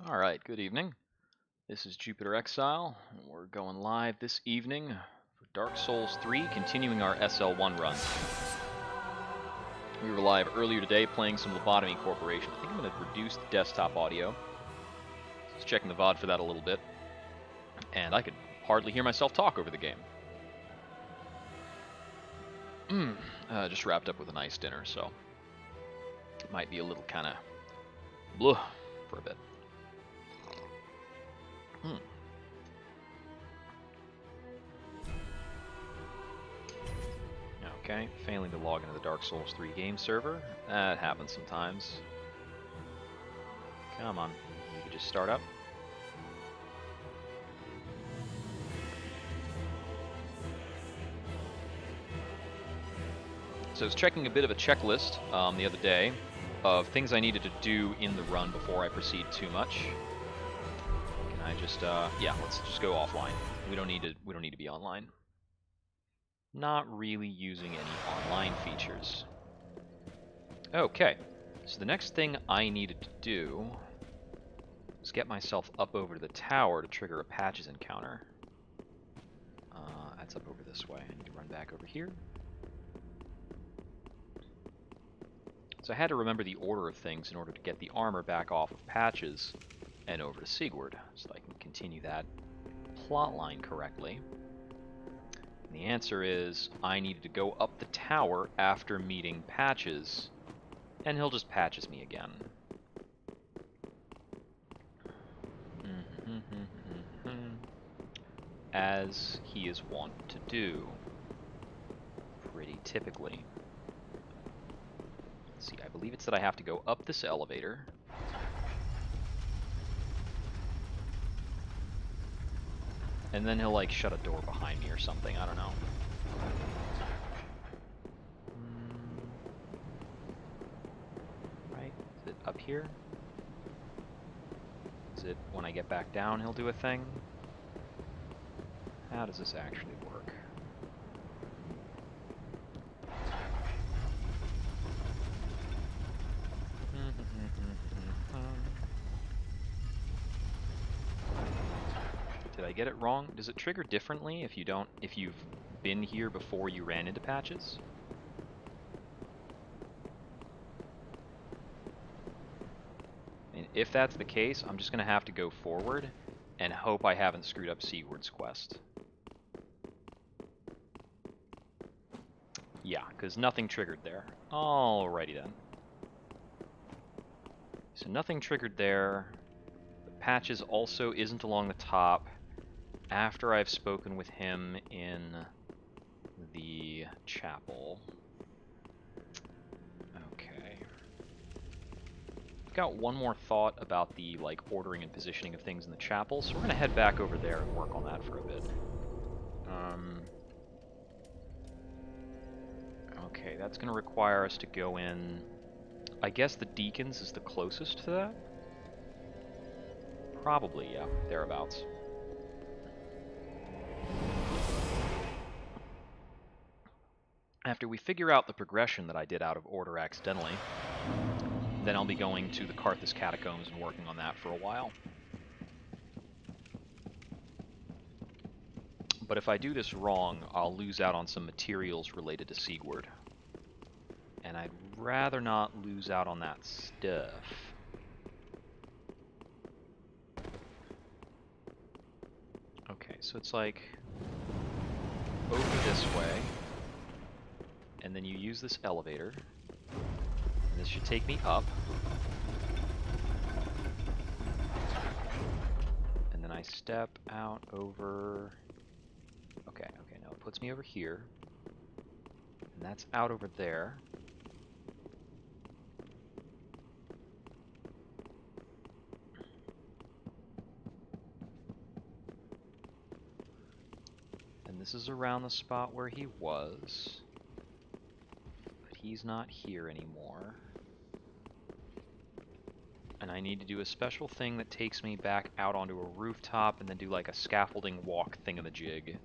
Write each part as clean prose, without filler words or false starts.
Alright, good evening. This is Jupiter Exile, and we're going live this evening for Dark Souls 3, continuing our SL1 run. We were live earlier today playing some Lobotomy Corporation. I think I'm going to reduce the desktop audio. Just checking the VOD for that a little bit. And I could hardly hear myself talk over the game. Just wrapped up with a nice dinner, so it might be a little kind of blah for a bit. Okay, failing to log into the Dark Souls 3 game server. That happens sometimes. Come on, you could just start up. So I was checking a bit of a checklist the other day of things I needed to do in the run before I proceed too much. Can I just yeah, let's just go offline. We don't need to be online. Not really using any online features. Okay, so the next thing I needed to do was get myself up over to the tower to trigger a patches encounter. That's up over this way. I need to run back over here. So I had to remember the order of things in order to get the armor back off of patches and over to Sigurd, so I can continue that plotline correctly. And the answer is I needed to go up the tower after meeting Patches, and he'll just patches me again. As he is wont to do, pretty typically. Let's see, I believe it's that I have to go up this elevator. And then he'll like shut a door behind me or something, I don't know. Right? Is it up here? Is it when I get back down he'll do a thing? How does this actually work? Did I get it wrong? Does it trigger differently if you've been here before you ran into Patches? And if that's the case, I'm just gonna have to go forward and hope I haven't screwed up Sigurd's quest. Yeah, because nothing triggered there. Alrighty then. So nothing triggered there. The Patches also isn't along the top after I've spoken with him in the chapel. Okay. I've got one more thought about the like ordering and positioning of things in the chapel, so we're gonna head back over there and work on that for a bit. Okay, that's gonna require us to go in. I guess the Deacons is the closest to that? Probably, yeah, thereabouts. After we figure out the progression that I did out of order accidentally, then I'll be going to the Karthus Catacombs and working on that for a while. But if I do this wrong, I'll lose out on some materials related to Sigurd. And I'd rather not lose out on that stuff. Okay, so it's like over this way, and then you use this elevator, and this should take me up. And then I step out over... Okay, no, it puts me over here. And that's out over there. And this is around the spot where he was. But he's not here anymore. And I need to do a special thing that takes me back out onto a rooftop and then do like a scaffolding walk thingamajig.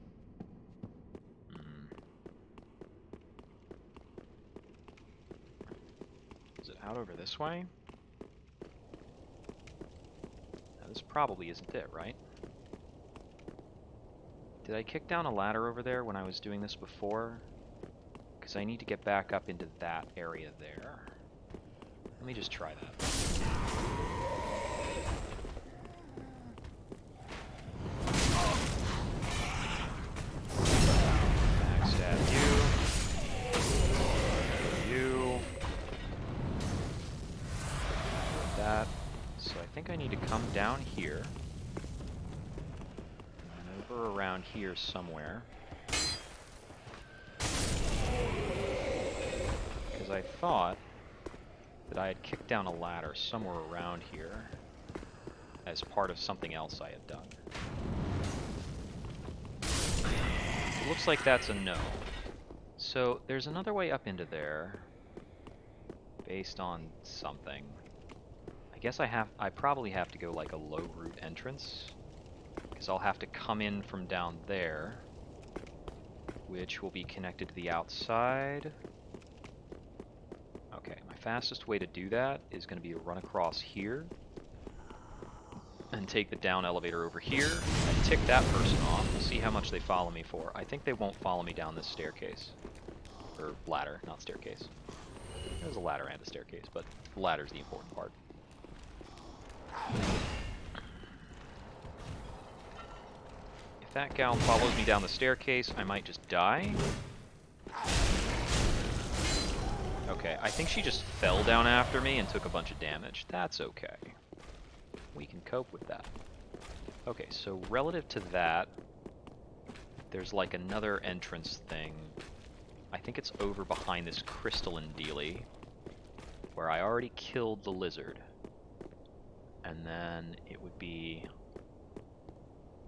out over this way? Now, this probably isn't it, right? Did I kick down a ladder over there when I was doing this before? Because I need to get back up into that area there. Let me just try that. Backstab you. That. So I think I need to come down here. And over around here somewhere. Because I thought that I had kicked down a ladder somewhere around here as part of something else I had done. It looks like that's a no. So there's another way up into there based on something. I guess I probably have to go like a low route entrance because I'll have to come in from down there, which will be connected to the outside. Okay, my fastest way to do that is going to be to run across here and take the down elevator over here and tick that person off. We'll see how much they follow me for. I think they won't follow me down this staircase. Or ladder, not staircase. There's a ladder and a staircase, but the ladder's the important part. If that gal follows me down the staircase, I might just die. Okay, I think she just fell down after me and took a bunch of damage. That's okay. We can cope with that. Okay, so relative to that, there's like another entrance thing. I think it's over behind this crystalline dealie, where I already killed the lizard. And then it would be...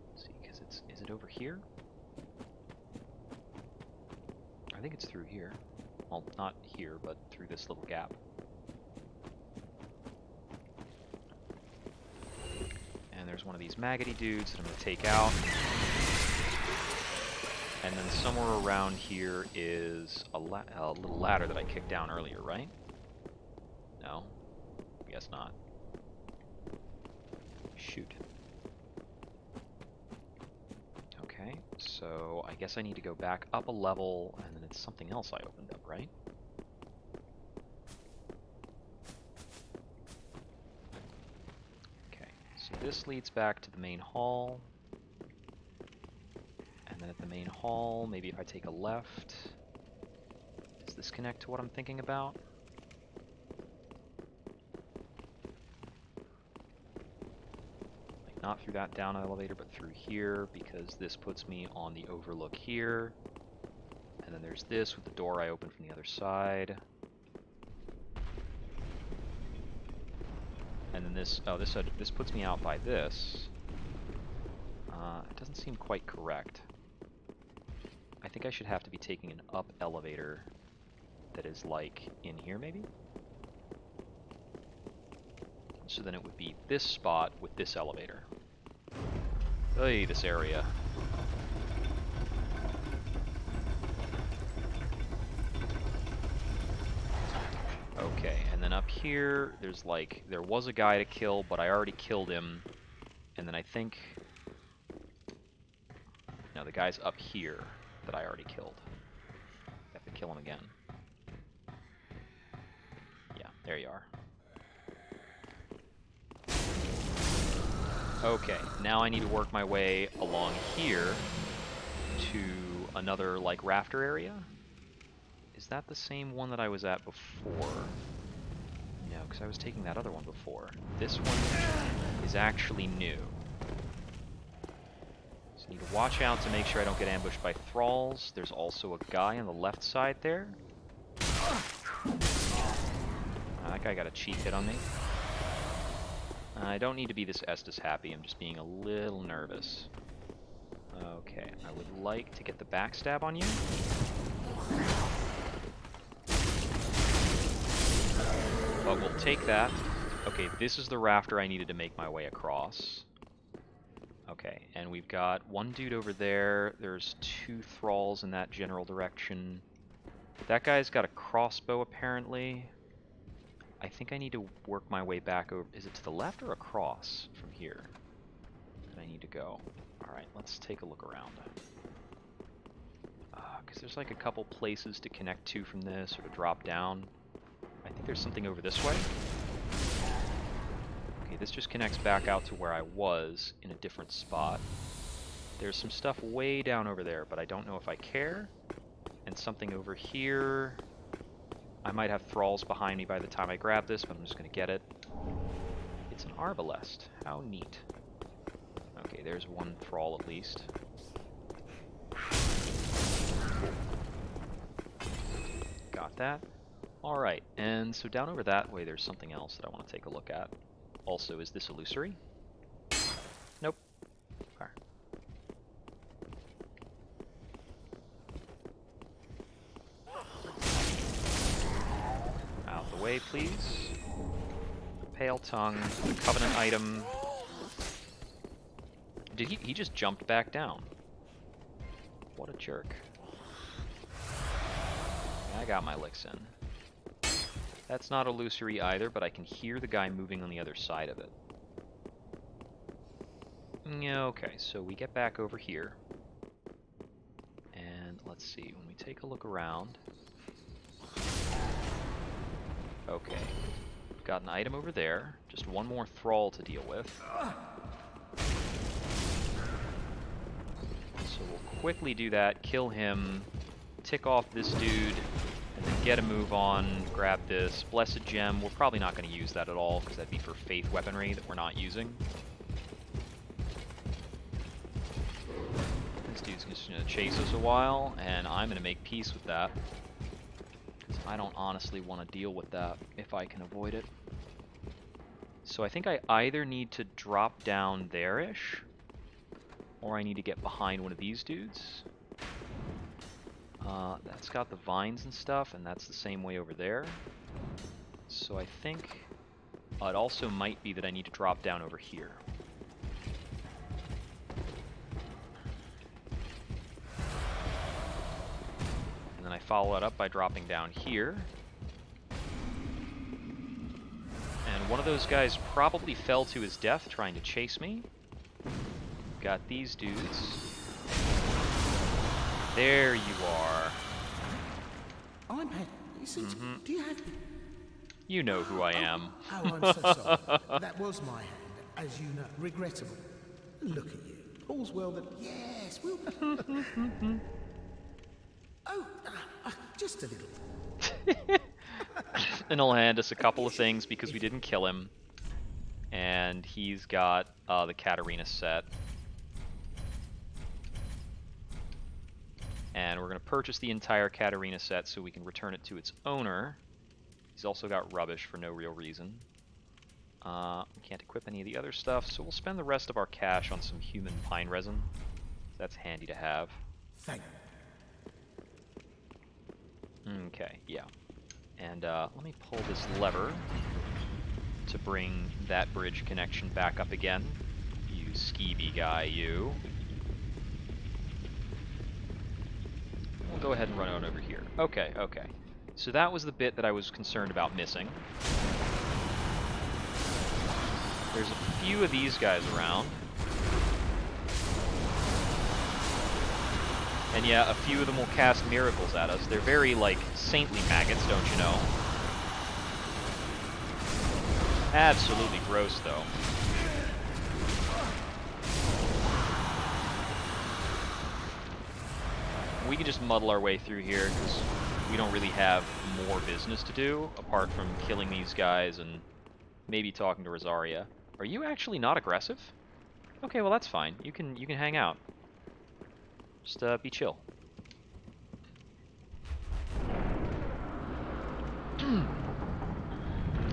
Let's see, because is it over here? I think it's through here. Well, not here, but through this little gap. And there's one of these maggoty dudes that I'm going to take out. And then somewhere around here is a little ladder that I kicked down earlier, right? No? Guess not. Shoot. Okay, so I guess I need to go back up a level, and then it's something else I opened up, right? Okay, so this leads back to the main hall. And then at the main hall, maybe if I take a left, does this connect to what I'm thinking about? Like not through that down elevator, but through here, because this puts me on the overlook here. And then there's this with the door I opened from the other side. And then this, oh, this puts me out by this. It doesn't seem quite correct. I think I should have to be taking an up elevator that is like in here maybe? So then it would be this spot with this elevator. Hey, this area. Okay, and then up here, there's like, there was a guy to kill, but I already killed him. And then I think, no, the guy's up here that I already killed. I have to kill him again. Yeah, there you are. Okay, now I need to work my way along here to another, like, rafter area. Is that the same one that I was at before? No, because I was taking that other one before. This one is actually new. So I need to watch out to make sure I don't get ambushed by thralls. There's also a guy on the left side there. That guy got a cheek hit on me. I don't need to be this Estus happy, I'm just being a little nervous. Okay, I would like to get the backstab on you. But we'll take that. Okay, this is the rafter I needed to make my way across. Okay, and we've got one dude over there. There's two thralls in that general direction. That guy's got a crossbow, apparently. I think I need to work my way back over. Is it to the left or across from here that I need to go? Alright, let's take a look around. Because there's like a couple places to connect to from this, or to drop down. I think there's something over this way. Okay, this just connects back out to where I was in a different spot. There's some stuff way down over there, but I don't know if I care. And something over here. I might have thralls behind me by the time I grab this, but I'm just going to get it. It's an arbalest. How neat. Okay, there's one thrall at least. Cool. Got that. Alright, and so down over that way there's something else that I want to take a look at. Also, is this illusory? Nope. Okay. Out the way, please. Pale Tongue, Covenant item. Did he just jumped back down? What a jerk. I got my licks in. That's not illusory either, but I can hear the guy moving on the other side of it. Yeah, okay, so we get back over here. And let's see, when we take a look around... Okay, got an item over there. Just one more thrall to deal with. So we'll quickly do that, kill him, tick off this dude, and then get a move on, grab this Blessed Gem. We're probably not going to use that at all, because that'd be for Faith weaponry that we're not using. This dude's just going to chase us a while, and I'm going to make peace with that. Because I don't honestly want to deal with that if I can avoid it. So I think I either need to drop down there-ish, or I need to get behind one of these dudes. That's got the vines and stuff, and that's the same way over there. So I think it also might be that I need to drop down over here. And then I follow it up by dropping down here. And one of those guys probably fell to his death trying to chase me. Got these dudes. There you are. I'm Henry. Do you have... You know who I am. Oh, I'm so sorry. That was my hand, as you know. Regrettable. Look at you. All's well that... Yes, we'll... Oh, just a little. And he'll hand us a couple of things because we didn't kill him. And he's got the Katarina set. And we're going to purchase the entire Katarina set so we can return it to its owner. He's also got rubbish for no real reason. We can't equip any of the other stuff, so we'll spend the rest of our cash on some human pine resin. That's handy to have. Thank you. Okay, yeah. And let me pull this lever to bring that bridge connection back up again. You skeevy guy, you. We'll go ahead and run on over here. Okay, okay. So that was the bit that I was concerned about missing. There's a few of these guys around. And yeah, a few of them will cast miracles at us. They're very, like, saintly maggots, don't you know? Absolutely gross, though. We can just muddle our way through here, because we don't really have more business to do, apart from killing these guys and maybe talking to Rosaria. Are you actually not aggressive? Okay, well that's fine. You can hang out. Just be chill.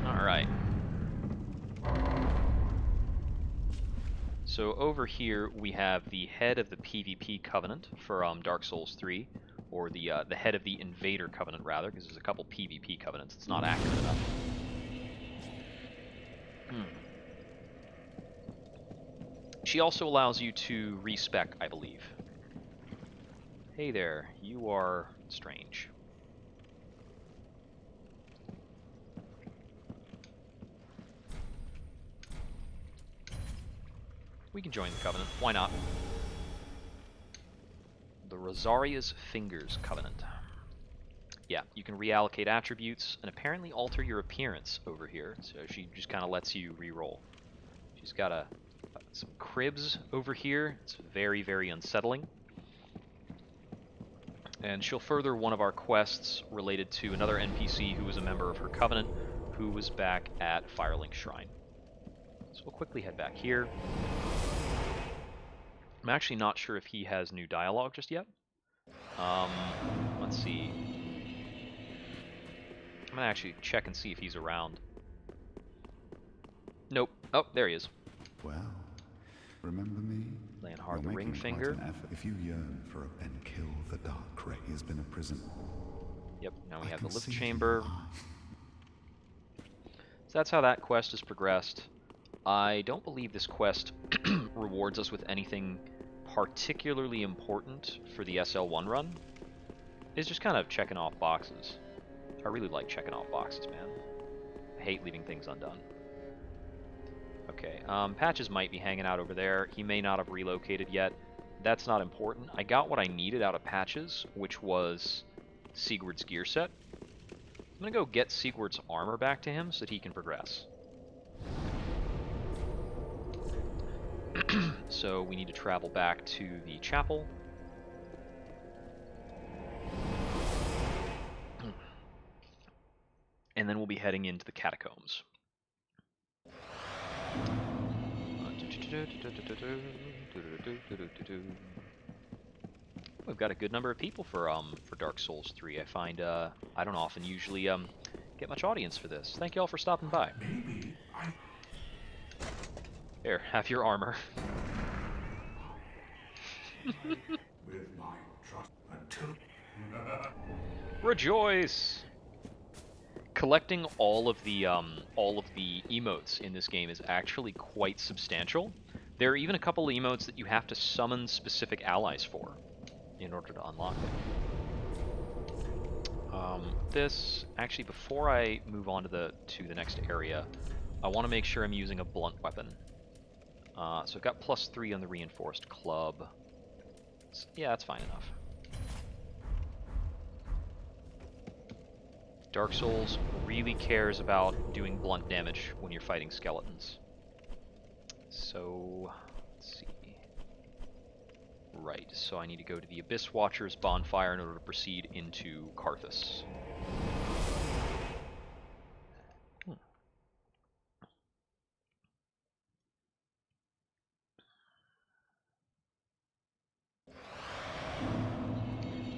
Alright. So over here we have the head of the PvP Covenant for Dark Souls 3, or the head of the Invader Covenant rather, because there's a couple PvP Covenants. It's not active enough. She also allows you to respec, I believe. Hey there, you are strange. we can join the Covenant. Why not? The Rosaria's Fingers Covenant. Yeah, you can reallocate attributes and apparently alter your appearance over here. So she just kind of lets you re-roll. She's got some cribs over here. It's very, very unsettling. And she'll further one of our quests related to another NPC who was a member of her Covenant, who was back at Firelink Shrine. So we'll quickly head back here. I'm actually not sure if he has new dialogue just yet. Let's see. I'm gonna actually check and see if he's around. Nope. Oh, there he is. Well, remember me? Leonhard the You're Ring making Finger. quite an effort. If you yearn for a and kill the dark ray has been a prison. Yep, now we I have can the lift see it in chamber. your eyes. So that's how that quest has progressed. I don't believe this quest rewards us with anything particularly important for the SL1 run. It's just kind of checking off boxes. I really like checking off boxes, man. I hate leaving things undone. Okay, Patches might be hanging out over there. He may not have relocated yet. That's not important. I got what I needed out of Patches, which was Sigurd's gear set. I'm gonna go get Sigurd's armor back to him so that he can progress. So we need to travel back to the chapel. And then we'll be heading into the catacombs. We've got a good number of people for Dark Souls 3. I find I don't often usually get much audience for this. Thank you all for stopping by. Maybe I... Here, have your armor. With my trust until... Rejoice! Collecting all of the emotes in this game is actually quite substantial. There are even a couple of emotes that you have to summon specific allies for in order to unlock them. This actually, before I move on to the next area, I want to make sure I'm using a blunt weapon. So I've got +3 on the reinforced club. So, yeah, that's fine enough. Dark Souls really cares about doing blunt damage when you're fighting skeletons. So, let's see. Right, so I need to go to the Abyss Watcher's Bonfire in order to proceed into Karthus.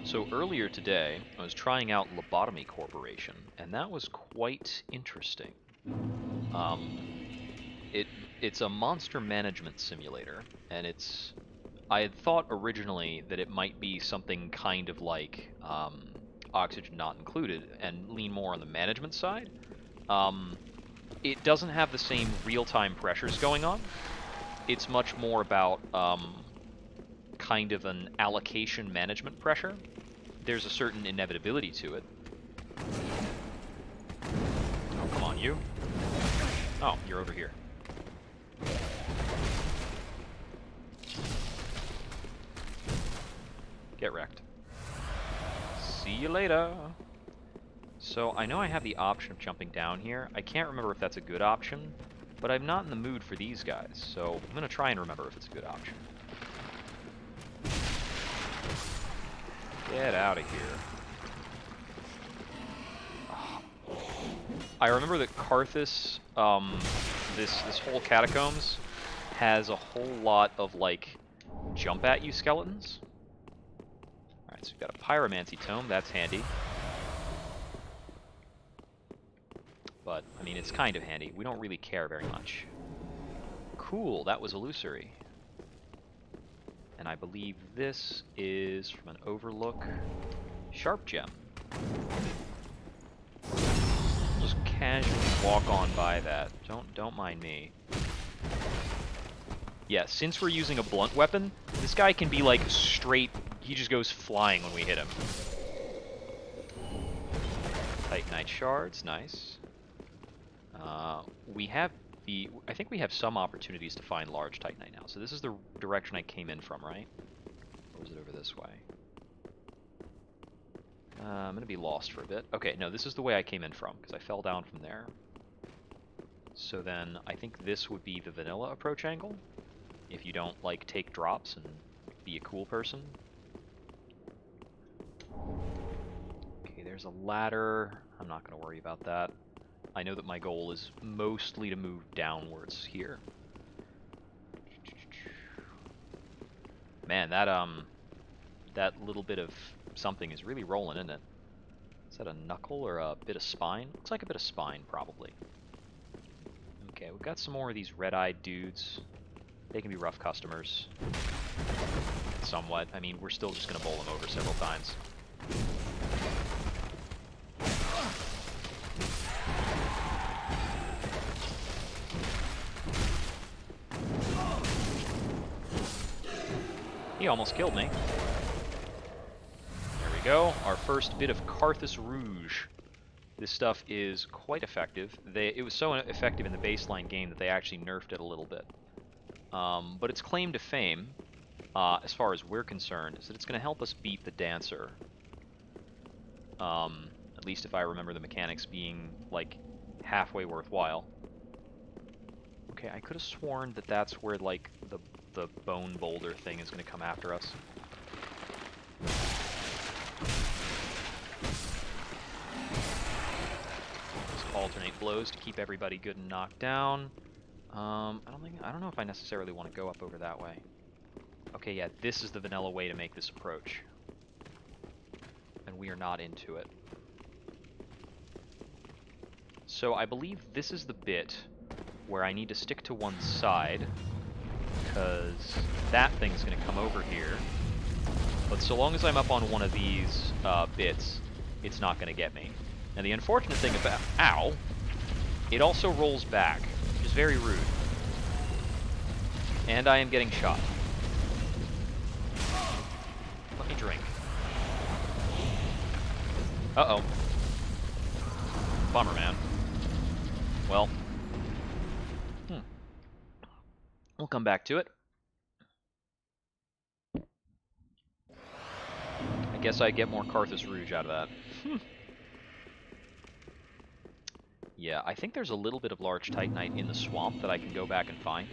So earlier today, I was trying out Lobotomy Corporation, and that was quite interesting. It's a monster management simulator, and I had thought originally that it might be something kind of like Oxygen Not Included, and lean more on the management side. It doesn't have the same real-time pressures going on. It's much more about kind of an allocation management pressure. There's a certain inevitability to it. Oh, come on, you. Oh, you're over here. Get wrecked. See you later. So I know I have the option of jumping down here. I can't remember if that's a good option, but I'm not in the mood for these guys, so I'm going to try and remember if it's a good option. Get out of here. I remember that Karthus, this whole catacombs, has a whole lot of, like, jump at you skeletons. Alright, so we've got a Pyromancy Tome, that's handy. But, I mean, it's kind of handy. We don't really care very much. Cool, that was illusory. And I believe this is from an Overlook Sharp Gem. Just casually walk on by that. Don't mind me. Yeah, since we're using a blunt weapon, this guy can be like straight. He just goes flying when we hit him. Titanite shards, nice. We have I think we have some opportunities to find large Titanite now. So this is the direction I came in from, right? Or was it over this way? I'm going to be lost for a bit. Okay, no, this is the way I came in from, because I fell down from there. So then, I think this would be the vanilla approach angle, if you don't, like, take drops and be a cool person. Okay, there's a ladder. I'm not going to worry about that. I know that my goal is mostly to move downwards here. Man, that little bit of something is really rolling, isn't it? Is that a knuckle or a bit of spine? Looks like a bit of spine, probably. Okay, we've got some more of these red-eyed dudes. They can be rough customers. Somewhat. I mean, we're still just going to bowl them over several times. He almost killed me. There we go. Our first bit of Karthus Rouge. This stuff is quite effective. It was so effective in the baseline game that they actually nerfed it a little bit. But its claim to fame, as far as we're concerned, is that it's going to help us beat the Dancer. At least if I remember the mechanics being, like, halfway worthwhile. Okay, I could have sworn that that's where, like, the bone boulder thing is going to come after us. Just alternate blows to keep everybody good and knocked down. I don't know if I necessarily want to go up over that way. Okay, yeah, this is the vanilla way to make this approach. And we are not into it. So I believe this is the bit where I need to stick to one side, because that thing's going to come over here. But so long as I'm up on one of these bits, it's not going to get me. And the unfortunate thing about... Ow! It also rolls back, which is very rude. And I am getting shot. Let me drink. Uh-oh. Bummer, man. Well. We'll come back to it. I guess I get more Karthus Rouge out of that. Yeah, I think there's a little bit of large Titanite in the swamp that I can go back and find.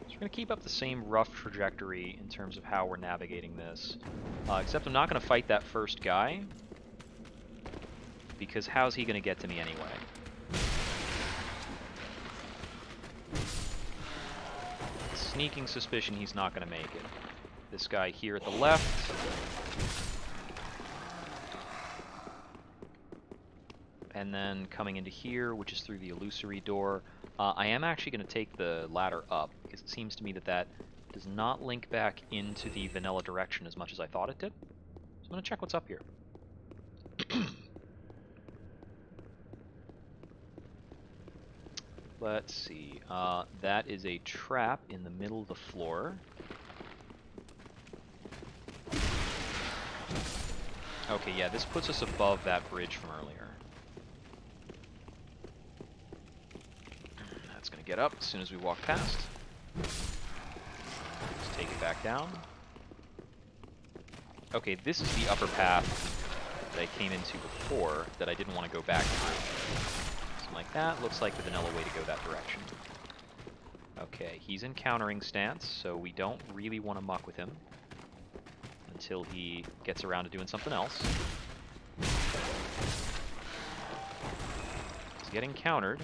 We're going to keep up the same rough trajectory in terms of how we're navigating this. Except I'm not going to fight that first guy, because how's he going to get to me anyway? Sneaking suspicion he's not going to make it. This guy here at the left. And then coming into here, which is through the illusory door. I am actually going to take the ladder up, because it seems to me that that does not link back into the vanilla direction as much as I thought it did. So I'm going to check what's up here. Let's see. That is a trap in the middle of the floor. Okay, yeah, this puts us above that bridge from earlier. That's going to get up as soon as we walk past. Let's take it back down. Okay, this is the upper path that I came into before that I didn't want to go back through. Something like that. Looks like the vanilla way to go that direction. Okay, he's in countering stance, so we don't really want to muck with him until he gets around to doing something else. He's getting countered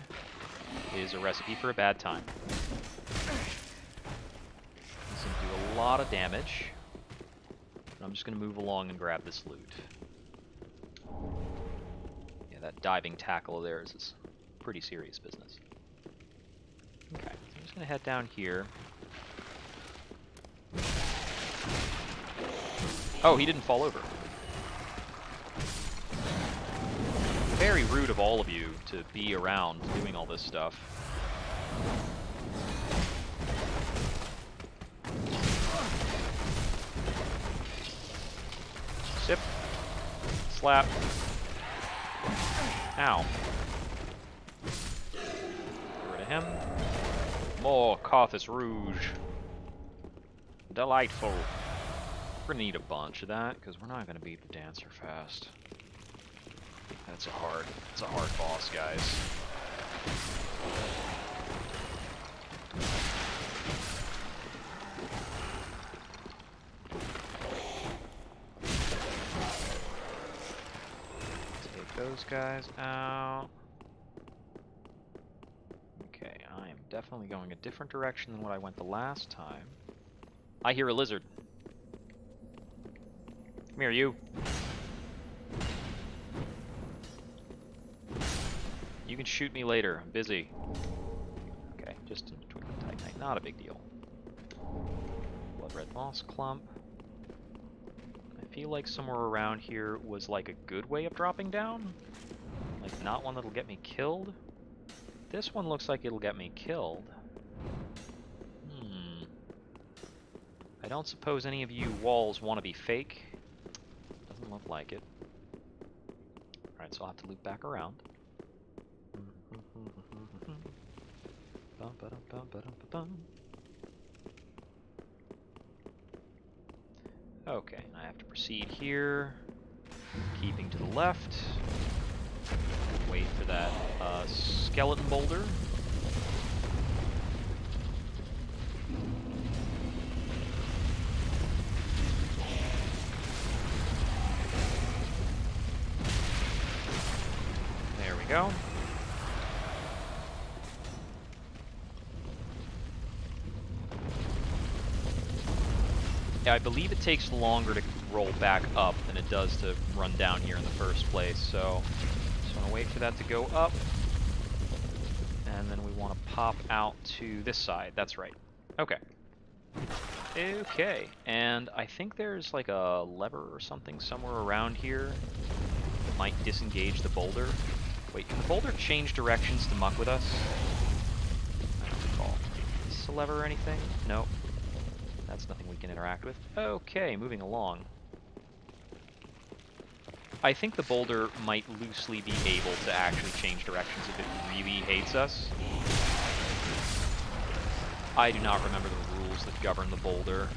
is a recipe for a bad time. He's going to do a lot of damage. And I'm just going to move along and grab this loot. Yeah, that diving tackle of theirs is pretty serious business. Okay, so I'm just going to head down here. Oh, he didn't fall over. Very rude of all of you to be around doing all this stuff. slap. Ow. Get rid of him. More Karthus Rouge. Delightful. We're gonna need a bunch of that, because we're not gonna beat the Dancer fast. It's a hard boss, guys. Take those guys out. Okay, I am definitely going a different direction than what I went the last time. I hear a lizard. Come here, you. You can shoot me later. I'm busy. Okay, just in Twinkling Titanite. Not a big deal. Blood Red Moss Clump. I feel like somewhere around here was like a good way of dropping down. Like, not one that'll get me killed. This one looks like it'll get me killed. I don't suppose any of you walls want to be fake. Doesn't look like it. Alright, so I'll have to loop back around. Okay, I have to proceed here, keeping to the left. Wait for that skeleton boulder. There we go. Yeah, I believe it takes longer to roll back up than it does to run down here in the first place, so just want to wait for that to go up. And then we want to pop out to this side. That's right. Okay. Okay, and I think there's like a lever or something somewhere around here that might disengage the boulder. Wait, can the boulder change directions to muck with us? I don't recall. Is this a lever or anything? Nope. That's nothing we can interact with. Okay, moving along. I think the boulder might loosely be able to actually change directions if it really hates us. I do not remember the rules that govern the boulder.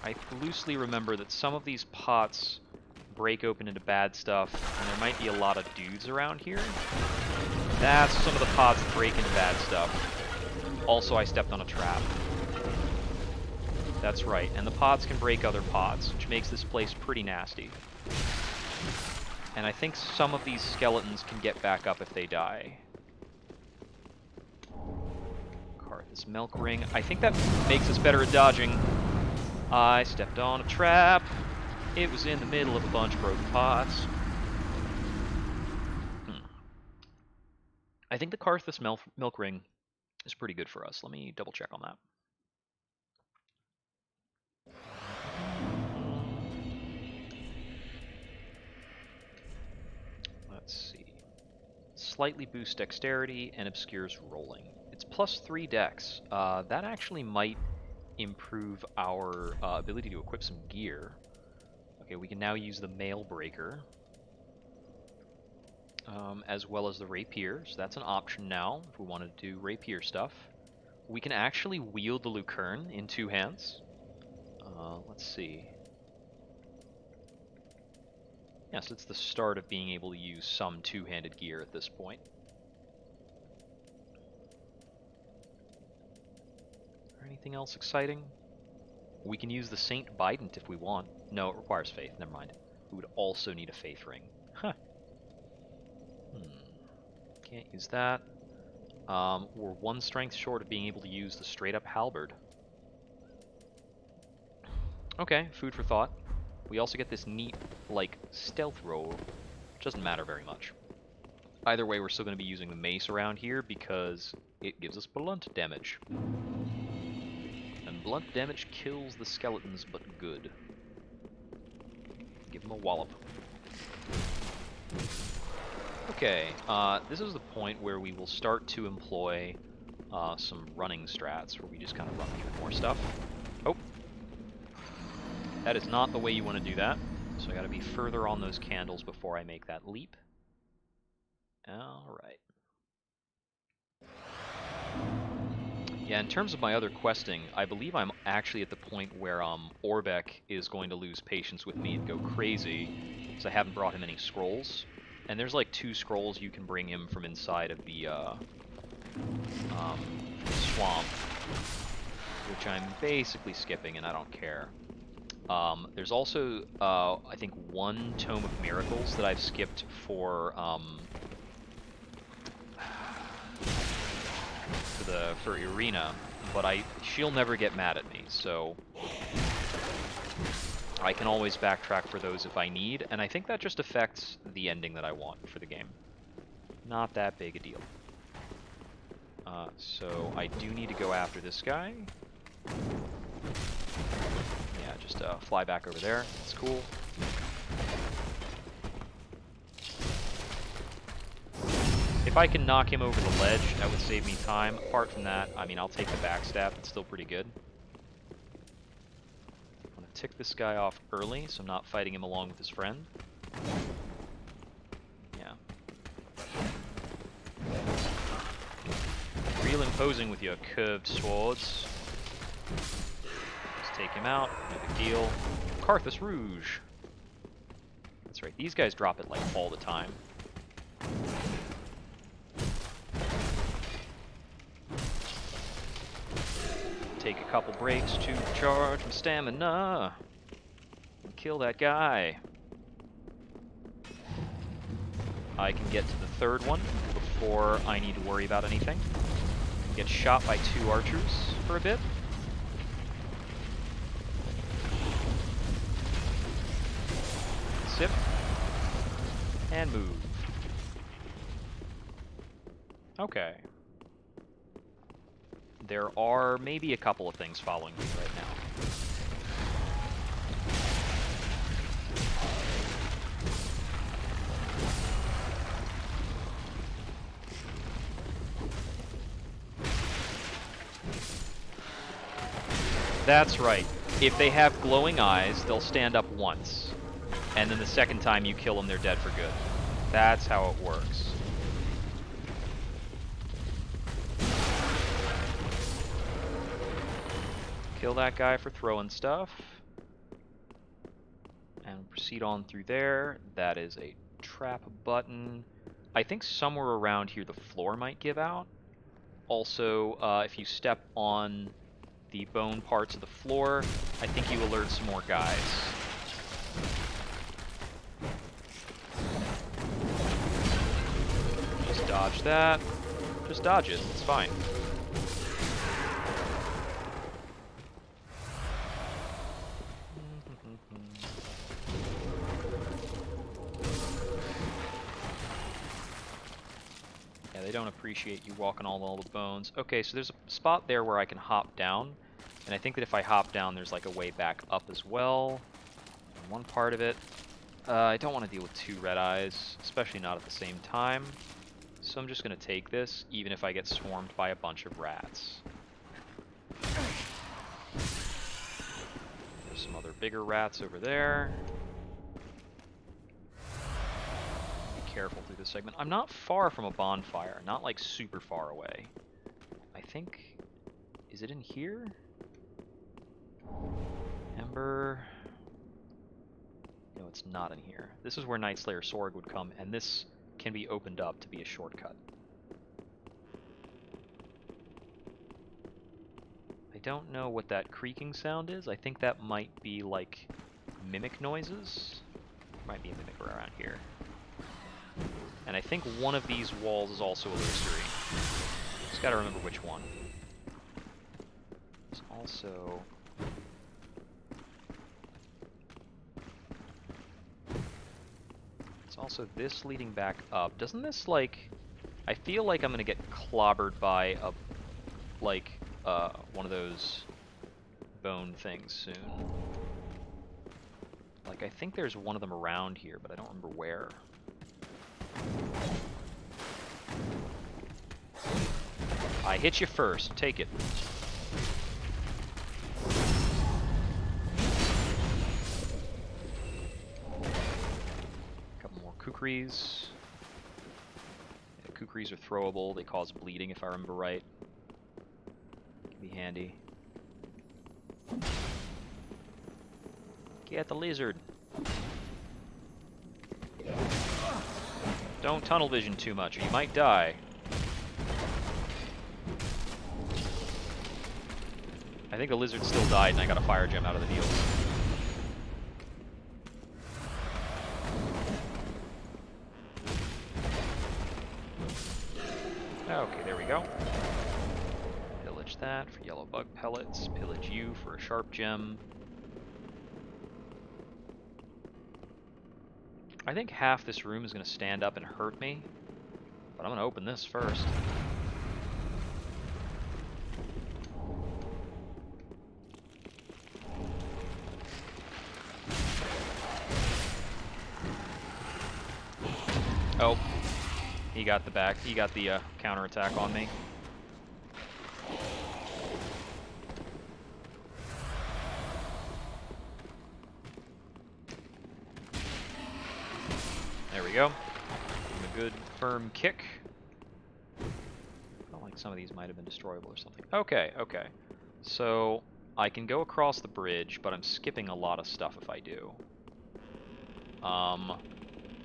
I loosely remember that some of these pots break open into bad stuff, and there might be a lot of dudes around here. That's some of the pots that break into bad stuff. Also, I stepped on a trap. That's right, and the pots can break other pots, which makes this place pretty nasty. And I think some of these skeletons can get back up if they die. Karthus Milk Ring. I think that makes us better at dodging. I stepped on a trap. It was in the middle of a bunch of broken pots. I think the Karthus Milk Ring is pretty good for us. Let me double check on that. Let's see. Slightly boosts dexterity and obscures rolling. It's +3 dex. That actually might improve our ability to equip some gear. Okay, we can now use the Mail Breaker. As well as the Rapier, so that's an option now if we want to do Rapier stuff. We can actually wield the Lucerne in 2 hands. Let's see. Yes, it's the start of being able to use some 2-handed gear at this point. Anything else exciting? We can use the Saint Bident if we want. No, it requires faith. Never mind. We would also need a faith ring. Huh. Can't use that. We're 1 strength short of being able to use the straight-up halberd. Okay, food for thought. We also get this neat, like, stealth roll, which doesn't matter very much. Either way, we're still going to be using the mace around here because it gives us blunt damage. And blunt damage kills the skeletons, but good. Give them a wallop. Okay, this is the point where we will start to employ some running strats, where we just kind of run through more stuff. Oh! That is not the way you want to do that. So I gotta be further on those candles before I make that leap. Alright. Yeah, in terms of my other questing, I believe I'm actually at the point where Orbeck is going to lose patience with me and go crazy, because I haven't brought him any scrolls. And there's like 2 scrolls you can bring him from inside of the swamp, which I'm basically skipping, and I don't care. There's also, I think, 1 Tome of Miracles that I've skipped for Irina, but she'll never get mad at me, so I can always backtrack for those if I need, and I think that just affects the ending that I want for the game. Not that big a deal. So I do need to go after this guy. Yeah, just fly back over there. That's cool. If I can knock him over the ledge, that would save me time. Apart from that, I mean, I'll take the backstab. It's still pretty good. I'm going to tick this guy off early, so I'm not fighting him along with his friend. Yeah. Real imposing with your curved swords. Just take him out. No big deal. Karthus Rouge. That's right. These guys drop it like all the time. Take a couple breaks to recharge my stamina and kill that guy. I can get to the 3rd one before I need to worry about anything. Get shot by 2 archers for a bit. Sip. And move. Okay. There are maybe a couple of things following me right now. That's right. If they have glowing eyes, they'll stand up once. And then the second time you kill them, they're dead for good. That's how it works. Kill that guy for throwing stuff. And proceed on through there. That is a trap button. I think somewhere around here the floor might give out. Also, if you step on the bone parts of the floor, I think you alert some more guys. Just dodge that. Just dodge it. It's fine. They don't appreciate you walking all the bones. Okay, so there's a spot there where I can hop down, and I think that if I hop down, there's like a way back up as well. And one part of it, I don't want to deal with 2 red eyes, especially not at the same time. So I'm just going to take this, even if I get swarmed by a bunch of rats. There's some other bigger rats over there. Careful through this segment. I'm not far from a bonfire, not like super far away. I think, is it in here? Ember. No, it's not in here. This is where Nightslayer Sorg would come, and this can be opened up to be a shortcut. I don't know what that creaking sound is. I think that might be like mimic noises. There might be a mimic around here. And I think one of these walls is also illusory. Just gotta remember which one. There's also... It's also this leading back up. Doesn't this, like... I feel like I'm gonna get clobbered by a... like, one of those bone things soon. Like, I think there's one of them around here, but I don't remember where. I hit you first. Take it. kukris. Yeah, kukris are throwable. They cause bleeding, if I remember right. Can be handy. Get the lizard. Don't tunnel vision too much, or you might die. I think the lizard still died, and I got a fire gem out of the deal. Okay, there we go. Pillage that for yellow bug pellets. Pillage you for a sharp gem. I think half this room is going to stand up and hurt me, but I'm going to open this first. Oh, he got the counterattack on me. There we go. A good firm kick. Felt like some of these might have been destroyable or something. Okay, okay. So I can go across the bridge, but I'm skipping a lot of stuff if I do.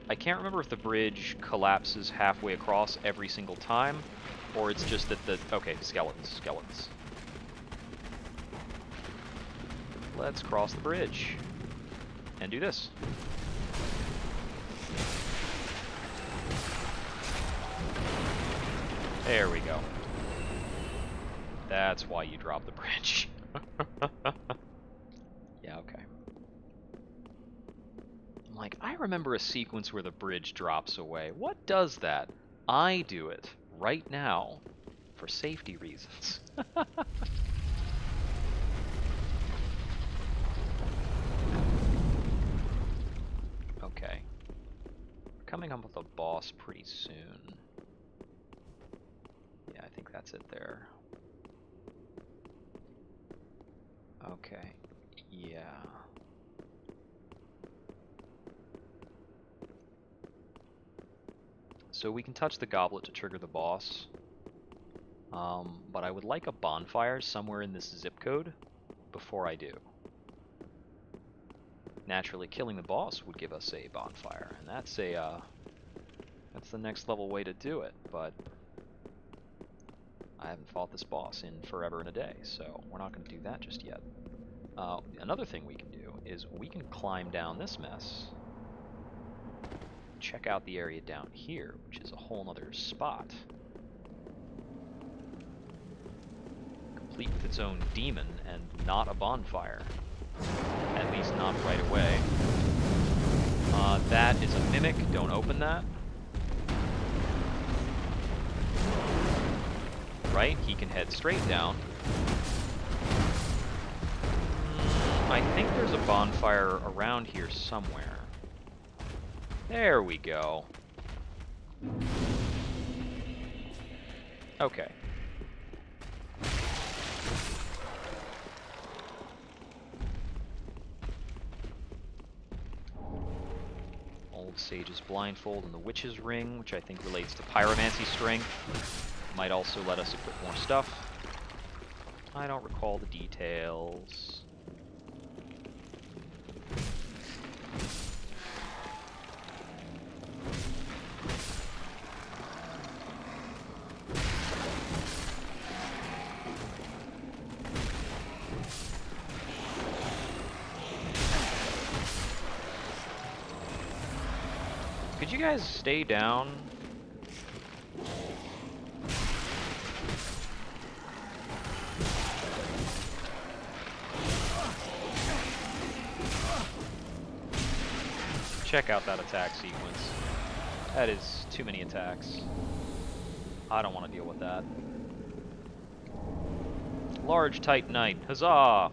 I can't remember if the bridge collapses halfway across every single time, or it's just that the... Okay, skeletons. Let's cross the bridge. And do this. There we go. That's why you drop the bridge. Yeah, okay. I'm like, I remember a sequence where the bridge drops away. What does that? I do it right now for safety reasons. Okay. We're coming up with a boss pretty soon. Yeah, I think that's it there. Okay. Yeah. So we can touch the goblet to trigger the boss. But I would like a bonfire somewhere in this zip code before I do. Naturally, killing the boss would give us a bonfire, and that's the next level way to do it, but I haven't fought this boss in forever and a day, so we're not going to do that just yet. Another thing we can do is we can climb down this mess, check out the area down here, which is a whole nother spot, complete with its own demon and not a bonfire, at least not right away. That is a mimic, don't open that. Right, he can head straight down. I think there's a bonfire around here somewhere. There we go. Okay. Old Sage's Blindfold and the Witch's Ring, which I think relates to Pyromancy Strength. Might also let us equip more stuff. I don't recall the details. Could you guys stay down? Check out that attack sequence. That is too many attacks. I don't want to deal with that. Large Titanite, huzzah!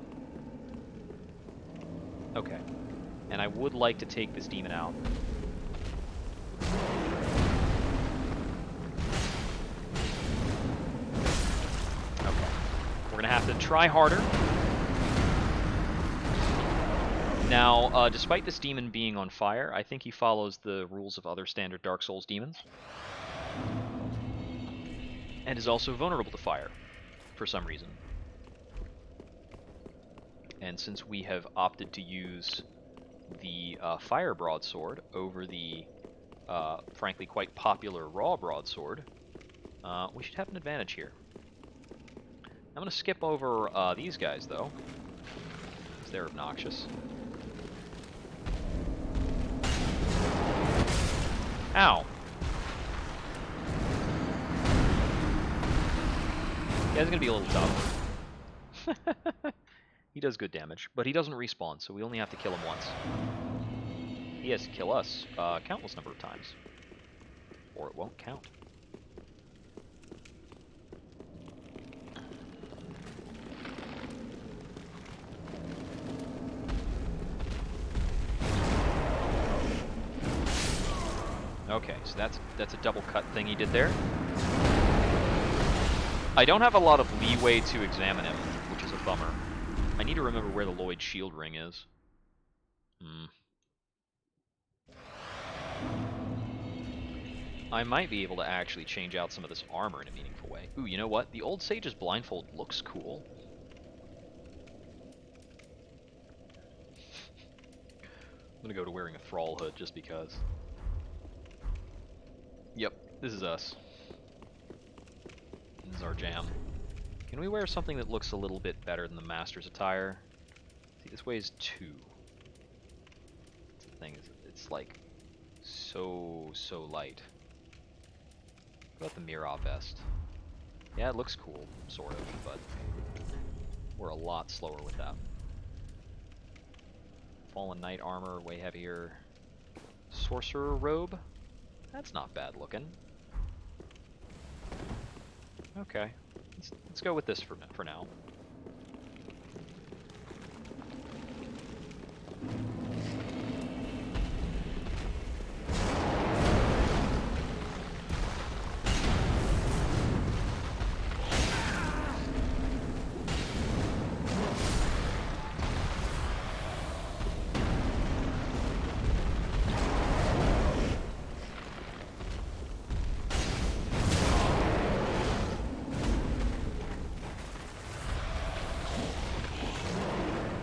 Okay. And I would like to take this demon out. We're gonna have to try harder. Now, despite this demon being on fire, I think he follows the rules of other standard Dark Souls demons. And is also vulnerable to fire, for some reason. And since we have opted to use the fire broadsword over the, frankly, quite popular raw broadsword, we should have an advantage here. I'm going to skip over these guys, though, because they're obnoxious. Ow! Yeah, it's going to be a little tough. He does good damage, but he doesn't respawn, so we only have to kill him once. He has to kill us a countless number of times, or it won't count. Okay, so that's a double cut thing he did there. I don't have a lot of leeway to examine him, which is a bummer. I need to remember where the Lloyd shield ring is. I might be able to actually change out some of this armor in a meaningful way. Ooh, you know what? The Old Sage's blindfold looks cool. I'm gonna go to wearing a Thrall hood just because. Yep, this is us. This is our jam. Can we wear something that looks a little bit better than the Master's attire? See, this weighs 2. That's the thing, it's like so light. What about the Mirror vest? Yeah, it looks cool, sort of, but we're a lot slower with that. Fallen Knight armor, way heavier. Sorcerer robe? That's not bad looking. Okay, let's go with this for now.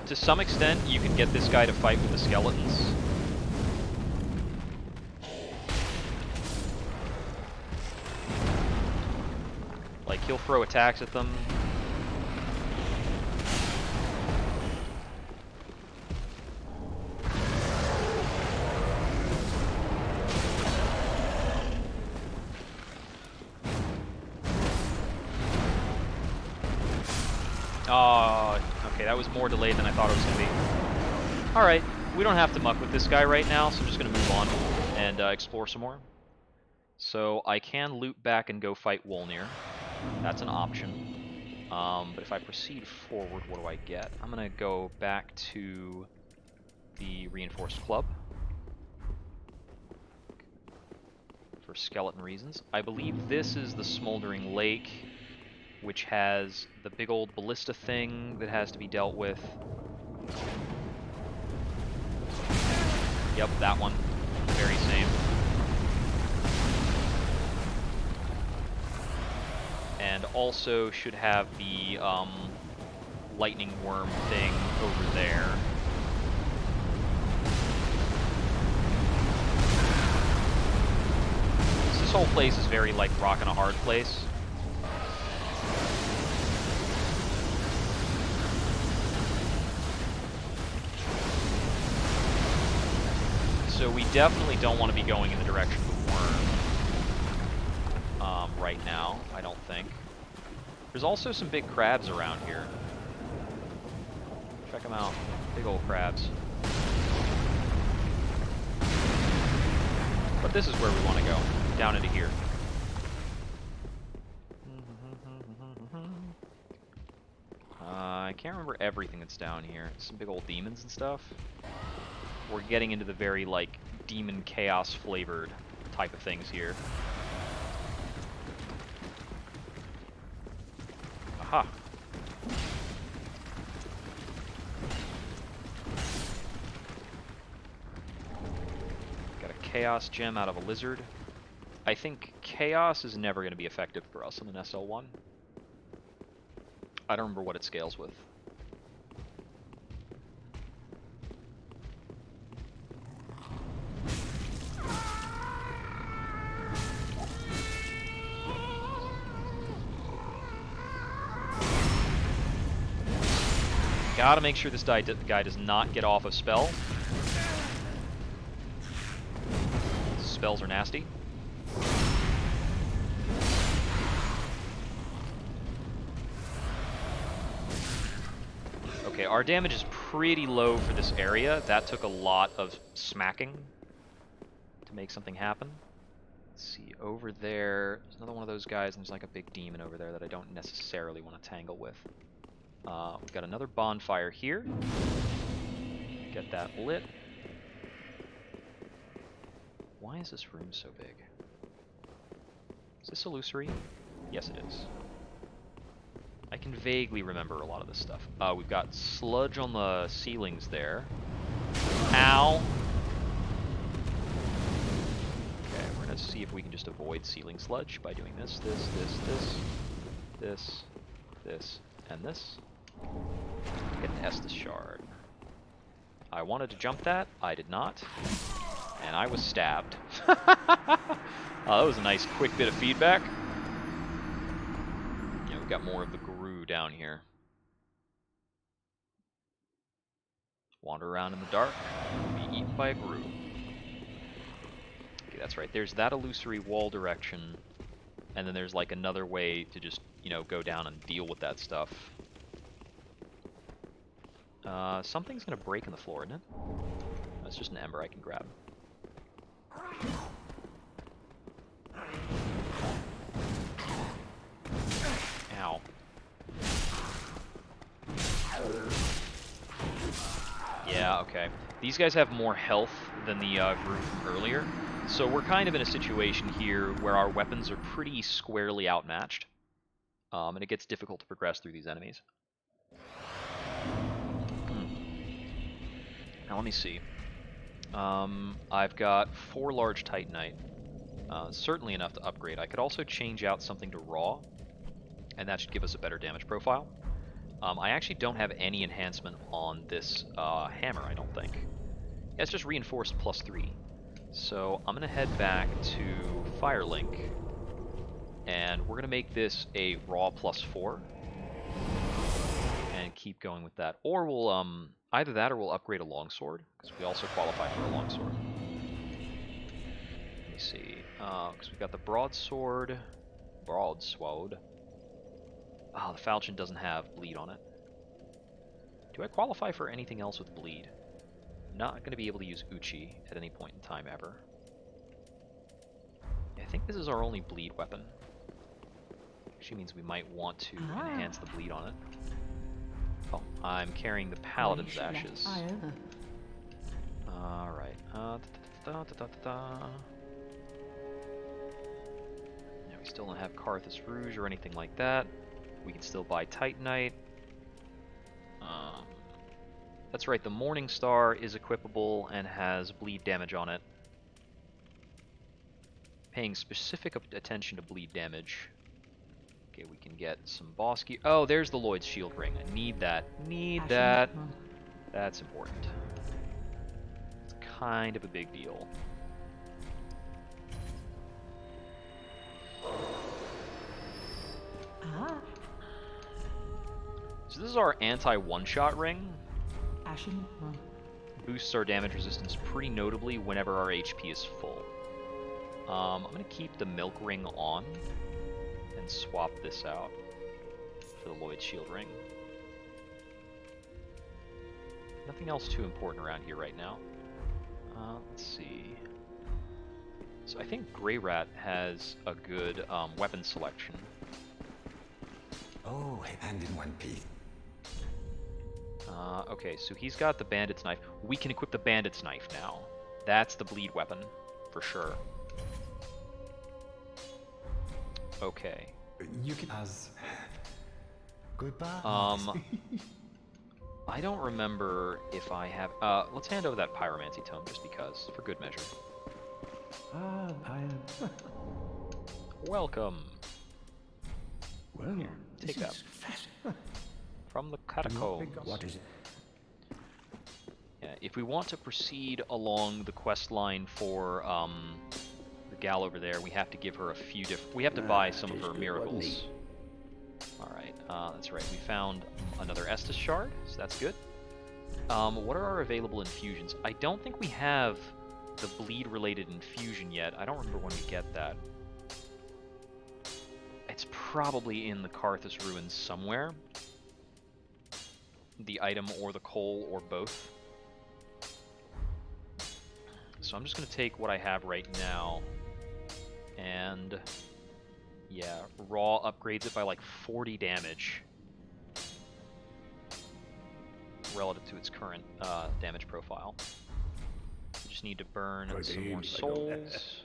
To some extent, you can get this guy to fight with the skeletons. Like, he'll throw attacks at them. Okay, that was more delayed than I thought it was going to be. Alright, we don't have to muck with this guy right now, so I'm just going to move on and explore some more. So I can loop back and go fight Wolnir. That's an option. But if I proceed forward, what do I get? I'm going to go back to the Reinforced Club for skeleton reasons. I believe this is the Smoldering Lake, which has the big old ballista thing that has to be dealt with. Yep, that one. Very same. And also should have the lightning worm thing over there. This whole place is very like rock and a hard place. So we definitely don't want to be going in the direction of the worm right now, I don't think. There's also some big crabs around here. Check them out. Big old crabs. But this is where we want to go. Down into here. I can't remember everything that's down here. Some big old demons and stuff. We're getting into the very, like, demon chaos flavored type of things here. Aha. Chaos Gem out of a Lizard. I think Chaos is never going to be effective for us in an SL1. I don't remember what it scales with. Gotta make sure this guy does not get off of spell. Spells are nasty. Okay, our damage is pretty low for this area. That took a lot of smacking to make something happen. Let's see, over there's another one of those guys, and there's like a big demon over there that I don't necessarily want to tangle with. We've got another bonfire here. Get that lit. Why is this room so big? Is this illusory? Yes, it is. I can vaguely remember a lot of this stuff. We've got sludge on the ceilings there. Ow! Okay, we're gonna see if we can just avoid ceiling sludge by doing this, this, and this. Get an Estus shard. I wanted to jump that, I did not, and I was stabbed. That was a nice quick bit of feedback. Yeah, we've got more of the Gru down here. Wander around in the dark, be eaten by a Gru. Okay, that's right, there's that illusory wall direction, and then there's like another way to just, you know, go down and deal with that stuff. Something's gonna break in the floor, isn't it? That's just an ember I can grab. Ow. Yeah, okay. These guys have more health than the group from earlier, so we're kind of in a situation here where our weapons are pretty squarely outmatched, and it gets difficult to progress through these enemies. Now let me see. I've got 4 large Titanite. Certainly enough to upgrade. I could also change out something to raw, and that should give us a better damage profile. I actually don't have any enhancement on this hammer, I don't think. Yeah, it's just reinforced +3. So I'm going to head back to Firelink, and we're going to make this a raw +4. And keep going with that. Or we'll, either that or we'll upgrade a longsword, because we also qualify for a longsword. Let me see, because we've got the broadsword. Ah, the falchion doesn't have bleed on it. Do I qualify for anything else with bleed? Not going to be able to use Uchi at any point in time ever. I think this is our only bleed weapon. Actually means we might want to enhance the bleed on it. Oh, I'm carrying the Paladin's Ashes. Alright. Yeah, we still don't have Karthus Rouge or anything like that. We can still buy Titanite. That's right, the Morning Star is equipable and has bleed damage on it. Paying specific attention to bleed damage. Okay, we can get some boss gear. Oh, there's the Lloyd's shield ring. I need that. Need that. That's important. It's kind of a big deal. So this is our anti-one-shot ring. Boosts our damage resistance pretty notably whenever our HP is full. I'm going to keep the milk ring on and swap this out for the Lloyd shield ring. Nothing else too important around here right now. Let's see. So I think Grey Rat has a good weapon selection. Oh, and in one piece. Okay, so he's got the Bandit's Knife. We can equip the Bandit's Knife now. That's the bleed weapon, for sure. Okay. You can goodbye. I don't remember if I have. Let's hand over that Pyromancy Tome just because, for good measure. Welcome. Well, Here, take that. From the catacombs. What is it? Yeah, if we want to proceed along the quest line for the gal over there, we have to give her a few different. We have to buy some of her miracles. All right, that's right. We found another Estus shard, so that's good. What are our available infusions? I don't think we have the bleed-related infusion yet. I don't remember when we get that. It's probably in the Karthus ruins somewhere. The item or the coal or both. So I'm just going to take what I have right now and, yeah, raw upgrades it by like 40 damage relative to its current damage profile. We just need to burn some more souls.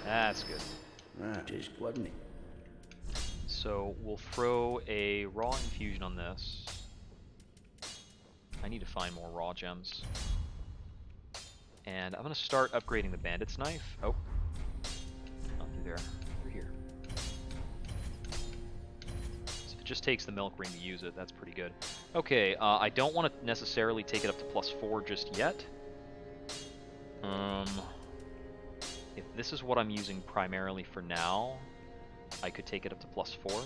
That's good. Just wasn't it? So we'll throw a raw infusion on this. I need to find more raw gems. And I'm going to start upgrading the bandit's knife. Oh. Not through there. Through here. So if it just takes the milk ring to use it, that's pretty good. Okay, I don't want to necessarily take it up to +4 just yet. If this is what I'm using primarily for now, I could take it up to +4.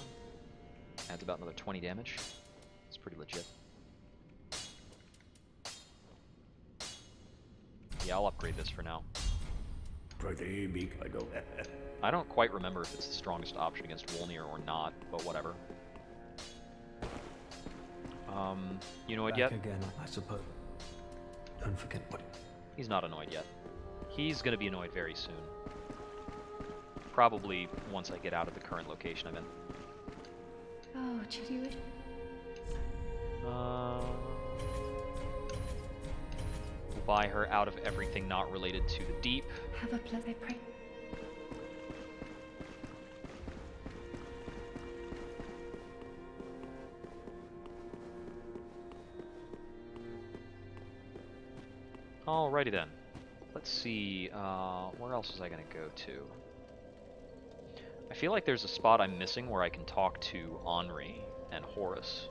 Adds about another 20 damage. It's pretty legit. Yeah, I'll upgrade this for now. Pretty big, I go. I don't quite remember if it's the strongest option against Wolnir or not, but whatever. You annoyed yet? Again, I suppose. Don't forget what. He's not annoyed yet. He's gonna be annoyed very soon. Probably once I get out of the current location I'm in. Oh, Judy. We'll buy her out of everything not related to the deep. Have a pleasant, I pray. Alrighty then. Let's see, where else was I gonna go to? I feel like there's a spot I'm missing where I can talk to Henri and Horus.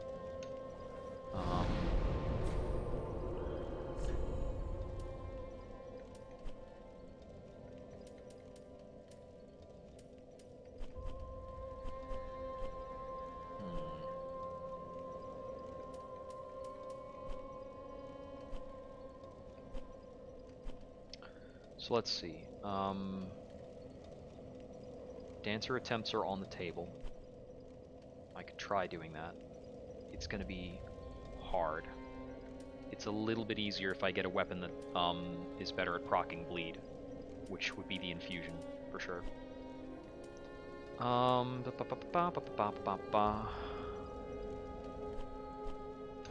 So let's see. Dancer attempts are on the table. I could try doing that. It's going to be hard. It's a little bit easier if I get a weapon that is better at proccing bleed, which would be the infusion for sure.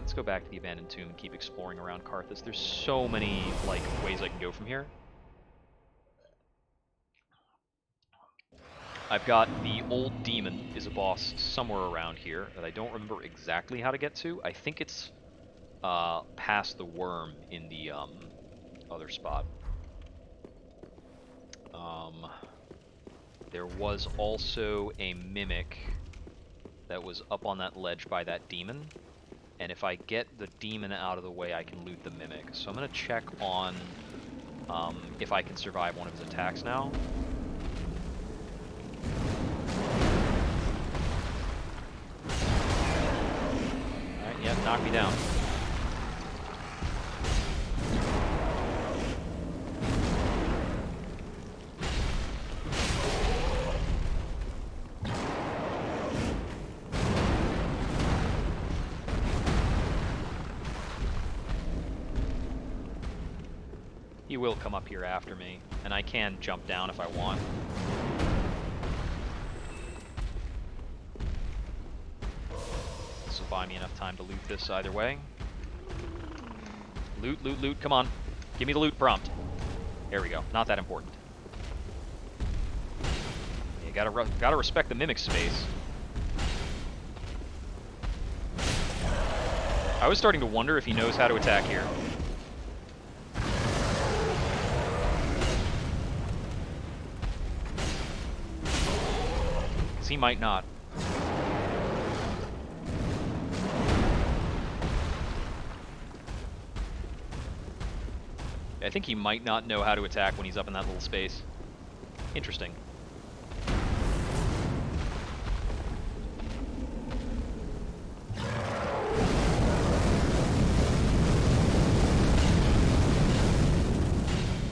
Let's go back to the abandoned tomb and keep exploring around Karthus. There's so many like ways I can go from here. I've got the old demon is a boss somewhere around here that I don't remember exactly how to get to. I think it's past the worm in the other spot. There was also a mimic that was up on that ledge by that demon. And if I get the demon out of the way, I can loot the mimic. So I'm going to check on if I can survive one of his attacks now. Alright, yeah, knock me down. He will come up here after me, and I can jump down if I want. This will buy me enough time to loot this either way. Loot, loot, loot, come on. Give me the loot prompt. There we go, not that important. You gotta respect the mimic space. I was starting to wonder if he knows how to attack here. 'Cause he might not. I think he might not know how to attack when he's up in that little space. Interesting.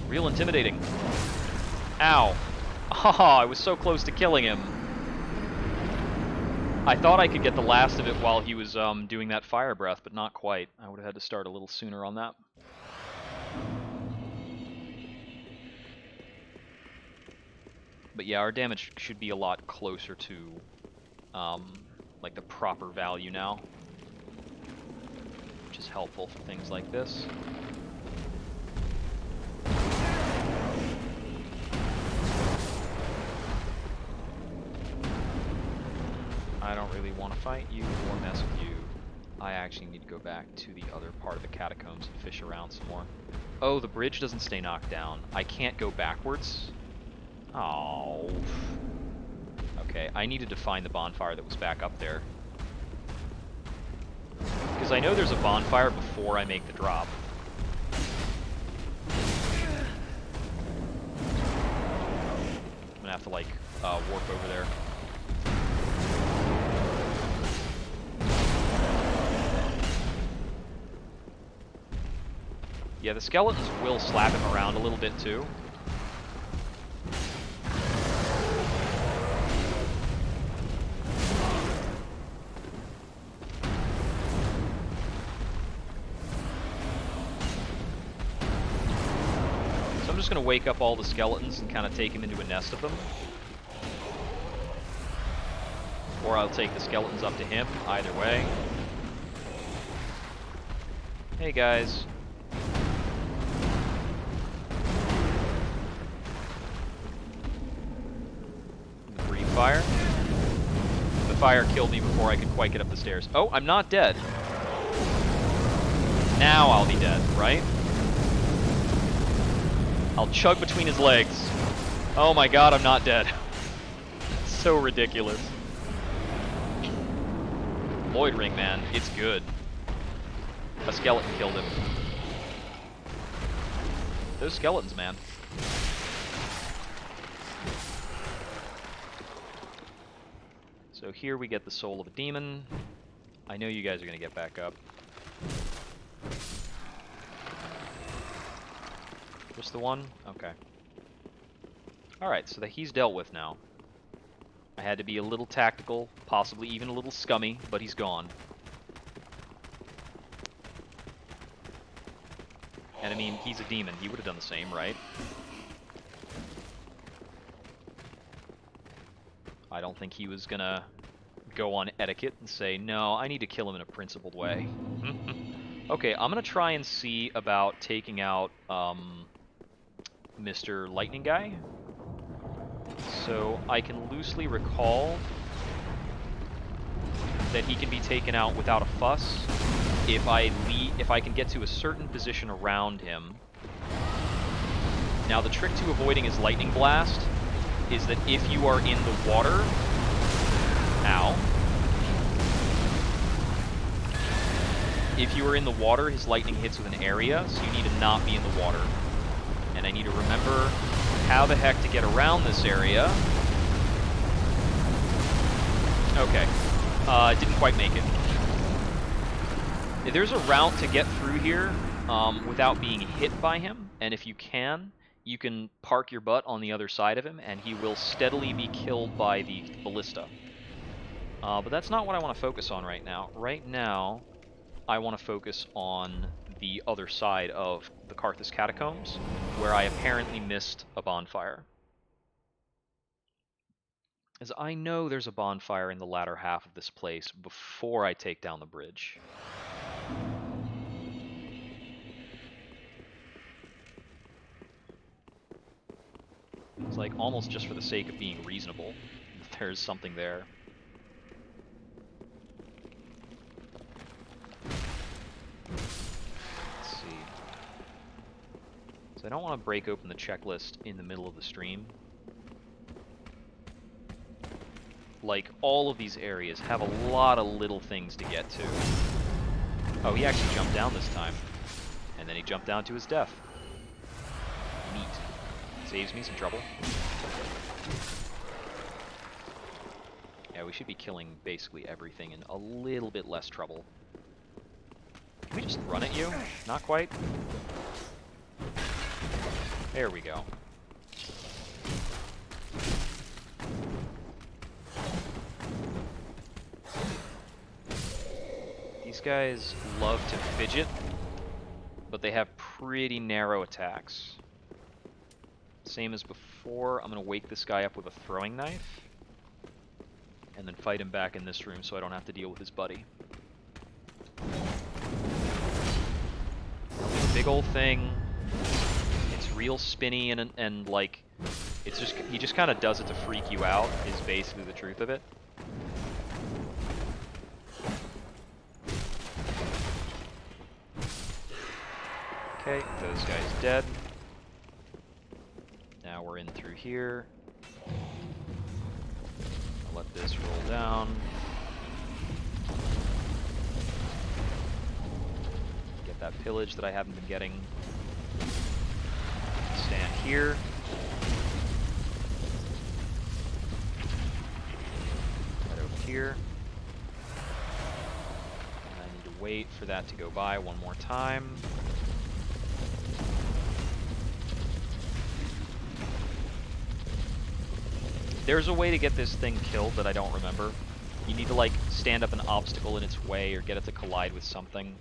Real intimidating. Ow. Oh, I was so close to killing him. I thought I could get the last of it while he was doing that fire breath, but not quite. I would have had to start a little sooner on that. But yeah, our damage should be a lot closer to like the proper value now, which is helpful for things like this. I don't really want to fight you or mess with you. I actually need to go back to the other part of the catacombs and fish around some more. Oh, the bridge doesn't stay knocked down. I can't go backwards. Oh. Okay, I needed to find the bonfire that was back up there. Because I know there's a bonfire before I make the drop. I'm gonna have to, like, warp over there. Yeah, the skeletons will slap him around a little bit too. So I'm just going to wake up all the skeletons and kind of take him into a nest of them. Or I'll take the skeletons up to him, either way. Hey guys. Fire. The fire killed me before I could quite get up the stairs. Oh, I'm not dead. Now I'll be dead, right? I'll chug between his legs. Oh my god, I'm not dead. So ridiculous. Lloyd ring, man. It's good. A skeleton killed him. Those skeletons, man. So here we get the soul of a demon. I know you guys are going to get back up. Just the one? Okay. Alright, so that he's dealt with now. I had to be a little tactical, possibly even a little scummy, but he's gone. And I mean, he's a demon. He would have done the same, right? I don't think he was gonna go on etiquette and say, no, I need to kill him in a principled way. Okay, I'm gonna try and see about taking out Mr. Lightning Guy. So I can loosely recall that he can be taken out without a fuss if I can get to a certain position around him. Now the trick to avoiding his lightning blast is that if you are in the water, ow. If you are in the water, his lightning hits with an area, so you need to not be in the water. And I need to remember how the heck to get around this area. Okay, didn't quite make it. There's a route to get through here without being hit by him, and if you can park your butt on the other side of him, and he will steadily be killed by the ballista. But that's not what I want to focus on right now. Right now, I want to focus on the other side of the Karthus Catacombs, where I apparently missed a bonfire. As I know there's a bonfire in the latter half of this place before I take down the bridge. It's like almost just for the sake of being reasonable, there's something there. So I don't want to break open the checklist in the middle of the stream. Like, all of these areas have a lot of little things to get to. Oh, he actually jumped down this time. And then he jumped down to his death. Neat. Saves me some trouble. Yeah, we should be killing basically everything in a little bit less trouble. Can we just run at you? Not quite. There we go. These guys love to fidget, but they have pretty narrow attacks. Same as before, I'm going to wake this guy up with a throwing knife, and then fight him back in this room so I don't have to deal with his buddy. Big old thing. It's real spinny and like, it's just, he just kind of does it to freak you out, is basically the truth of it. Okay, those guys dead. Now we're in through here. I'll let this roll down. Get that pillage that I haven't been getting. Stand here. Head over here. And I need to wait for that to go by one more time. There's a way to get this thing killed that I don't remember. You need to, like, stand up an obstacle in its way or get it to collide with something.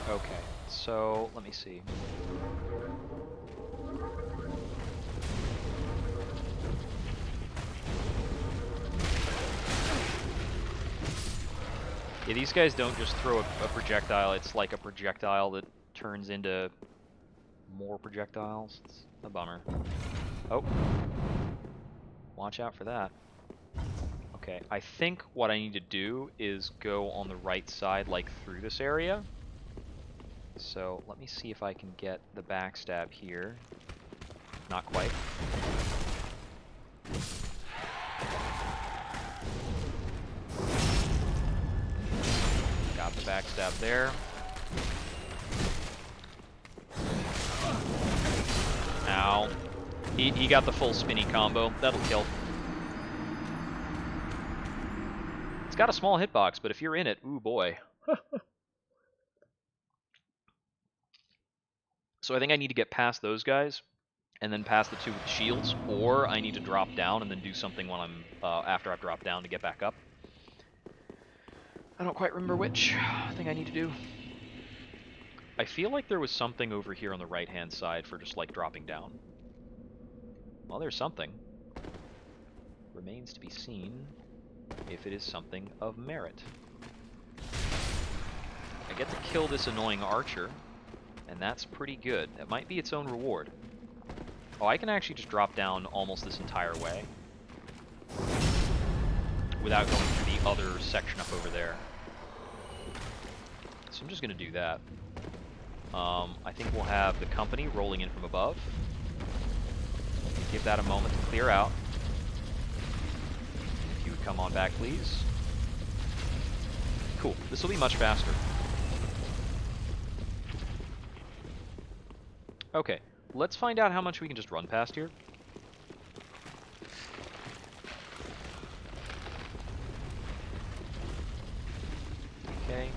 Okay, so let me see. Yeah, these guys don't just throw a projectile, it's like a projectile that turns into more projectiles. It's a bummer. Oh. Watch out for that. Okay, I think what I need to do is go on the right side, like through this area. So let me see if I can get the backstab here. Not quite. Got the backstab there. Ow. He got the full spinny combo. That'll kill. It's got a small hitbox, but if you're in it, ooh boy. So I think I need to get past those guys, and then past the two with the shields, or I need to drop down and then do something when I'm after I've dropped down to get back up. I don't quite remember which thing I need to do. I feel like there was something over here on the right-hand side for just like dropping down. Well, there's something. Remains to be seen if it is something of merit. I get to kill this annoying archer, and that's pretty good. That might be its own reward. Oh, I can actually just drop down almost this entire way without going through the other section up over there. So I'm just going to do that. I think we'll have the company rolling in from above. Give that a moment to clear out. If you would come on back, please. Cool. This will be much faster. Okay, let's find out how much we can just run past here. Okay,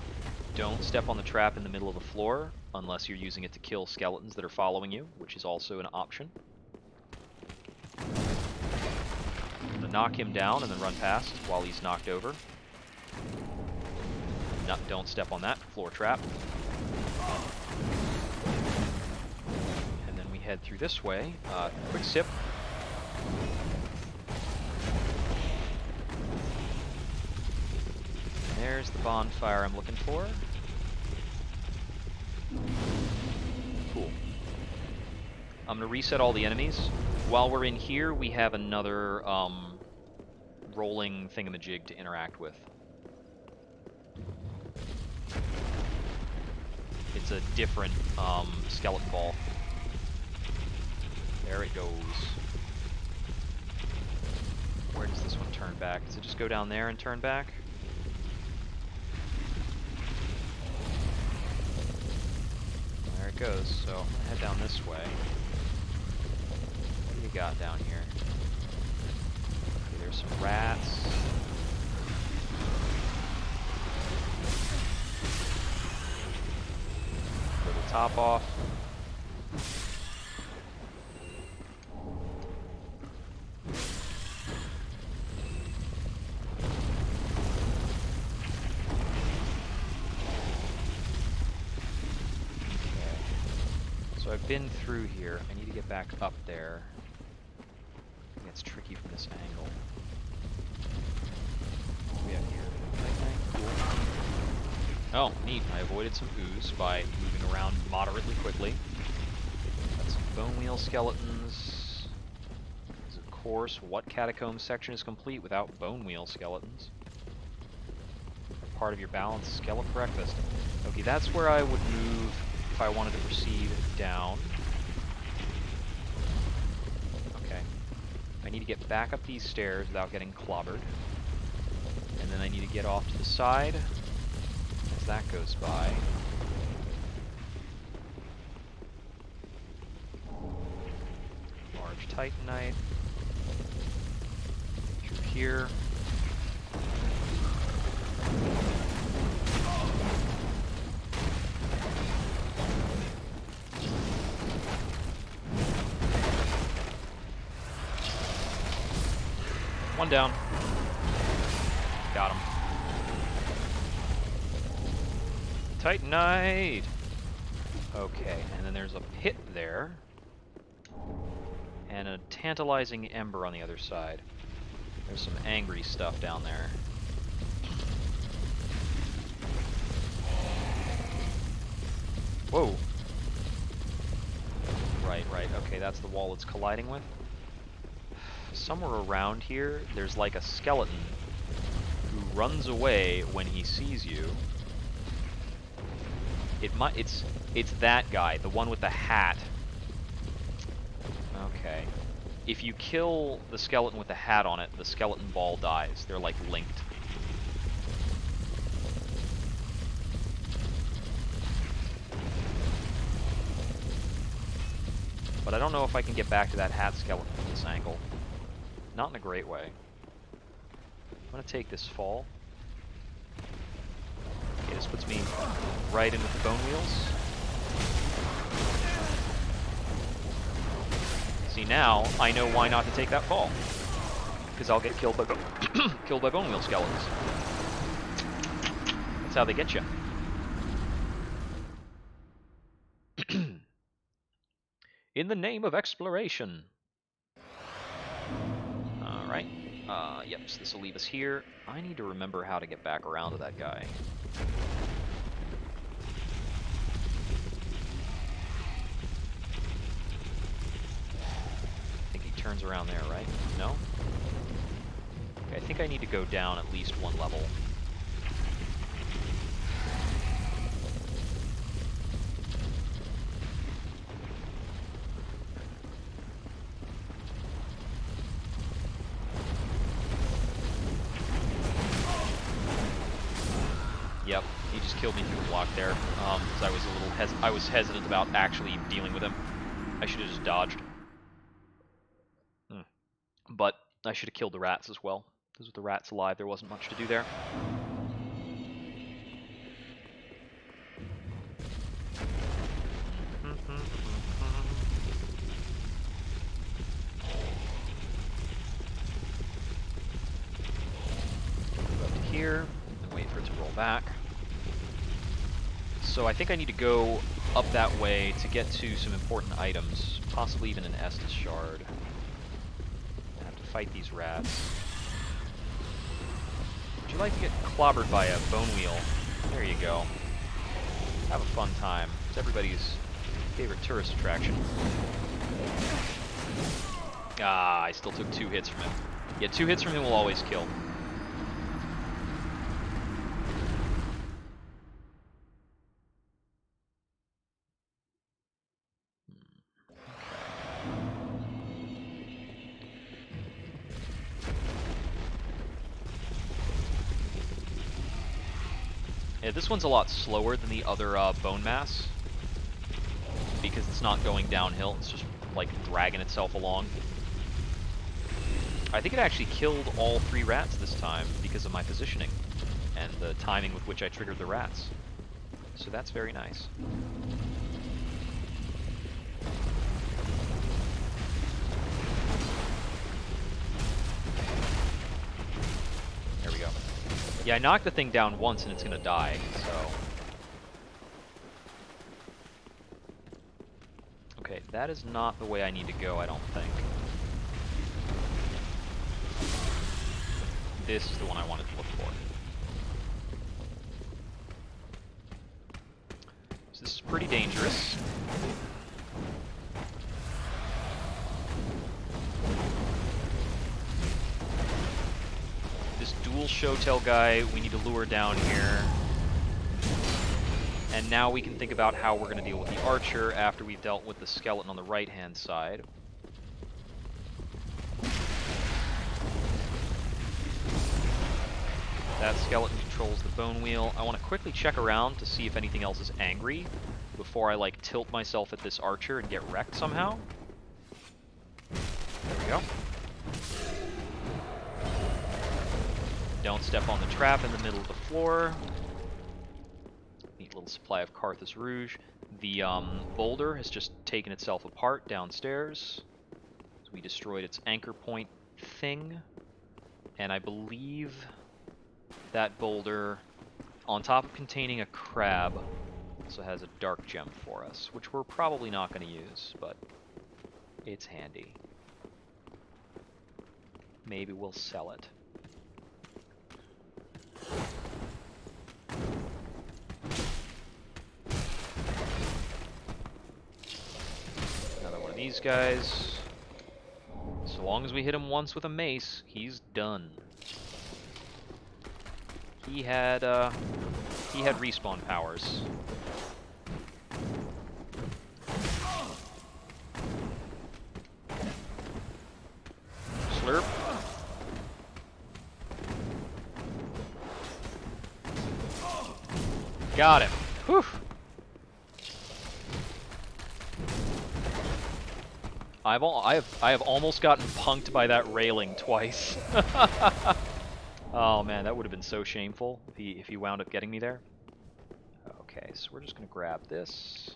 don't step on the trap in the middle of the floor unless you're using it to kill skeletons that are following you, which is also an option. I'm gonna knock him down and then run past while he's knocked over. Don't step on that floor trap. Head through this way. Quick sip. there's the bonfire I'm looking for. Cool. I'm going to reset all the enemies. While we're in here, we have another rolling thingamajig to interact with. It's a different skeleton ball. There it goes. Where does this one turn back? Does it just go down there and turn back? There it goes. So I'm gonna head down this way. What do you got down here? Okay, there's some rats. Pull the top off. I've been through here. I need to get back up there. I think it's tricky from this angle. What do we have here? Cool. Oh, neat. I avoided some ooze by moving around moderately quickly. Got some bone wheel skeletons. Because of course, what catacomb section is complete without bone wheel skeletons? They're part of your balanced skeleton breakfast. Okay, that's where I would move if I wanted to proceed down. Okay. I need to get back up these stairs without getting clobbered. And then I need to get off to the side as that goes by. Large Titanite. Through here. One down. Got him. Titanite! Okay, and then there's a pit there. And a tantalizing ember on the other side. There's some angry stuff down there. Whoa! Right. Okay, that's the wall it's colliding with. Somewhere around here, there's like a skeleton who runs away when he sees you. It's that guy, the one with the hat. Okay. If you kill the skeleton with the hat on it, the skeleton ball dies. They're like linked. But I don't know if I can get back to that hat skeleton from this angle. Not in a great way. I'm gonna take this fall. Okay, this puts me right in with the bone wheels. See, now I know why not to take that fall. Because I'll get killed by killed by bone wheel skeletons. That's how they get you. In the name of exploration. Alright. Yep, so this will leave us here. I need to remember how to get back around to that guy. I think he turns around there, right? No? Okay, I think I need to go down at least one level. Yep, he just killed me through the block there, because I was a little I was hesitant about actually dealing with him. I should have just dodged. But I should have killed the rats as well, because with the rats alive, there wasn't much to do there. Go up to here, and wait for it to roll back. So I think I need to go up that way to get to some important items, possibly even an Estus shard. I have to fight these rats. Would you like to get clobbered by a bone wheel. There you go. Have a fun time. It's everybody's favorite tourist attraction. Ah, I still took 2 hits from him. Yeah, 2 hits from him will always kill. Yeah, this one's a lot slower than the other bone mass because it's not going downhill. It's just like dragging itself along. I think it actually killed all 3 rats this time because of my positioning and the timing with which I triggered the rats. So that's very nice. There we go. Yeah, I knocked the thing down once and it's gonna die, so... Okay, that is not the way I need to go, I don't think. This is the one I wanted to look for. So this is pretty dangerous. This dual Shotel guy we need to lure down here. And now we can think about how we're going to deal with the archer after we've dealt with the skeleton on the right-hand side. That skeleton controls the bone wheel. I want to quickly check around to see if anything else is angry before I like tilt myself at this archer and get wrecked somehow. There we go. Don't step on the trap in the middle of the floor. Neat little supply of Karthus Rouge. The boulder has just taken itself apart downstairs. So we destroyed its anchor point thing. And I believe that boulder, on top of containing a crab, also has a dark gem for us, which we're probably not going to use, but it's handy. Maybe we'll sell it. Another one of these guys. So long as we hit him once with a mace, he's done. He had respawn powers. Slurp. Got him. Whew. I have almost gotten punked by that railing twice. Oh man, that would have been so shameful if he wound up getting me there. Okay, so we're just gonna grab this.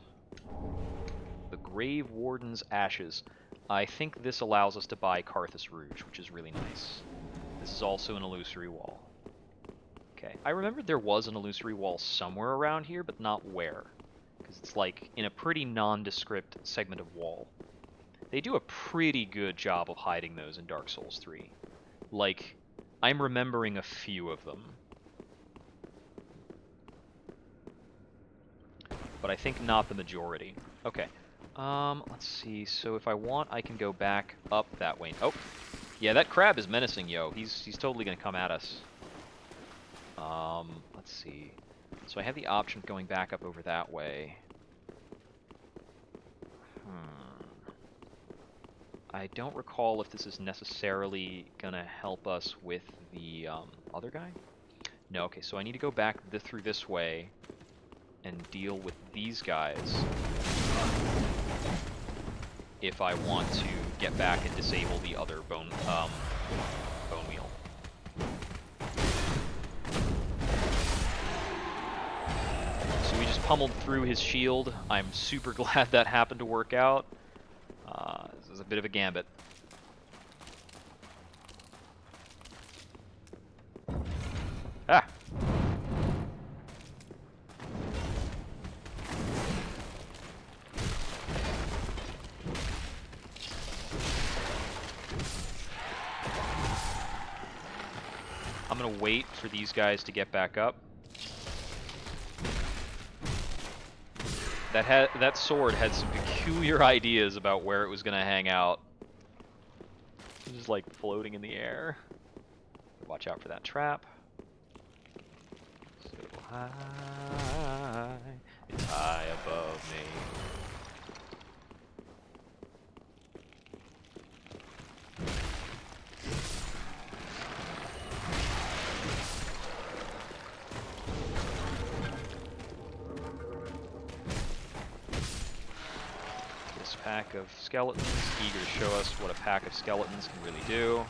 The Grave Warden's Ashes. I think this allows us to buy Karthus Rouge, which is really nice. This is also an illusory wall. Okay, I remembered there was an illusory wall somewhere around here, but not where. Because it's like in a pretty nondescript segment of wall. They do a pretty good job of hiding those in Dark Souls 3. Like, I'm remembering a few of them. But I think not the majority. Okay. Let's see. So if I want, I can go back up that way. Oh, yeah, that crab is menacing, yo. He's totally gonna come at us. Let's see. So I have the option of going back up over that way. I don't recall if this is necessarily gonna help us with the other guy. No, okay, so I need to go back through this way and deal with these guys if I want to get back and disable the other bone wheel. So we just pummeled through his shield. I'm super glad that happened to work out. This is a bit of a gambit. Ah! I'm gonna wait for these guys to get back up. That sword had some peculiar ideas about where it was gonna hang out. It was just like floating in the air. Watch out for that trap. So high, it's high above me. This pack of skeletons, eager to show us what a pack of skeletons can really do.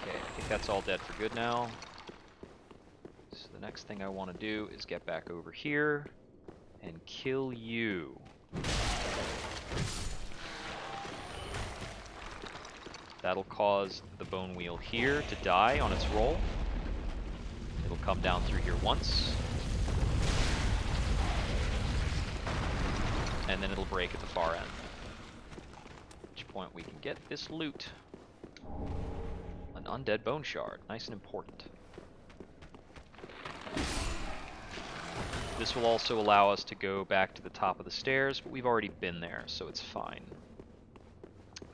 Okay, I think that's all dead for good now. So the next thing I want to do is get back over here and kill you. That'll cause the bone wheel here to die on its roll. It'll come down through here once. And then it'll break at the far end. At which point we can get this loot. An undead bone shard. Nice and important. This will also allow us to go back to the top of the stairs, but we've already been there, so it's fine.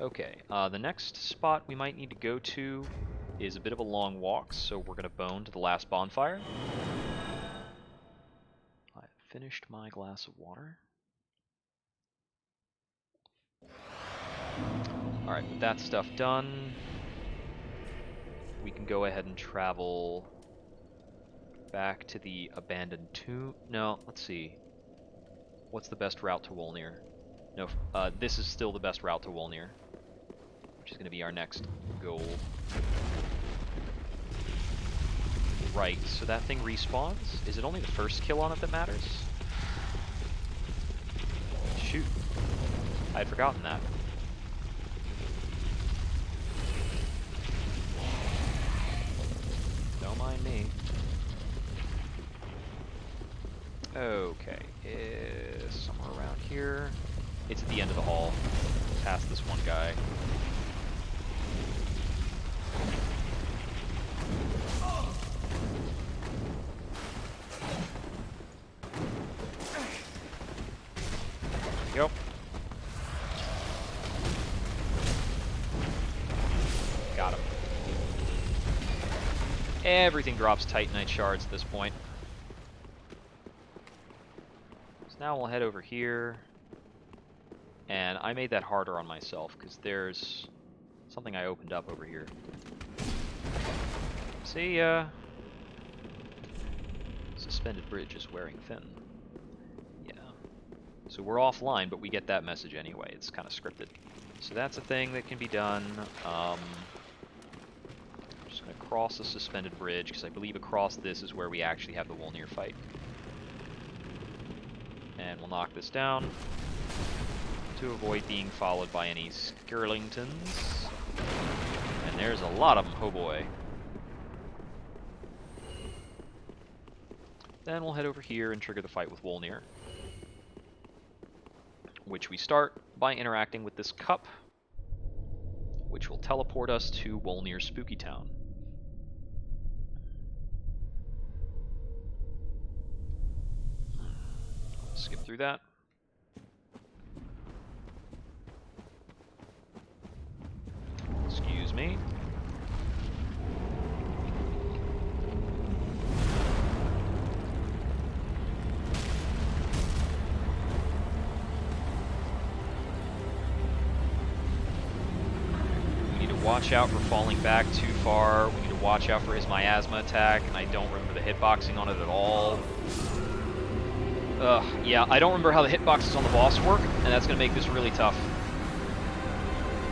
Okay, the next spot we might need to go to is a bit of a long walk, so we're going to bone to the last bonfire. I've finished my glass of water. Alright, with that stuff done, we can go ahead and travel back to the abandoned tomb. No, let's see. What's the best route to Wolnir? No, this is still the best route to Wolnir, which is going to be our next goal. Right, so that thing respawns? Is it only the first kill on it that matters? Shoot. I had forgotten that. Don't mind me. Okay, it's somewhere around here. It's at the end of the hall, past this one guy. Yep. Got him. Everything drops Titanite shards at this point. So now we'll head over here. And I made that harder on myself because there's something I opened up over here. See, suspended bridge is wearing thin. Yeah. So we're offline, but we get that message anyway. It's kind of scripted. So that's a thing that can be done. I'm just going to cross the suspended bridge because I believe across this is where we actually have the Wolnir fight. And we'll knock this down to avoid being followed by any Skirlingtons. And there's a lot of them, oh boy. Then we'll head over here and trigger the fight with Wolnir, which we start by interacting with this cup, which will teleport us to Wolnir's Spooky Town. Skip through that. Excuse me. We need to watch out for falling back too far. We need to watch out for his miasma attack, and I don't remember the hitboxing on it at all. Yeah, I don't remember how the hitboxes on the boss work, and that's going to make this really tough.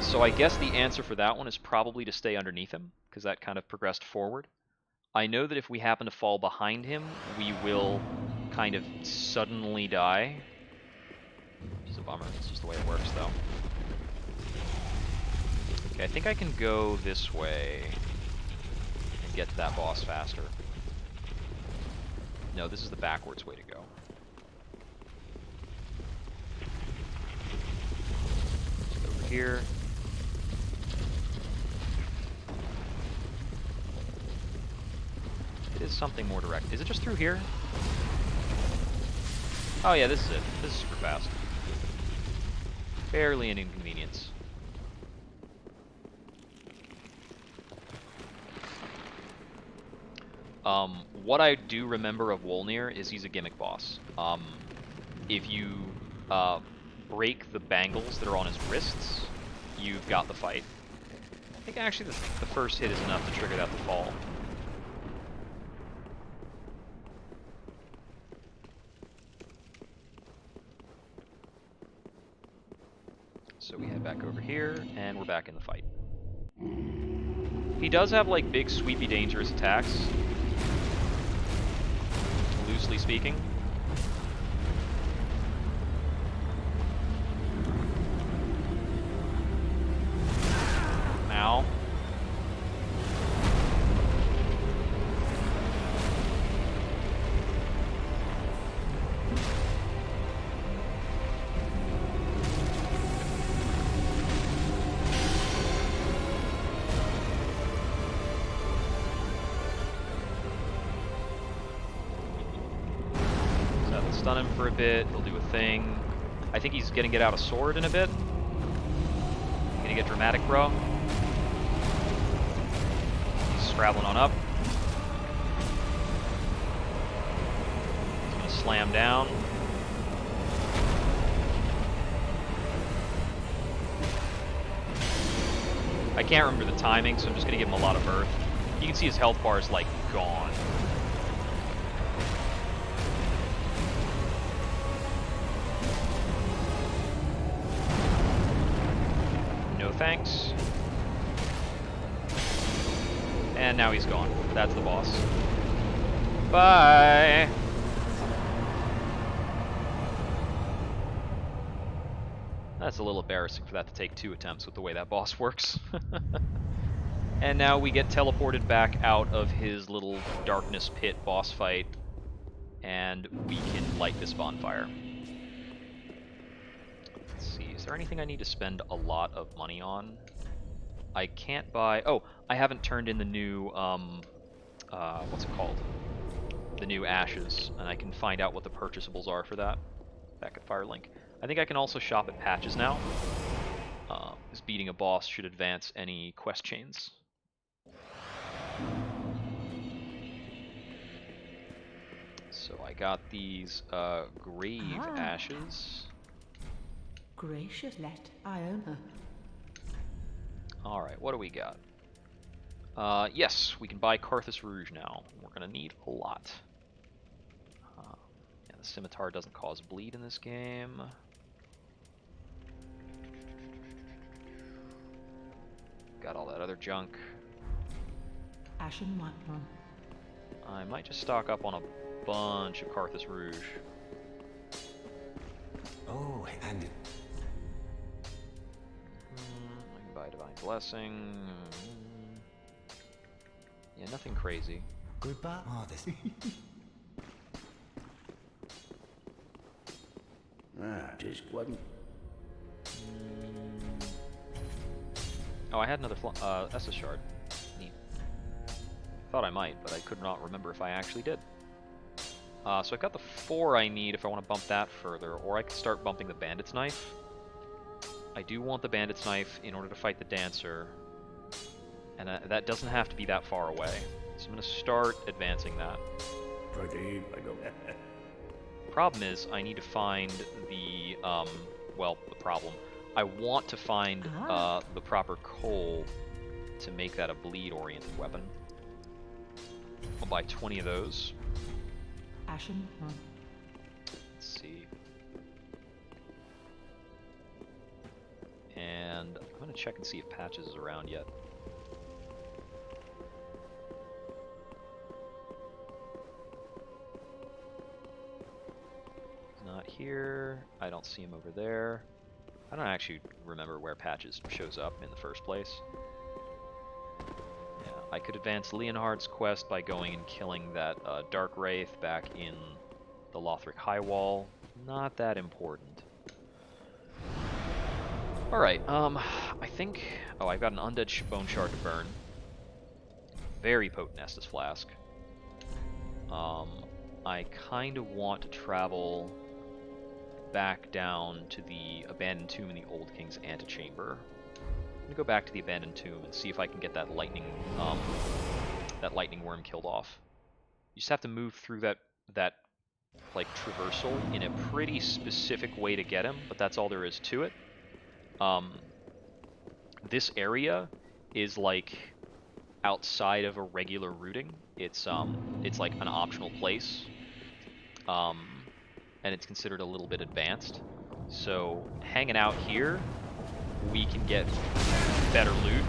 So I guess the answer for that one is probably to stay underneath him, because that kind of progressed forward. I know that if we happen to fall behind him, we will kind of suddenly die. Which is a bummer. It's just the way it works, though. Okay, I think I can go this way and get to that boss faster. No, this is the backwards way to go. Just over here. is something more direct. Is it just through here? Oh yeah, this is it. This is super fast. Barely an inconvenience. What I do remember of Wolnir is he's a gimmick boss. If you break the bangles that are on his wrists, you've got the fight. I think actually the first hit is enough to trigger that to fall. So we head back over here, and we're back in the fight. He does have, like, big, sweepy, dangerous attacks. Loosely speaking. Ow. Stun him for a bit, he'll do a thing. I think he's gonna get out a sword in a bit. Gonna get dramatic, bro. He's traveling on up. He's gonna slam down. I can't remember the timing, so I'm just gonna give him a lot of earth. You can see his health bar is like gone. Thanks. And now he's gone. That's the boss. Bye! That's a little embarrassing for that to take 2 attempts with the way that boss works. And now we get teleported back out of his little darkness pit boss fight, and we can light this bonfire. Is there anything I need to spend a lot of money on? I can't buy... Oh, I haven't turned in the new, what's it called? The new ashes, and I can find out what the purchasables are for that back at Firelink. I think I can also shop at patches now, because beating a boss should advance any quest chains. So I got these grave ashes. Gracious, let Iona. Alright, what do we got? Yes, we can buy Karthus Rouge now. We're gonna need a lot. Yeah, the scimitar doesn't cause bleed in this game. Got all that other junk. Ashen white one. I might just stock up on a bunch of Karthus Rouge. Oh, and I can buy Divine Blessing. Yeah, nothing crazy. goodbye. Oh, this. Just wasn't. Oh, I had another Estus shard. Neat. Thought I might, but I could not remember if I actually did. So I've got the 4 I need if I want to bump that further, or I can start bumping the Bandit's Knife. I do want the Bandit's Knife in order to fight the Dancer, and that doesn't have to be that far away. So I'm going to start advancing that. Pretty, I go. Problem is, I need to find the, well, the problem. I want to find the proper coal to make that a bleed-oriented weapon. I'll buy 20 of those. Ashen one. Let's see. And I'm going to check and see if Patches is around yet. He's not here. I don't see him over there. I don't actually remember where Patches shows up in the first place. Yeah, I could advance Leonhard's quest by going and killing that Dark Wraith back in the Lothric High Wall. Not that important. Alright, I think... Oh, I've got an Undead Bone Shard to burn. Very potent Estus Flask. I kind of want to travel back down to the abandoned tomb in the Old King's antechamber. I'm gonna go back to the abandoned tomb and see if I can get that lightning worm killed off. You just have to move through that like traversal in a pretty specific way to get him, but that's all there is to it. This area is like outside of a regular routing. It's like an optional place, and it's considered a little bit advanced. So hanging out here, we can get better loot.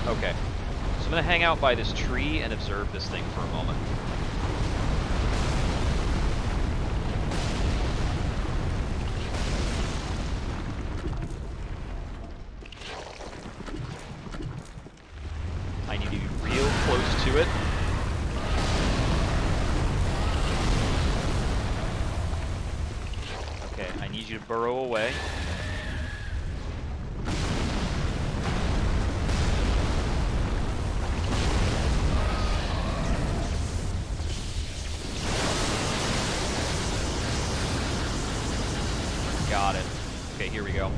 Okay, so I'm gonna hang out by this tree and observe this thing for a moment. I need to be real close to it. Okay, I need you to burrow away. Got it. Okay, here we go.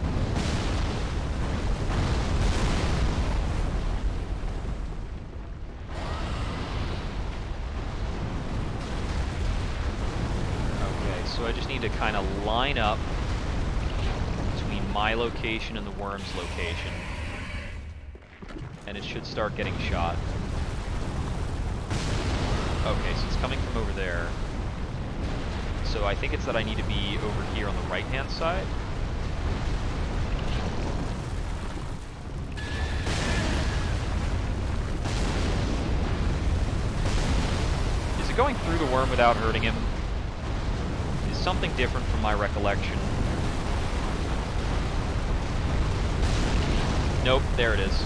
Okay, so I just need to kind of line up between my location and the worm's location. And it should start getting shot. Okay, so it's coming from over there. So I think it's that I need to be over here on the right-hand side. Is it going through the worm without hurting him? Is something different from my recollection? Nope, there it is.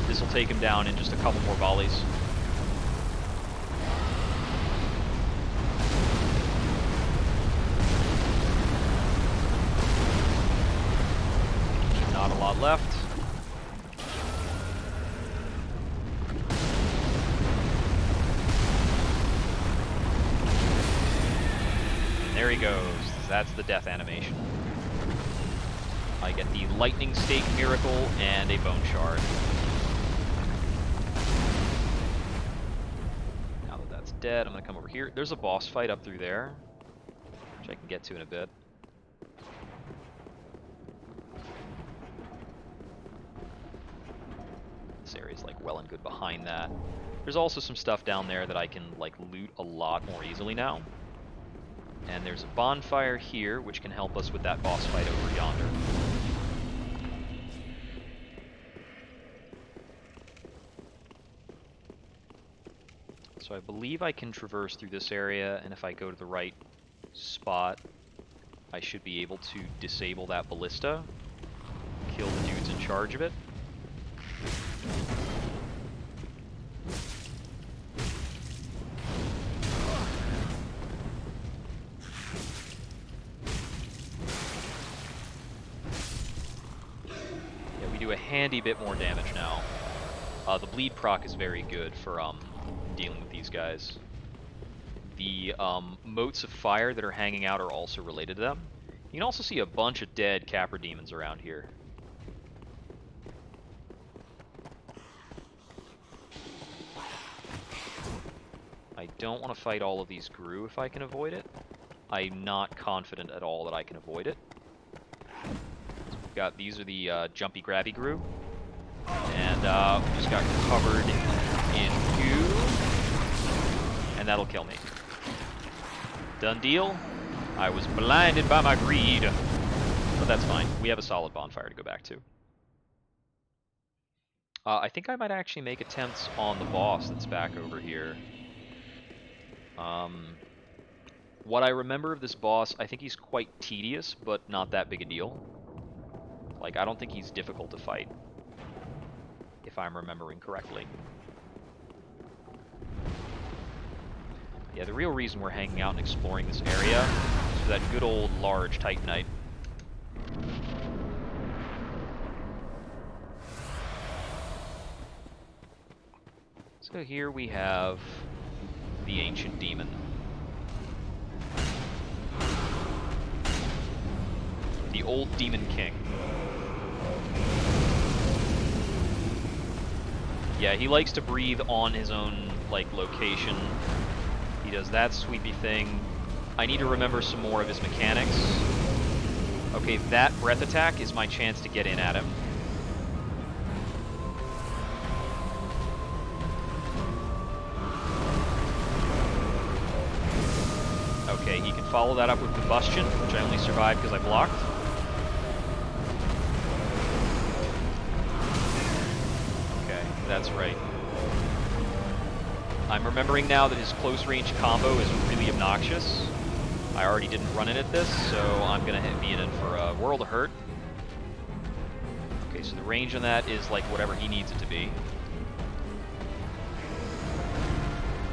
This will take him down in just a couple more volleys. Not a lot left. And there he goes. That's the death animation. I get the lightning stake miracle and a bone shard. Now that that's dead, I'm gonna come over here. There's a boss fight up through there, which I can get to in a bit. This area's like well and good behind that. There's also some stuff down there that I can like loot a lot more easily now. And there's a bonfire here, which can help us with that boss fight over yonder. So I believe I can traverse through this area, and if I go to the right spot, I should be able to disable that ballista, kill the dudes in charge of it. Yeah, we do a handy bit more damage now. The bleed proc is very good for dealing with these guys. The motes of fire that are hanging out are also related to them. You can also see a bunch of dead Capra demons around here. I don't want to fight all of these Gru if I can avoid it. I'm not confident at all that I can avoid it. So we've got, these are the jumpy grabby Gru. And we just got covered in goo. And that'll kill me. Done deal. I was blinded by my greed. But that's fine. We have a solid bonfire to go back to. I think I might actually make attempts on the boss that's back over here. What I remember of this boss, I think he's quite tedious, but not that big a deal. Like, I don't think he's difficult to fight, if I'm remembering correctly. Yeah, the real reason we're hanging out and exploring this area is for that good old large Titanite. So here we have the Ancient Demon. The Old Demon King. Yeah, he likes to breathe on his own, like, location. He does that sweepy thing. I need to remember some more of his mechanics. Okay, that breath attack is my chance to get in at him. Okay, he can follow that up with Combustion, which I only survived because I blocked. Okay, that's right. I'm remembering now that his close range combo is really obnoxious. I already didn't run in at this, so I'm going to be in for a World of Hurt. Okay, so the range on that is like whatever he needs it to be.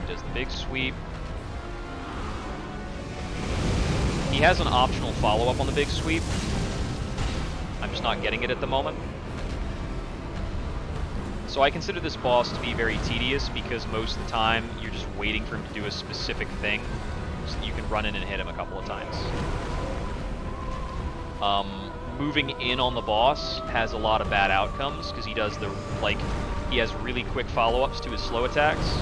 He does the big sweep. He has an optional follow-up on the big sweep. I'm just not getting it at the moment. So I consider this boss to be very tedious because most of the time you're just waiting for him to do a specific thing so that you can run in and hit him a couple of times. Moving in on the boss has a lot of bad outcomes because he does the, like, he has really quick follow-ups to his slow attacks.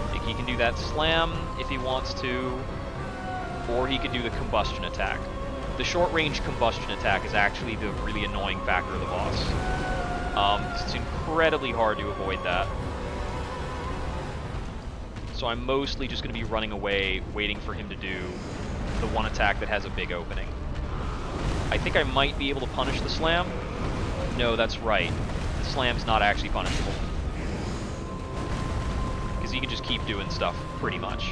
Like, he can do that slam if he wants to, or he could do the combustion attack. The short-range combustion attack is actually the really annoying factor of the boss. It's incredibly hard to avoid that. So I'm mostly just going to be running away, waiting for him to do the one attack that has a big opening. I think I might be able to punish the slam. No, that's right. The slam's not actually punishable. Because he can just keep doing stuff, pretty much.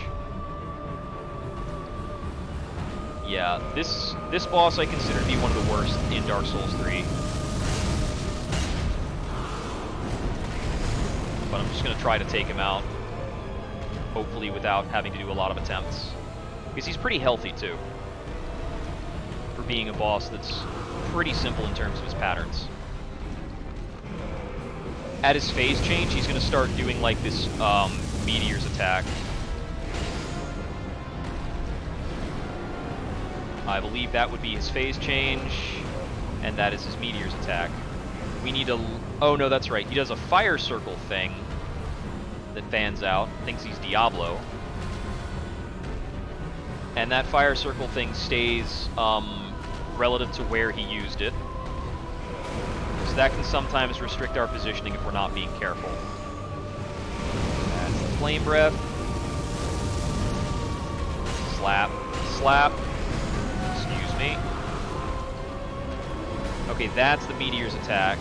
Yeah, this boss I consider to be one of the worst in Dark Souls 3. But I'm just going to try to take him out, hopefully without having to do a lot of attempts. Because he's pretty healthy, too, for being a boss that's pretty simple in terms of his patterns. At his phase change, he's going to start doing, like, this Meteors Attack. I believe that would be his phase change, and that is his Meteors Attack. We need to... Oh, no, that's right. He does a fire circle thing that fans out, thinks he's Diablo. And that fire circle thing stays relative to where he used it. So that can sometimes restrict our positioning if we're not being careful. That's the Flame Breath. Slap. Slap. Excuse me. Okay, that's the Meteors Attack.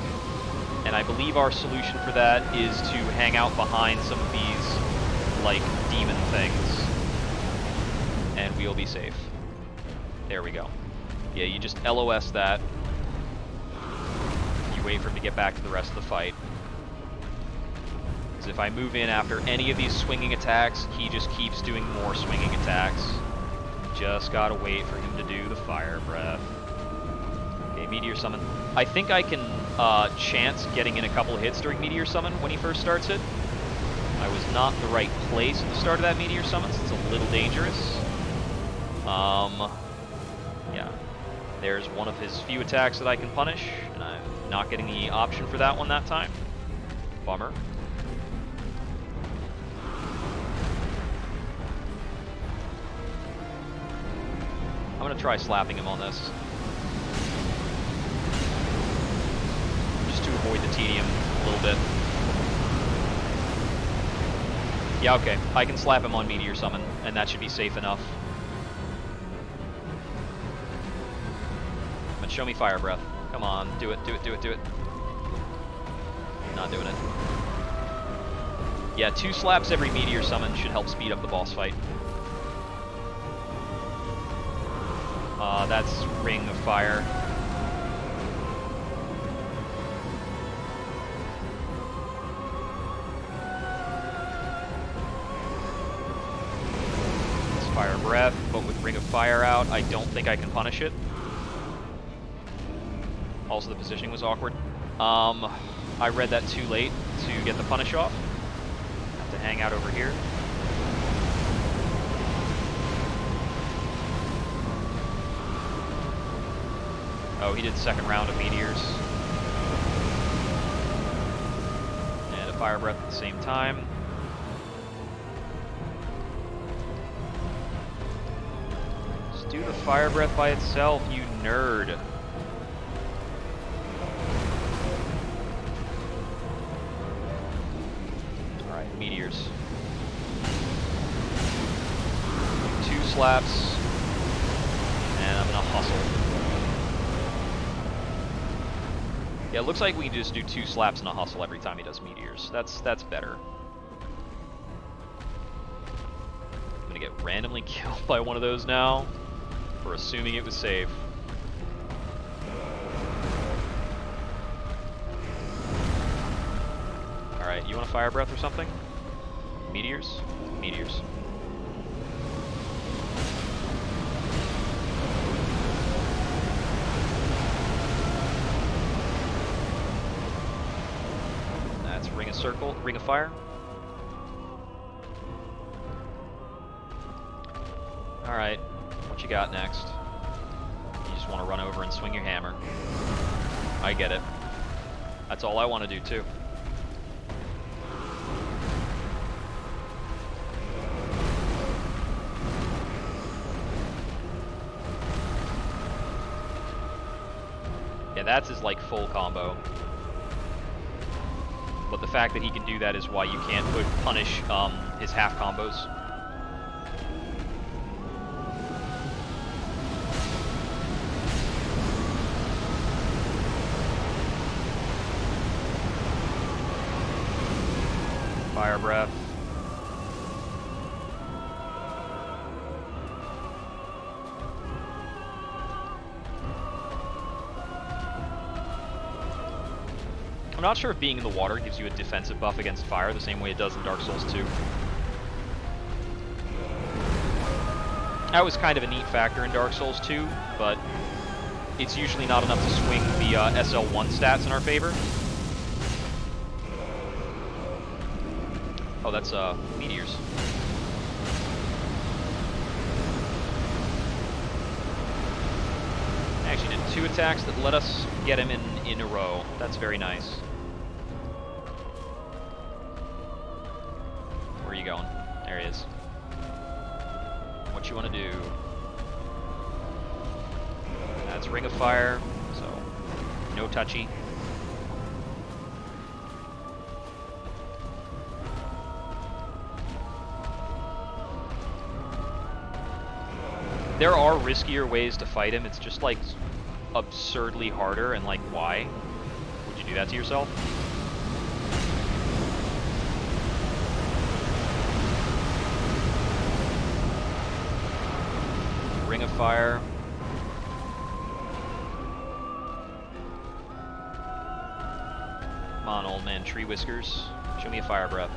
And I believe our solution for that is to hang out behind some of these, like, demon things. And we'll be safe. There we go. Yeah, you just LOS that. You wait for him to get back to the rest of the fight. Because if I move in after any of these swinging attacks, he just keeps doing more swinging attacks. Just gotta wait for him to do the Fire Breath. Okay, Meteor Summon. I think I can chance getting in a couple of hits during Meteor Summon when he first starts it. I was not in the right place at the start of that Meteor Summon, so it's a little dangerous. Yeah. There's one of his few attacks that I can punish, and I'm not getting the option for that one that time. Bummer. I'm gonna try slapping him on this. Just to avoid the tedium a little bit. Yeah, okay. I can slap him on Meteor Summon, and that should be safe enough. But show me Fire Breath. Come on, do it, do it, do it, do it. Not doing it. Yeah, 2 slaps every Meteor Summon should help speed up the boss fight. That's Ring of Fire. It's Fire Breath, but with Ring of Fire out, I don't think I can punish it. Also, the positioning was awkward. I read that too late to get the punish off. Have to to hang out over here. Oh, he did second round of meteors. And a fire breath at the same time. Just do the fire breath by itself, you nerd. Alright, meteors. 2 slaps. And I'm gonna hustle. Yeah, it looks like we can just do 2 slaps and a hustle every time he does meteors. That's better. I'm gonna get randomly killed by one of those now for assuming it was safe. Alright, you want a fire breath or something? Meteors? Meteors. Ring of circle, ring of fire. Alright, what you got next? You just want to run over and swing your hammer. I get it. That's all I want to do too. Yeah, that's his like full combo. But the fact that he can do that is why you can't punish his half combos. Fire breath. I'm not sure if being in the water gives you a defensive buff against fire the same way it does in Dark Souls 2. That was kind of a neat factor in Dark Souls 2, but it's usually not enough to swing the SL1 stats in our favor. Oh, that's meteors. I actually did 2 attacks that let us get him in a row. That's very nice. Where are you going? There he is. What you want to do? That's Ring of Fire, so no touchy. There are riskier ways to fight him. It's just like absurdly harder, and like, why would you do that to yourself? Ring of Fire. Come on, old man, tree whiskers. Show me a fire breath.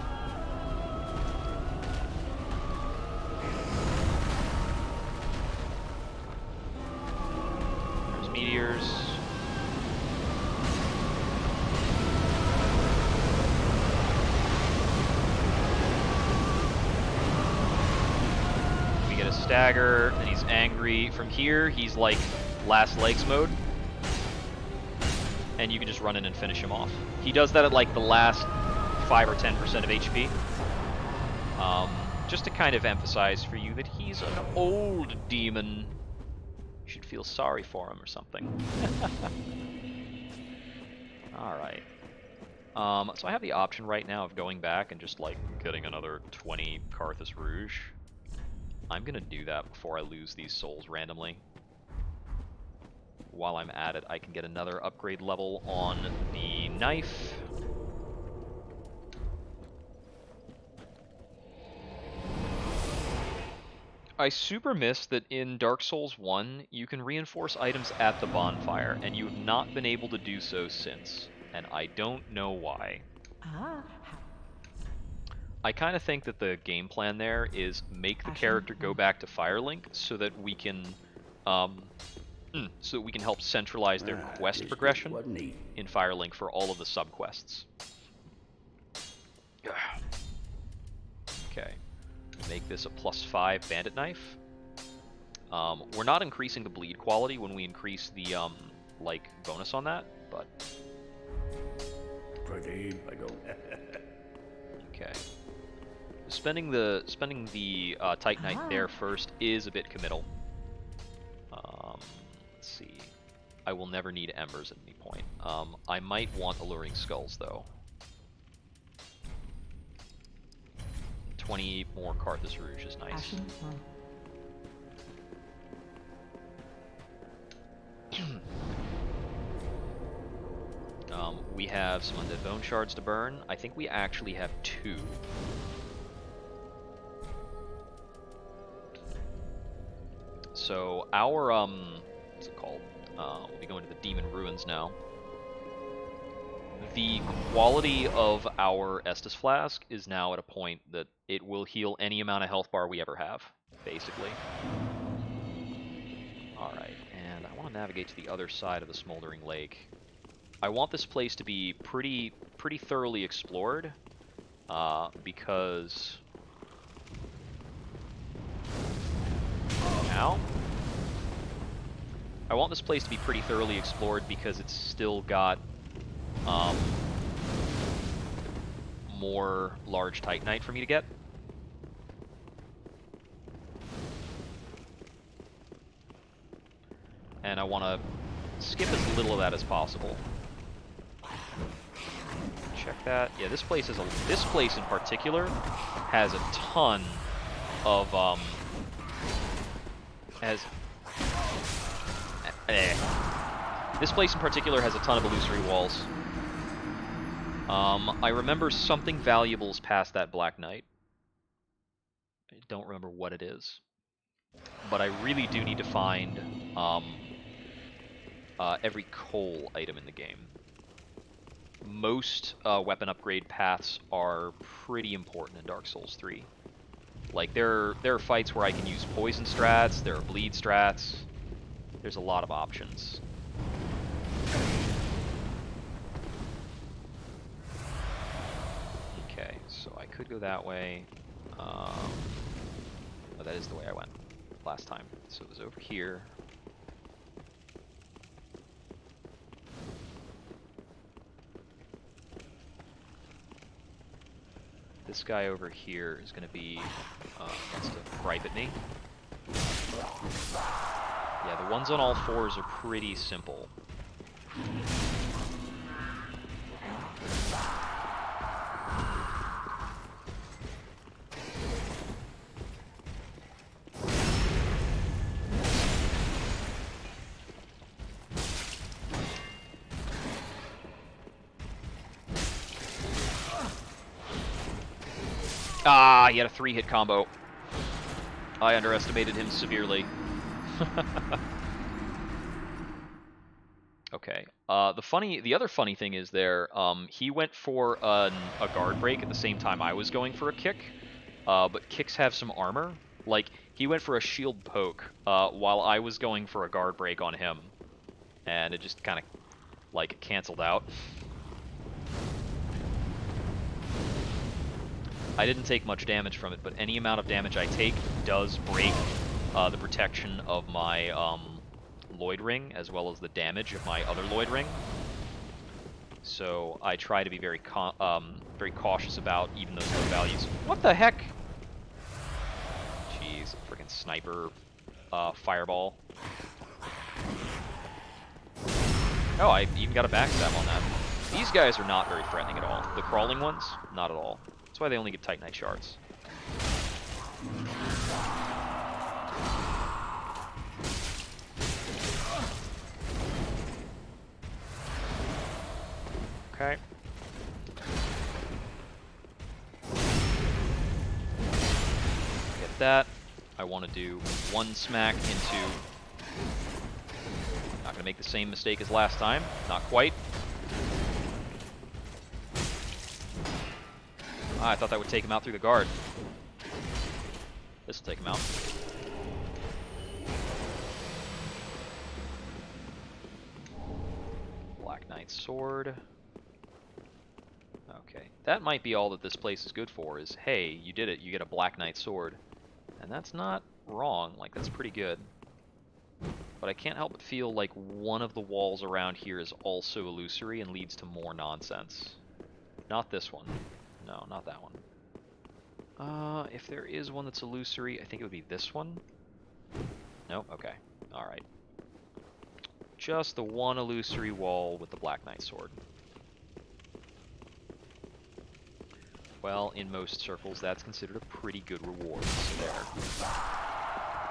There's meteors. We get a stagger, and he's angry. From here, he's like last legs mode. And you can just run in and finish him off. He does that at like the last 5 or 10% of HP. Just to kind of emphasize for you that he's an old demon. You should feel sorry for him or something. Alright. So I have the option right now of going back and just like getting another 20 Karthus Rouge. I'm gonna do that before I lose these souls randomly. While I'm at it, I can get another upgrade level on the knife. I super miss that in Dark Souls 1, you can reinforce items at the bonfire, and you have not been able to do so since, and I don't know why. I kind of think that the game plan there is make the character go back to Firelink so that we can help centralize their quest progression in Firelink for all of the subquests. Okay. Make this a +5 bandit knife. We're not increasing the bleed quality when we increase the like bonus on that, but Pretty, I go. okay. Spending the Titanite there first is a bit committal. Let's see. I will never need embers at any point. I might want alluring skulls though. 20 more Karthus Rouge is nice. Ashen. We have some undead bone shards to burn. I think we actually have 2. So our what's it called? We'll be going to the Demon Ruins now. The quality of our Estus Flask is now at a point that it will heal any amount of health bar we ever have, basically. Alright, and I want to navigate to the other side of the Smoldering Lake. I want this place to be pretty thoroughly explored, because... Ow. I want this place to be pretty thoroughly explored because it's still got more large Titanite for me to get. And I want to skip as little of that as possible. Check that. Yeah, this place in particular has a ton of This place in particular has a ton of illusory walls. I remember something valuable is past that Black Knight. I don't remember what it is. But I really do need to find every coal item in the game. Most weapon upgrade paths are pretty important in Dark Souls 3. Like, there are fights where I can use poison strats, there are bleed strats. There's a lot of options. Okay, so I could go that way. Oh, that is the way I went last time. So it was over here. This guy over here is going to be wants to gripe at me. Yeah, the ones on all fours are pretty simple. Ah, he had a 3-hit combo. I underestimated him severely. Okay. The other funny thing is there, he went for a guard break at the same time I was going for a kick, but kicks have some armor. Like, he went for a shield poke while I was going for a guard break on him, and it just kind of, like, canceled out. I didn't take much damage from it, but any amount of damage I take does break the protection of my Lloyd ring, as well as the damage of my other Lloyd ring. So I try to be very cautious about even those low values. What the heck? Jeez, freaking sniper fireball. Oh, I even got a backstab on that. These guys are not very threatening at all. The crawling ones, not at all. That's why they only get Titanite shards. Okay. Get that. I want to do one smack into... Not going to make the same mistake as last time. Not quite. I thought that would take him out through the guard. This will take him out. Black Knight sword. Okay, that might be all that this place is good for, is, hey, you did it, you get a Black Knight sword. And that's not wrong, like, that's pretty good. But I can't help but feel like one of the walls around here is also illusory and leads to more nonsense. Not this one. No, not that one. If there is one that's illusory, I think it would be this one. No? Okay. Alright. Just the one illusory wall with the Black Knight sword. Well, in most circles, that's considered a pretty good reward. So there.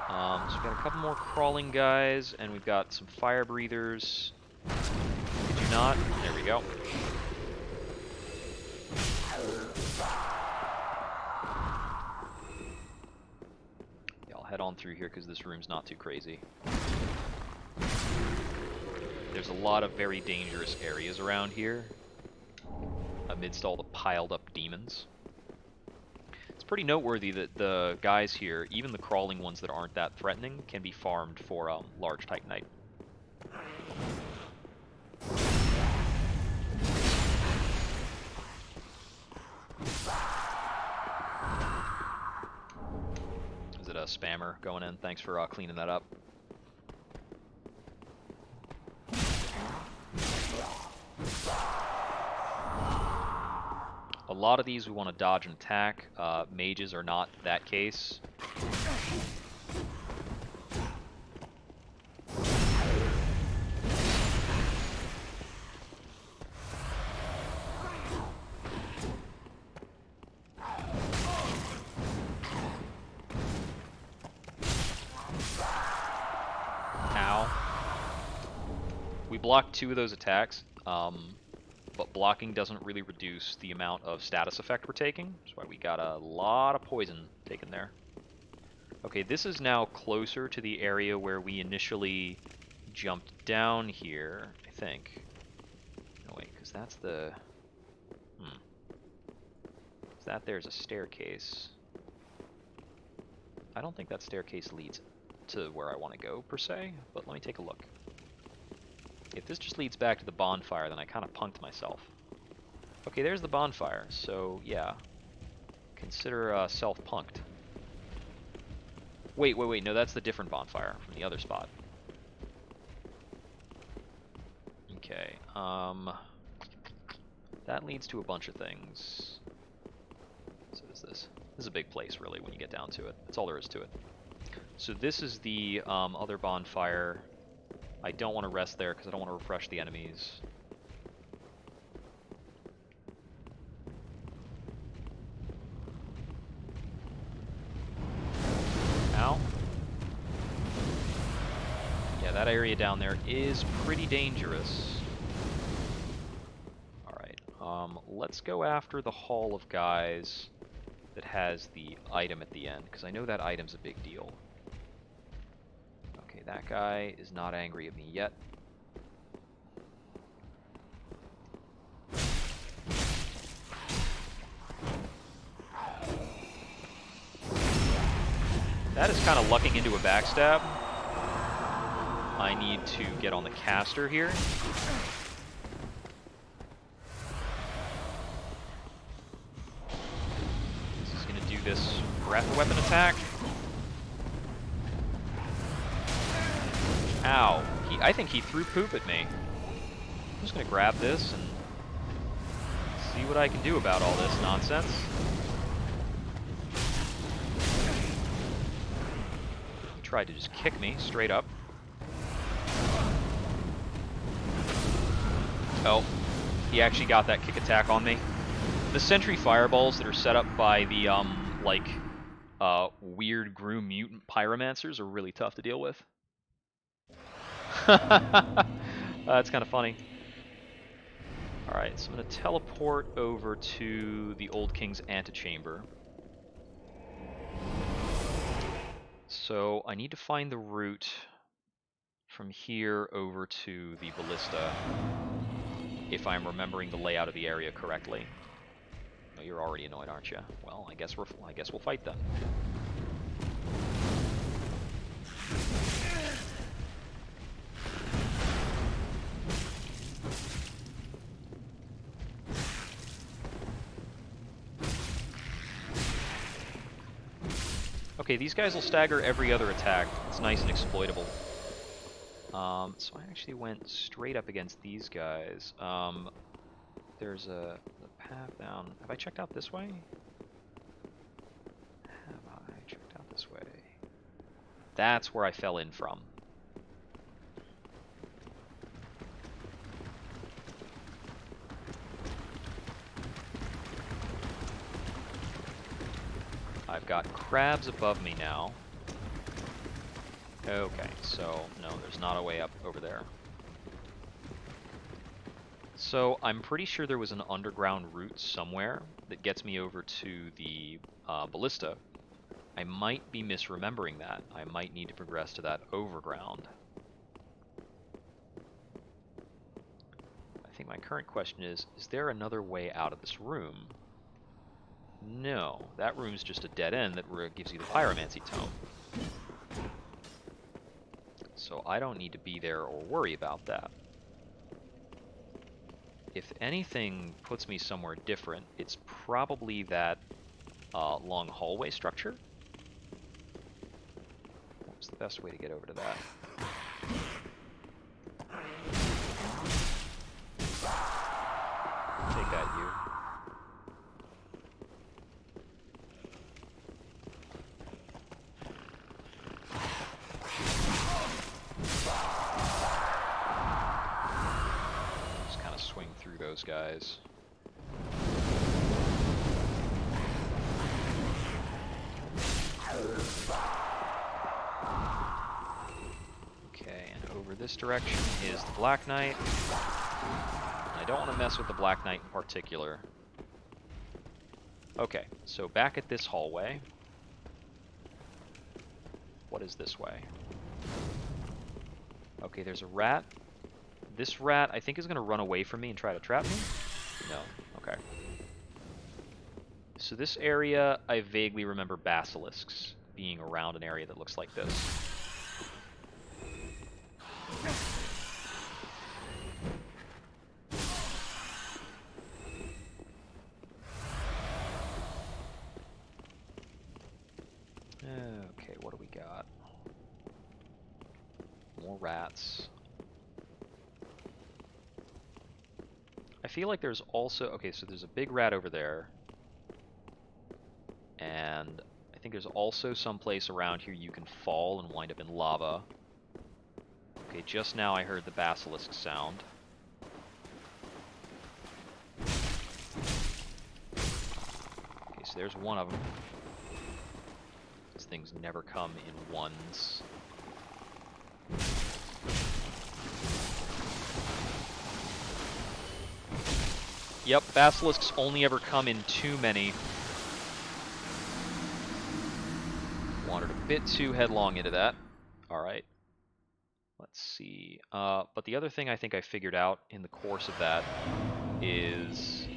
So we've got a couple more crawling guys, and we've got some fire breathers. Did you not? There we go. Yeah, I'll head on through here because this room's not too crazy. There's a lot of very dangerous areas around here, amidst all the piled up demons. It's pretty noteworthy that the guys here, even the crawling ones that aren't that threatening, can be farmed for large Titanite. Is it a spammer going in? Thanks for cleaning that up. A lot of these we want to dodge and attack. Mages are not that case. Ow. We blocked 2 of those attacks. But blocking doesn't really reduce the amount of status effect we're taking. That's why we got a lot of poison taken there. Okay, this is now closer to the area where we initially jumped down here, I think. No, wait, because that's the... That there's a staircase. I don't think that staircase leads to where I want to go, per se, but let me take a look. If this just leads back to the bonfire, then I kind of punked myself. Okay, there's the bonfire, so yeah. Consider self-punked. Wait, no, that's the different bonfire from the other spot. Okay, that leads to a bunch of things. So is this? This is a big place, really, when you get down to it. That's all there is to it. So this is the other bonfire. I don't want to rest there because I don't want to refresh the enemies. Ow. Yeah, that area down there is pretty dangerous. Alright, let's go after the Hall of Guys that has the item at the end, because I know that item's a big deal. Okay, that guy is not angry at me yet. That is kind of lucking into a backstab. I need to get on the caster here. This is going to do this breath weapon attack. Ow. I think he threw poop at me. I'm just going to grab this and see what I can do about all this nonsense. He tried to just kick me straight up. Oh, he actually got that kick attack on me. The sentry fireballs that are set up by the, weird Groom mutant pyromancers are really tough to deal with. That's kind of funny. Alright, so I'm going to teleport over to the Old King's antechamber. So I need to find the route from here over to the ballista, if I'm remembering the layout of the area correctly. Oh, you're already annoyed, aren't you? Well, I guess we'll fight then. Okay, these guys will stagger every other attack. It's nice and exploitable. So I actually went straight up against these guys. There's a path down. Have I checked out this way? Have I checked out this way? That's where I fell in from. I've got crabs above me now. Okay, so no, there's not a way up over there. So I'm pretty sure there was an underground route somewhere that gets me over to the ballista. I might be misremembering that. I might need to progress to that overground. I think my current question is there another way out of this room? No, that room's just a dead end that gives you the Pyromancy Tome. So I don't need to be there or worry about that. If anything puts me somewhere different, it's probably that long hallway structure. What's the best way to get over to that? Take that, you. Just kind of swing through those guys. Okay, and over this direction is the Black Knight. I don't want to mess with the Black Knight in particular. Okay, so back at this hallway. What is this way? Okay, there's a rat. This rat, I think, is going to run away from me and try to trap me? No. Okay. So this area, I vaguely remember basilisks being around an area that looks like this. Okay, what do we got? More rats. I feel like there's also... Okay, so there's a big rat over there. And I think there's also some place around here you can fall and wind up in lava. Okay, just now I heard the basilisk sound. Okay, so there's one of them. These things never come in ones. Yep, basilisks only ever come in too many. Wandered a bit too headlong into that. Alright. Let's see. But the other thing I think I figured out in the course of that is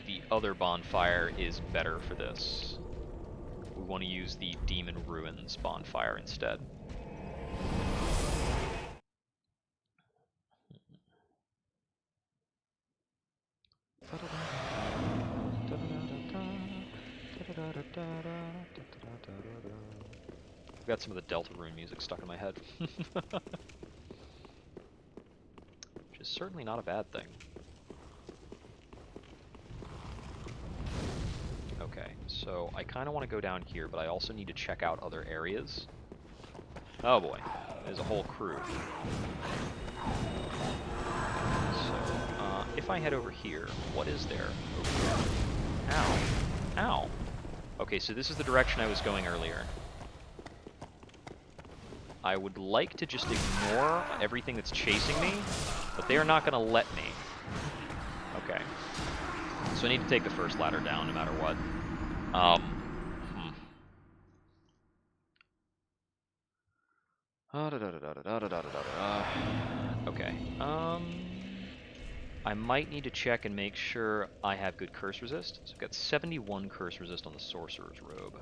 the other bonfire is better for this. We want to use the Demon Ruins bonfire instead. I've got some of the Deltarune music stuck in my head. Which is certainly not a bad thing. Okay, so I kind of want to go down here, but I also need to check out other areas. Oh boy, there's a whole crew. So, if I head over here, what is there over here? Ow. Ow. Okay, so this is the direction I was going earlier. I would like to just ignore everything that's chasing me, but they are not going to let me. Okay. So I need to take the first ladder down no matter what. Okay. I might need to check and make sure I have good curse resist. So I've got 71 curse resist on the Sorcerer's Robe.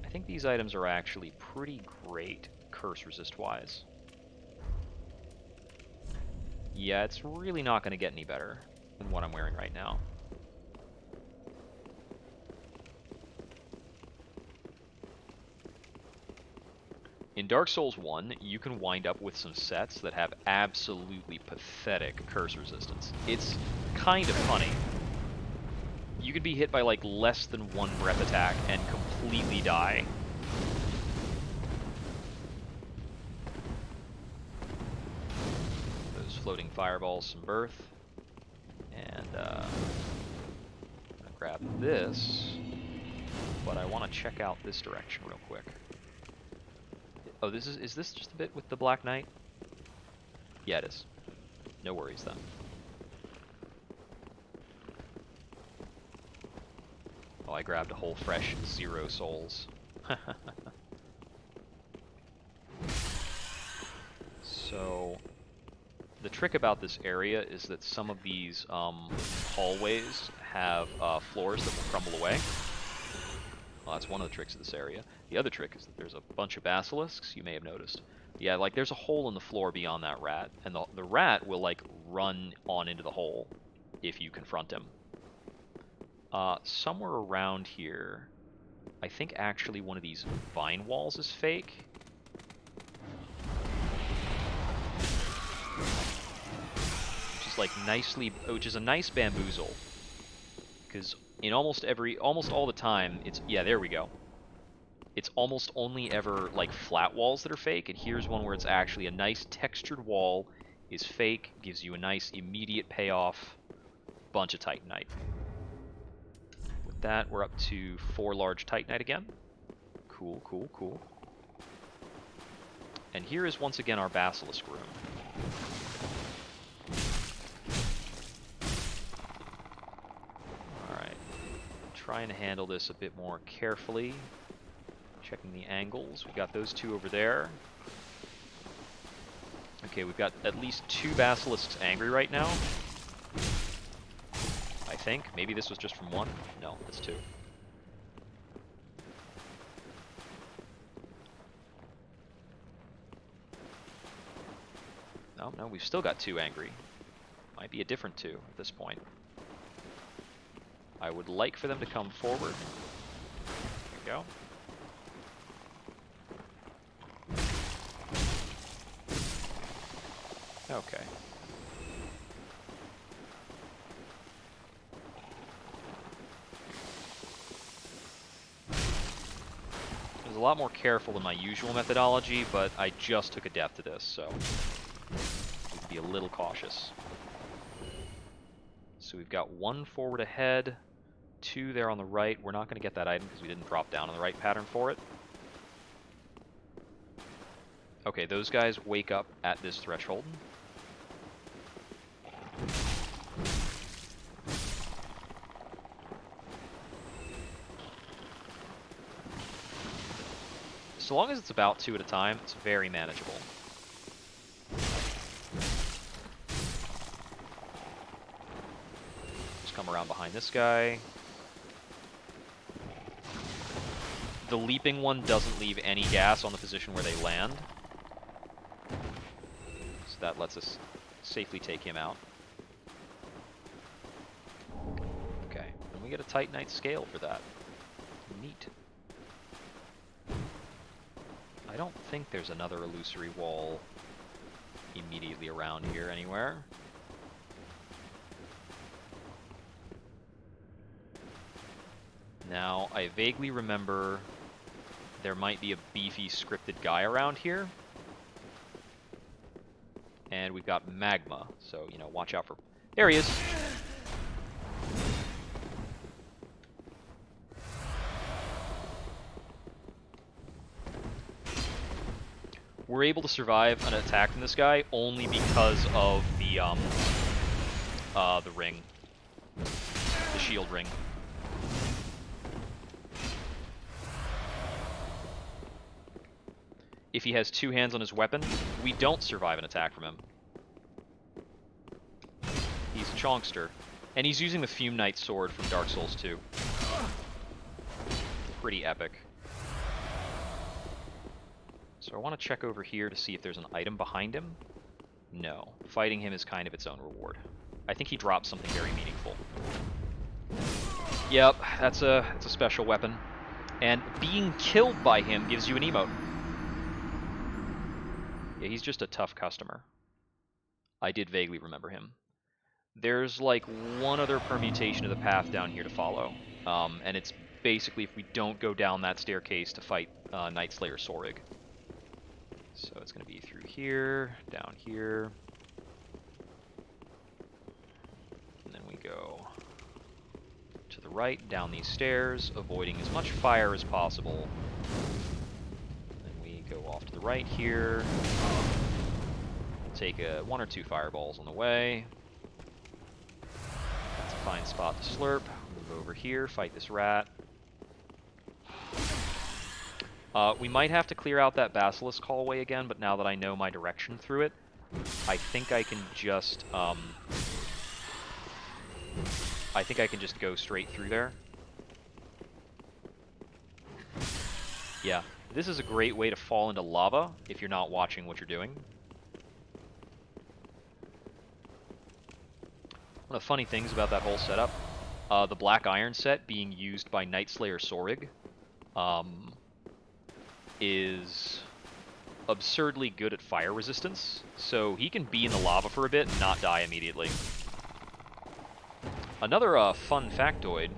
I think these items are actually pretty great curse resist wise. Yeah, it's really not going to get any better than what I'm wearing right now. In Dark Souls 1, you can wind up with some sets that have absolutely pathetic curse resistance. It's kind of funny. You could be hit by like less than one breath attack and completely die. Those floating fireballs, some birth. And I'm gonna grab this, but I want to check out this direction real quick. Oh, is this just a bit with the Black Knight? Yeah, it is. No worries then. Oh, I grabbed a whole fresh 0 souls. So, the trick about this area is that some of these hallways have floors that will crumble away. Well, that's one of the tricks of this area. The other trick is that there's a bunch of basilisks, you may have noticed. Yeah, like there's a hole in the floor beyond that rat, and the rat will like run on into the hole if you confront him. Somewhere around here, I think actually one of these vine walls is fake. Like which is a nice bamboozle, because in almost all the time, yeah, there we go. It's almost only ever like flat walls that are fake, and here's one where it's actually a nice textured wall is fake, gives you a nice immediate payoff, bunch of Titanite. With that, we're up to 4 large Titanite again. Cool, cool, cool. And here is once again our basilisk room. Trying to handle this a bit more carefully. Checking the angles. We've got those 2 over there. Okay, we've got at least 2 basilisks angry right now. I think. Maybe this was just from 1. No, it's 2. No, we've still got 2 angry. Might be a different 2 at this point. I would like for them to come forward. There we go. Okay. I was a lot more careful than my usual methodology, but I just took a death to this, so need to be a little cautious. So we've got 1 forward ahead, 2 there on the right. We're not going to get that item because we didn't drop down in the right pattern for it. Okay, those guys wake up at this threshold. So long as it's about 2 at a time, it's very manageable. Just come around behind this guy. The leaping one doesn't leave any gas on the position where they land. So that lets us safely take him out. Okay, and we get a Titanite scale for that. Neat. I don't think there's another illusory wall immediately around here anywhere. Now, I vaguely remember there might be a beefy scripted guy around here. And we've got magma, so, you know, watch out for... There he is! We're able to survive an attack from this guy only because of the ring. The shield ring. If he has 2 hands on his weapon, we don't survive an attack from him. He's a Chonkster. And he's using the Fume Knight sword from Dark Souls 2. Pretty epic. So I want to check over here to see if there's an item behind him. No. Fighting him is kind of its own reward. I think he dropped something very meaningful. Yep, that's a special weapon. And being killed by him gives you an emote. Yeah, he's just a tough customer. I did vaguely remember him. There's like one other permutation of the path down here to follow, and it's basically if we don't go down that staircase to fight Night Slayer Sorig. So it's going to be through here, down here, and then we go to the right, down these stairs, avoiding as much fire as possible. Then we go off to the right here, take 1 or 2 fireballs on the way. That's a fine spot to slurp. Move over here, fight this rat. We might have to clear out that basilisk hallway again, but now that I know my direction through it, I think I can just go straight through there. Yeah, this is a great way to fall into lava if you're not watching what you're doing. One of the funny things about that whole setup, the black iron set being used by Night Slayer Sorig, is absurdly good at fire resistance, so he can be in the lava for a bit and not die immediately. Another fun factoid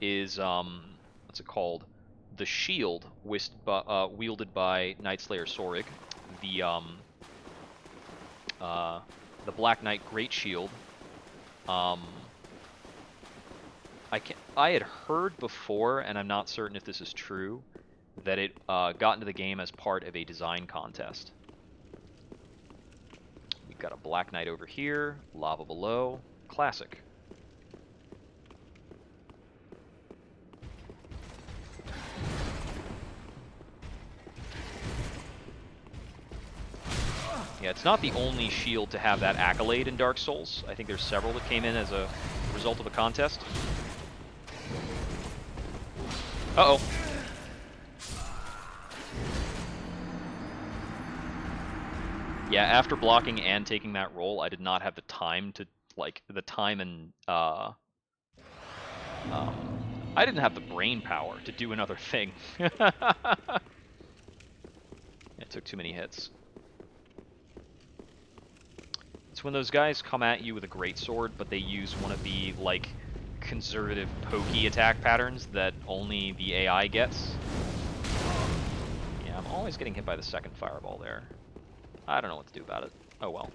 is, what's it called? The shield wielded by Night Slayer Sorig, the Black Knight Great Shield. I had heard before, and I'm not certain if this is true, that it got into the game as part of a design contest. We've got a Black Knight over here, lava below, classic. Yeah, it's not the only shield to have that accolade in Dark Souls. I think there's several that came in as a result of a contest. Uh-oh. Yeah, after blocking and taking that roll, I did not have the time to, I didn't have the brain power to do another thing. It took too many hits. It's when those guys come at you with a greatsword, but they use one of the, conservative pokey attack patterns that only the AI gets. Yeah, I'm always getting hit by the second fireball there. I don't know what to do about it. Oh well.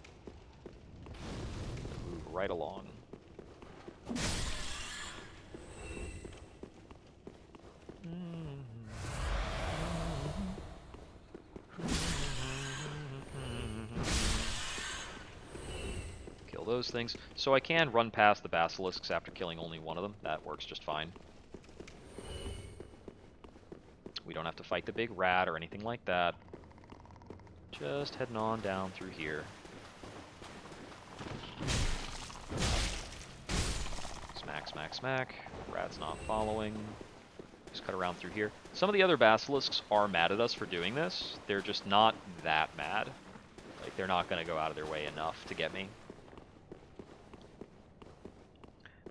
Move right along. Kill those things. So I can run past the basilisks after killing only one of them. That works just fine. We don't have to fight the big rat or anything like that. Just heading on down through here. Smack, smack, smack. Rat's not following. Just cut around through here. Some of the other basilisks are mad at us for doing this. They're just not that mad. They're not going to go out of their way enough to get me.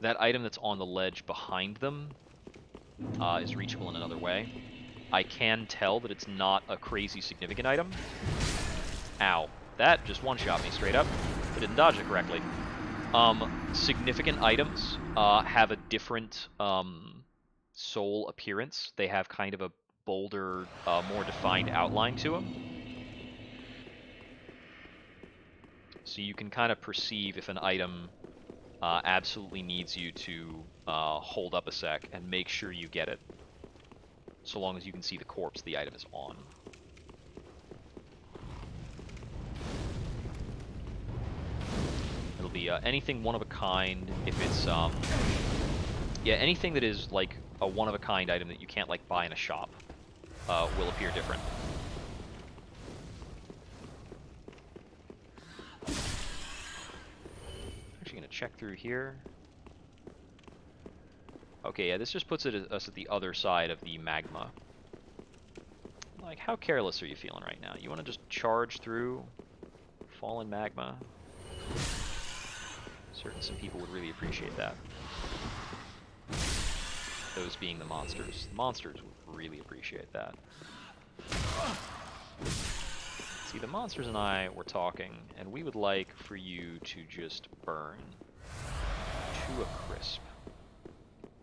That item that's on the ledge behind them is reachable in another way. I can tell that it's not a crazy significant item. Ow. That just one-shot me straight up. I didn't dodge it correctly. Significant items have a different soul appearance. They have kind of a bolder, more defined outline to them. So you can kind of perceive if an item absolutely needs you to hold up a sec and make sure you get it, so long as you can see the corpse the item is on. It'll be anything one of a kind. If it's yeah, anything that is like a one of a kind item that you can't buy in a shop will appear different. Actually gonna check through here. Okay, yeah, this just puts us at the other side of the magma. How careless are you feeling right now? You want to just charge through fallen magma? Certain some people would really appreciate that. Those being the monsters. The monsters would really appreciate that. Let's see See, the monsters and I were talking, and we would like for you to just burn to a crisp.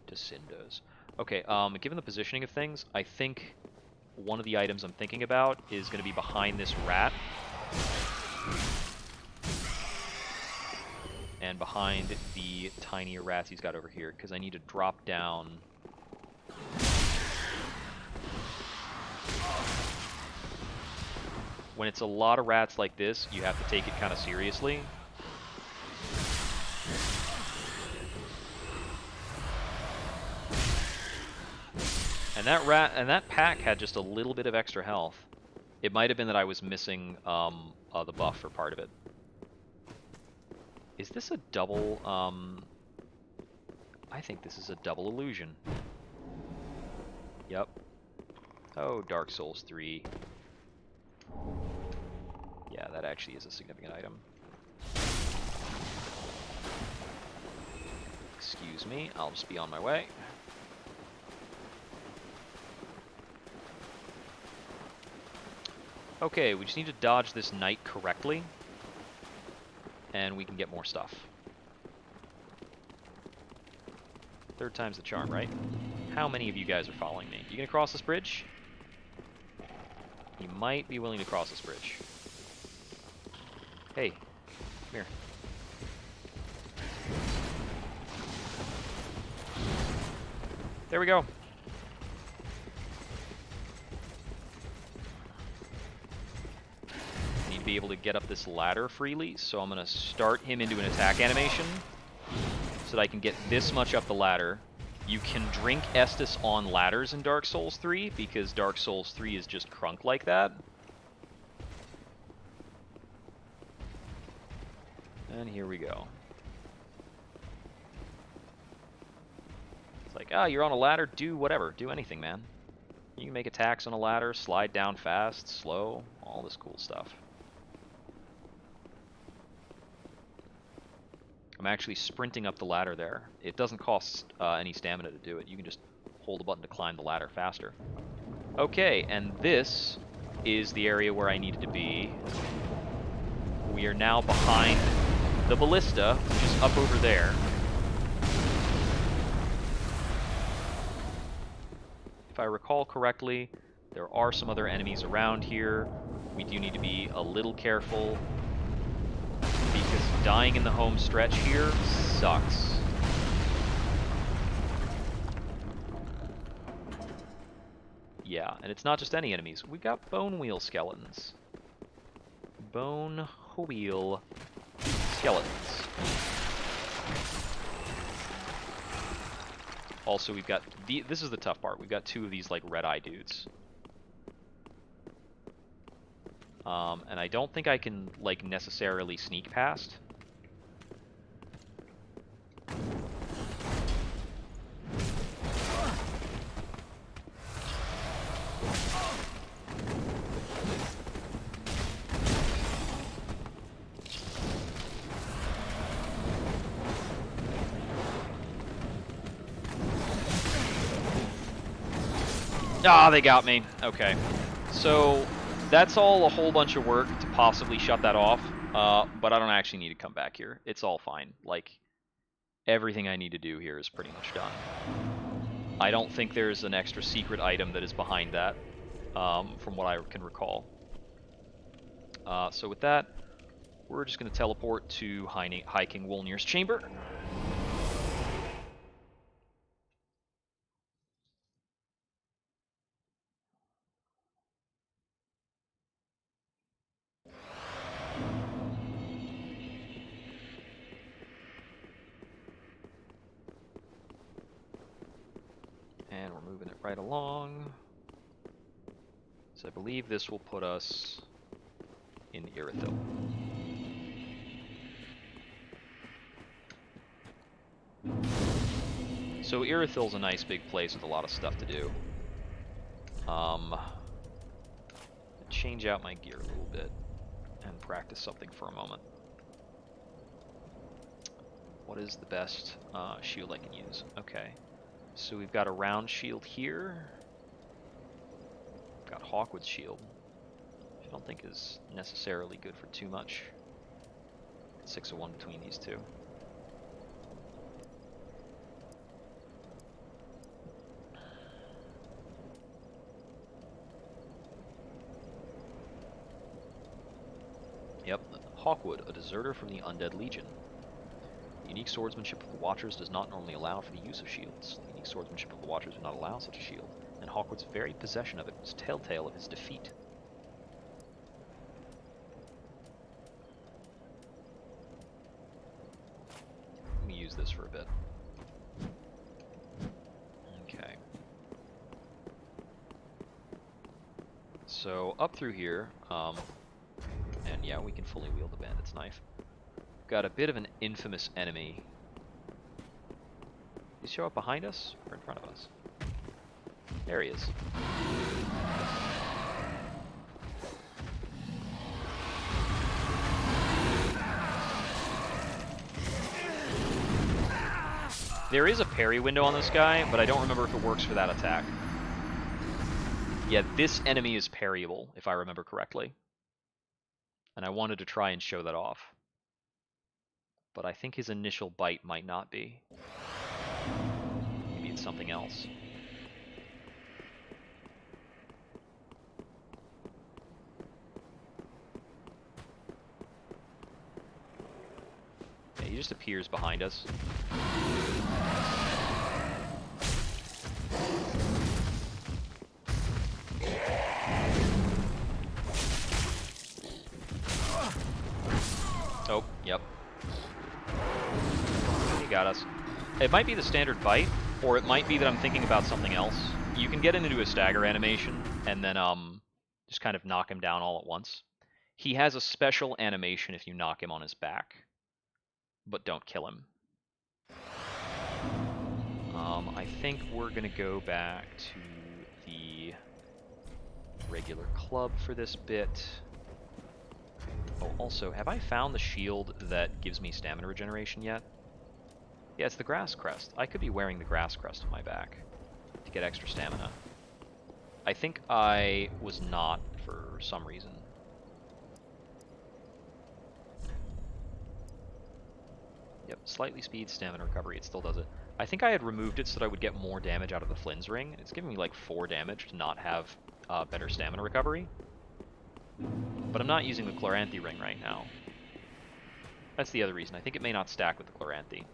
To cinders. Okay, given the positioning of things, I think one of the items I'm thinking about is going to be behind this rat. And behind the tinier rats he's got over here, because I need to drop down. When it's a lot of rats like this, you have to take it kind of seriously. And that pack had just a little bit of extra health. It might have been that I was missing the buff for part of it. Is this a double? I think this is a double illusion. Yep. Oh, Dark Souls 3. Yeah, that actually is a significant item. Excuse me, I'll just be on my way. Okay, we just need to dodge this knight correctly, and we can get more stuff. Third time's the charm, right? How many of you guys are following me? You gonna cross this bridge? You might be willing to cross this bridge. Hey, come here. There we go. Need to be able to get up this ladder freely, so I'm gonna start him into an attack animation so that I can get this much up the ladder. You can drink Estus on ladders in Dark Souls 3 because Dark Souls 3 is just crunk like that. And here we go. It's like, ah, you're on a ladder, do whatever, do anything, man. You can make attacks on a ladder, slide down fast, slow, all this cool stuff. I'm actually sprinting up the ladder there. It doesn't cost any stamina to do it. You can just hold the button to climb the ladder faster. Okay, and this is the area where I needed to be. We are now behind the ballista, which is up over there. If I recall correctly, there are some other enemies around here. We do need to be a little careful, because dying in the home stretch here sucks. Yeah, and it's not just any enemies. We got bone wheel skeletons. Bone wheel skeletons. Also, we've got this is the tough part. We've got two of these like red-eye dudes. And I don't think I can like necessarily sneak past. Ah, they got me. Okay. So that's all a whole bunch of work to possibly shut that off, but I don't actually need to come back here. It's all fine. Like, everything I need to do here is pretty much done. I don't think there's an extra secret item that is behind that, from what I can recall. So with that, we're just going to teleport to High King Wolnir's chamber. And we're moving it right along. So I believe this will put us in Irithyll. So Irithyll's a nice big place with a lot of stuff to do. Change out my gear a little bit and practice something for a moment. What is the best shield I can use? Okay. So we've got a round shield here. Got Hawkwood's shield. I feel don't think is necessarily good for too much. 6-1 between these two. Yep, Hawkwood, a deserter from the Undead Legion. The unique swordsmanship of the Watchers does not normally allow for the use of shields. The unique swordsmanship of the Watchers would not allow such a shield, and Hawkwood's very possession of it was telltale of his defeat. Let me use this for a bit. Okay. So up through here, and yeah, we can fully wield the Bandit's Knife. Got a bit of an infamous enemy. Did he show up behind us or in front of us? There he is. There is a parry window on this guy, but I don't remember if it works for that attack. Yeah, this enemy is parryable, if I remember correctly. And I wanted to try and show that off. But I think his initial bite might not be. Maybe it's something else. Yeah, he just appears behind us. Oh, yep. He got us. It might be the standard bite, or it might be that I'm thinking about something else. You can get into a stagger animation, and then just kind of knock him down all at once. He has a special animation if you knock him on his back, but don't kill him. I think we're going to go back to the regular club for this bit. Oh, also, have I found the shield that gives me stamina regeneration yet? Yeah, it's the Grass Crest. I could be wearing the Grass Crest on my back to get extra stamina. I think I was not for some reason. Yep, slightly speed, stamina recovery, it still does it. I think I had removed it so that I would get more damage out of the Flynn's Ring. It's giving me like 4 damage to not have better stamina recovery. But I'm not using the Chloranthy Ring right now. That's the other reason. I think it may not stack with the Chloranthy.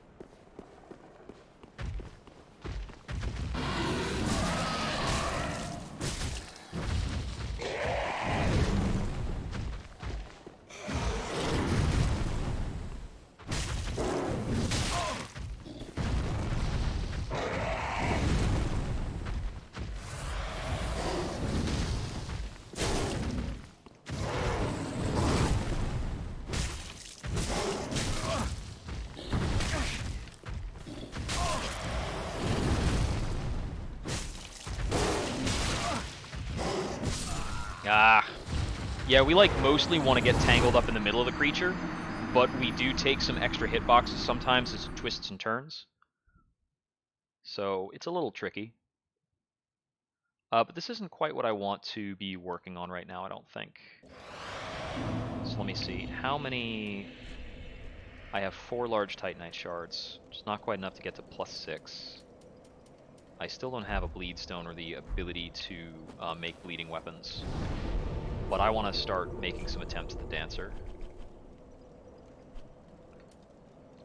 Yeah, we like mostly want to get tangled up in the middle of the creature, but we do take some extra hitboxes sometimes as it twists and turns. So it's a little tricky. But this isn't quite what I want to be working on right now, I don't think. So let me see. How many... I have 4 large Titanite shards, which is not quite enough to get to +6. I still don't have a Bleed Stone or the ability to make bleeding weapons. But I want to start making some attempts at the Dancer.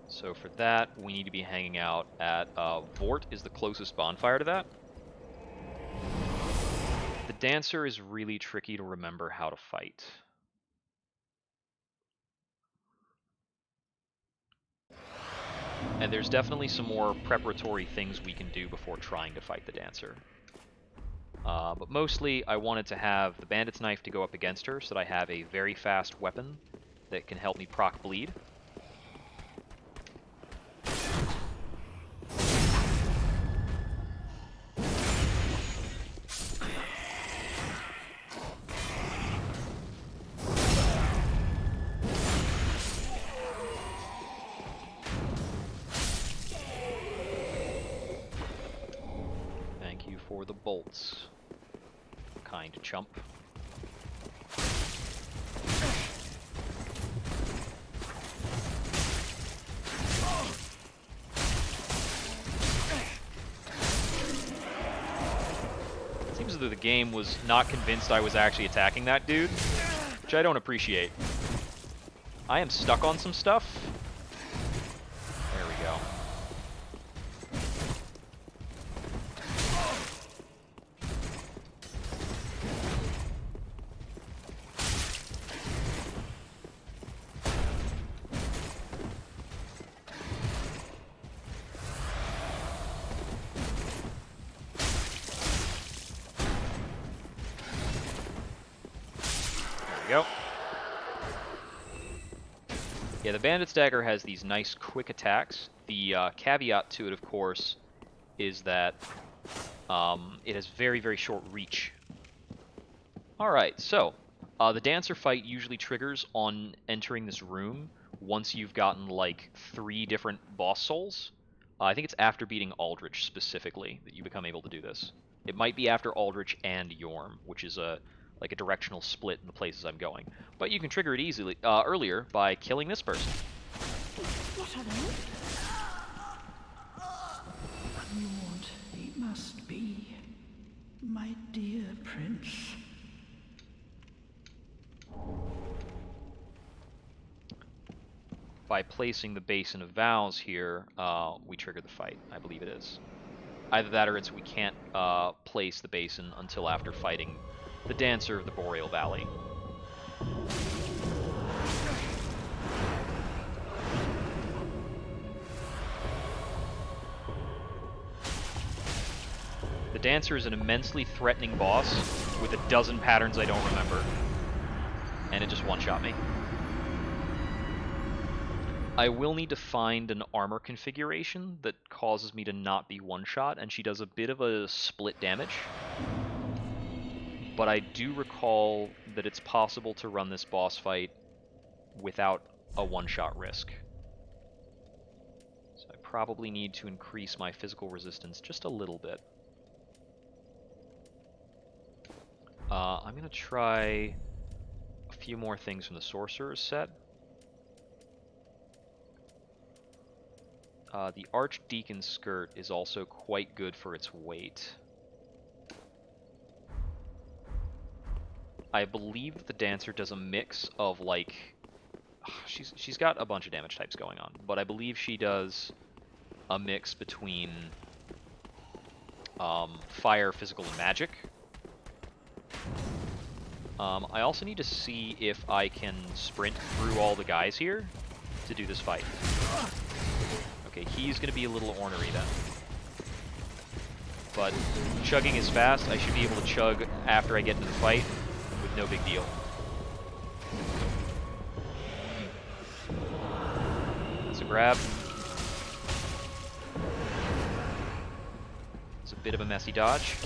So for that, we need to be hanging out at... Vort is the closest bonfire to that. The Dancer is really tricky to remember how to fight. And there's definitely some more preparatory things we can do before trying to fight the Dancer. But mostly, I wanted to have the Bandit's Knife to go up against her, so that I have a very fast weapon that can help me proc bleed. Thank you for the bolts. Kind chump. as though the game was not convinced I was actually attacking that dude, which I don't appreciate. I am stuck on some stuff. There we go. Go. Yeah, the Bandit's Dagger has these nice quick attacks. The caveat to it, of course, is that it has very, very short reach. Alright, so the Dancer fight usually triggers on entering this room once you've gotten like 3 different boss souls. I think it's after beating Aldrich specifically that you become able to do this. It might be after Aldrich and Yorm, which is like a directional split in the places I'm going. But you can trigger it easily earlier by killing this person. What are they? Lord, it must be my dear prince. By placing the Basin of Vows here, we trigger the fight. I believe it is. Either that or it's we can't place the Basin until after fighting the Dancer of the Boreal Valley. The Dancer is an immensely threatening boss with a dozen patterns I don't remember. And it just one-shot me. I will need to find an armor configuration that causes me to not be one-shot, and she does a bit of a split damage. But I do recall that it's possible to run this boss fight without a one-shot risk. So I probably need to increase my physical resistance just a little bit. I'm going to try a few more things from the Sorcerer's set. The Archdeacon skirt is also quite good for its weight. I believe that the Dancer does a mix of like... She's got a bunch of damage types going on, but I believe she does a mix between fire, physical, and magic. I also need to see if I can sprint through all the guys here to do this fight. Okay, he's going to be a little ornery then. But chugging is fast. I should be able to chug after I get to the fight with no big deal. That's a grab. It's a bit of a messy dodge.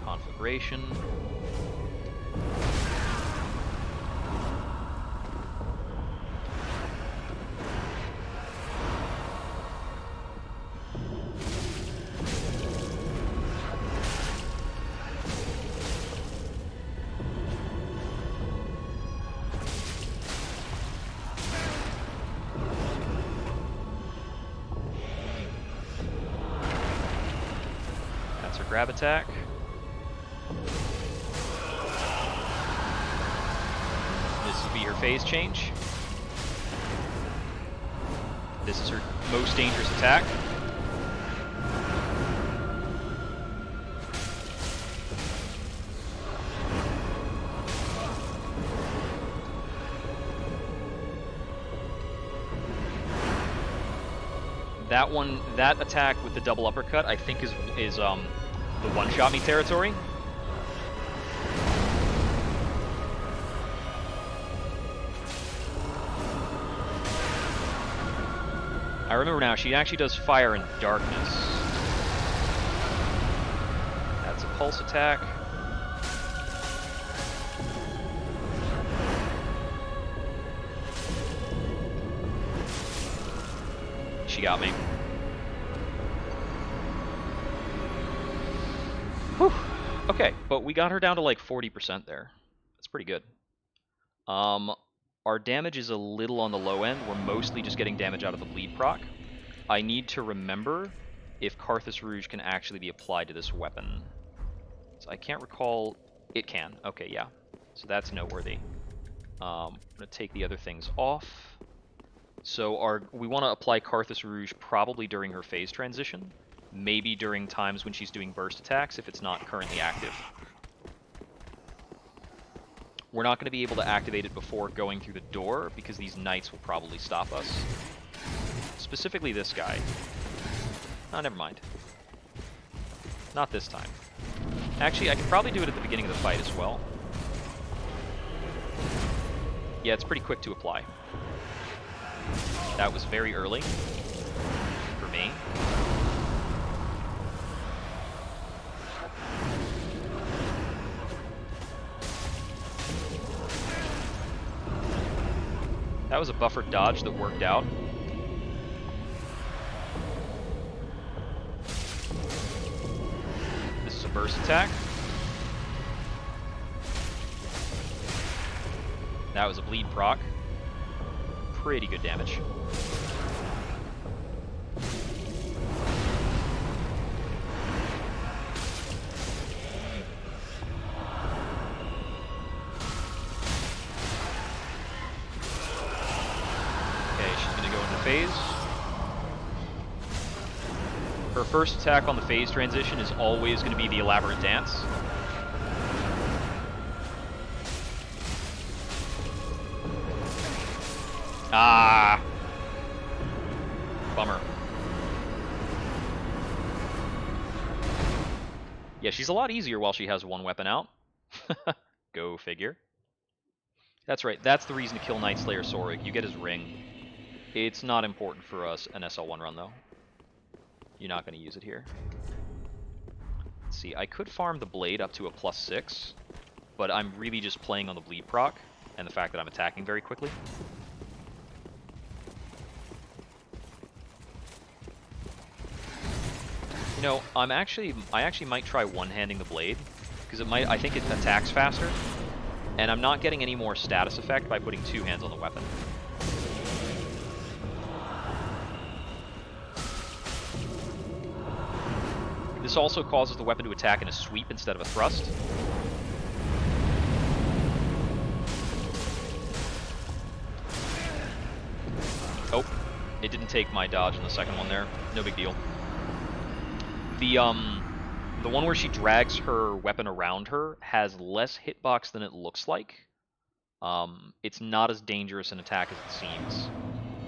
Conflagration. That's her grab attack. This will be her phase change. This is her most dangerous attack. That one, that attack with the double uppercut, I think is the one-shot me territory. I remember now, she actually does fire and darkness. That's a pulse attack. She got me. Okay, but we got her down to like 40% there. That's pretty good. Our damage is a little on the low end. We're mostly just getting damage out of the bleed proc. I need to remember if Karthus Rouge can actually be applied to this weapon. So I can't recall. It can. Okay, yeah. So that's noteworthy. I'm going to take the other things off. So we want to apply Karthus Rouge probably during her phase transition. Maybe during times when she's doing burst attacks if it's not currently active. We're not going to be able to activate it before going through the door because these knights will probably stop us. Specifically this guy. Oh, never mind. Not this time. Actually, I could probably do it at the beginning of the fight as well. Yeah, it's pretty quick to apply. That was very early for me. That was a buffered dodge that worked out. This is a burst attack. That was a bleed proc. Pretty good damage. Phase. Her first attack on the phase transition is always going to be the elaborate dance. Ah! Bummer. Yeah, she's a lot easier while she has one weapon out. Go figure. That's right, that's the reason to kill Night Slayer Sorig. You get his ring. It's not important for us an SL1 run, though. You're not going to use it here. Let's see, I could farm the blade up to a +6, but I'm really just playing on the bleed proc and the fact that I'm attacking very quickly. You know, I actually might try one-handing the blade, because I think it attacks faster, and I'm not getting any more status effect by putting two hands on the weapon. This also causes the weapon to attack in a sweep instead of a thrust. Oh, it didn't take my dodge in the second one there. No big deal. The one where she drags her weapon around her has less hitbox than it looks like. It's not as dangerous an attack as it seems.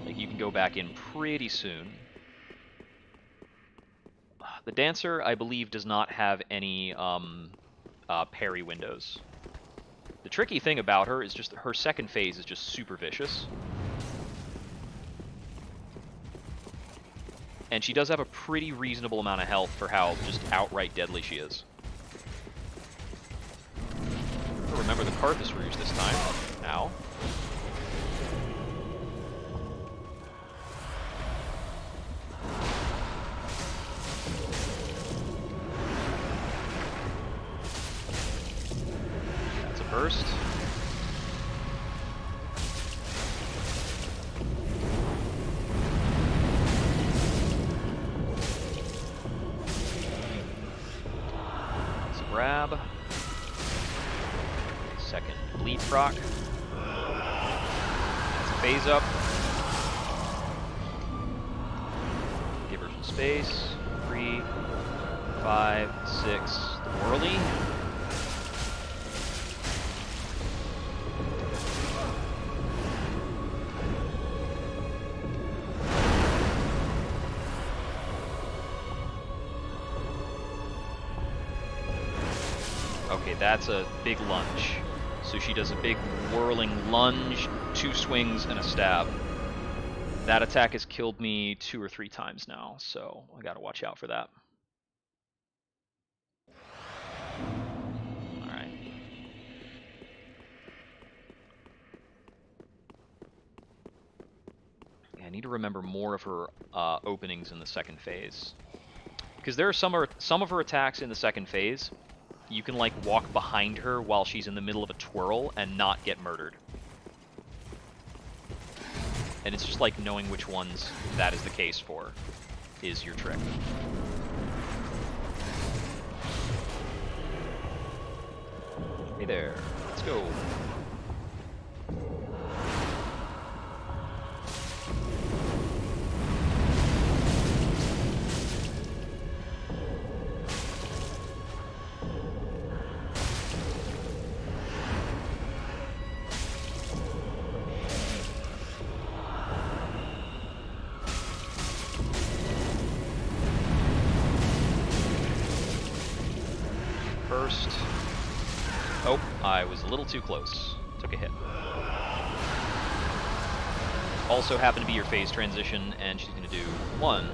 Like, you can go back in pretty soon. The Dancer, I believe, does not have any parry windows. The tricky thing about her is just her second phase is just super vicious. And she does have a pretty reasonable amount of health for how just outright deadly she is. Remember the Karthus Rouge this time. Ow. That's a burst. That's a grab. Second bleed proc. That's a phase up. Give her some space. 3, 5, 6. The whirly. Okay, that's a big lunge. So she does a big whirling lunge, 2 swings, and a stab. That attack has killed me 2 or 3 times now, so I gotta watch out for that. Alright. Yeah, I need to remember more of her openings in the second phase. Because there are some of her attacks in the second phase you can like walk behind her while she's in the middle of a twirl and not get murdered. And it's just like knowing which ones that is the case for is your trick. Hey there, let's go. First. Oh, I was a little too close. Took a hit. Also happened to be your phase transition, and she's going to do 1,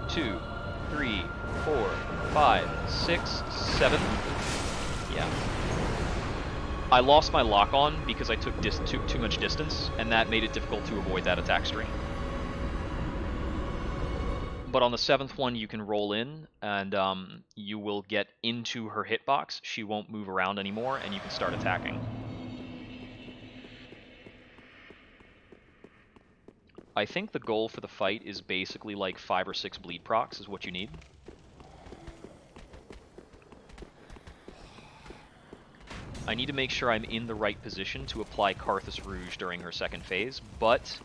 2, 3, 4, 5, 6, 7. Yeah. I lost my lock-on because I took too much distance, and that made it difficult to avoid that attack stream. But on the 7th one, you can roll in, and you will get into her hitbox. She won't move around anymore, and you can start attacking. I think the goal for the fight is basically like 5 or 6 bleed procs is what you need. I need to make sure I'm in the right position to apply Karthus Rouge during her second phase, but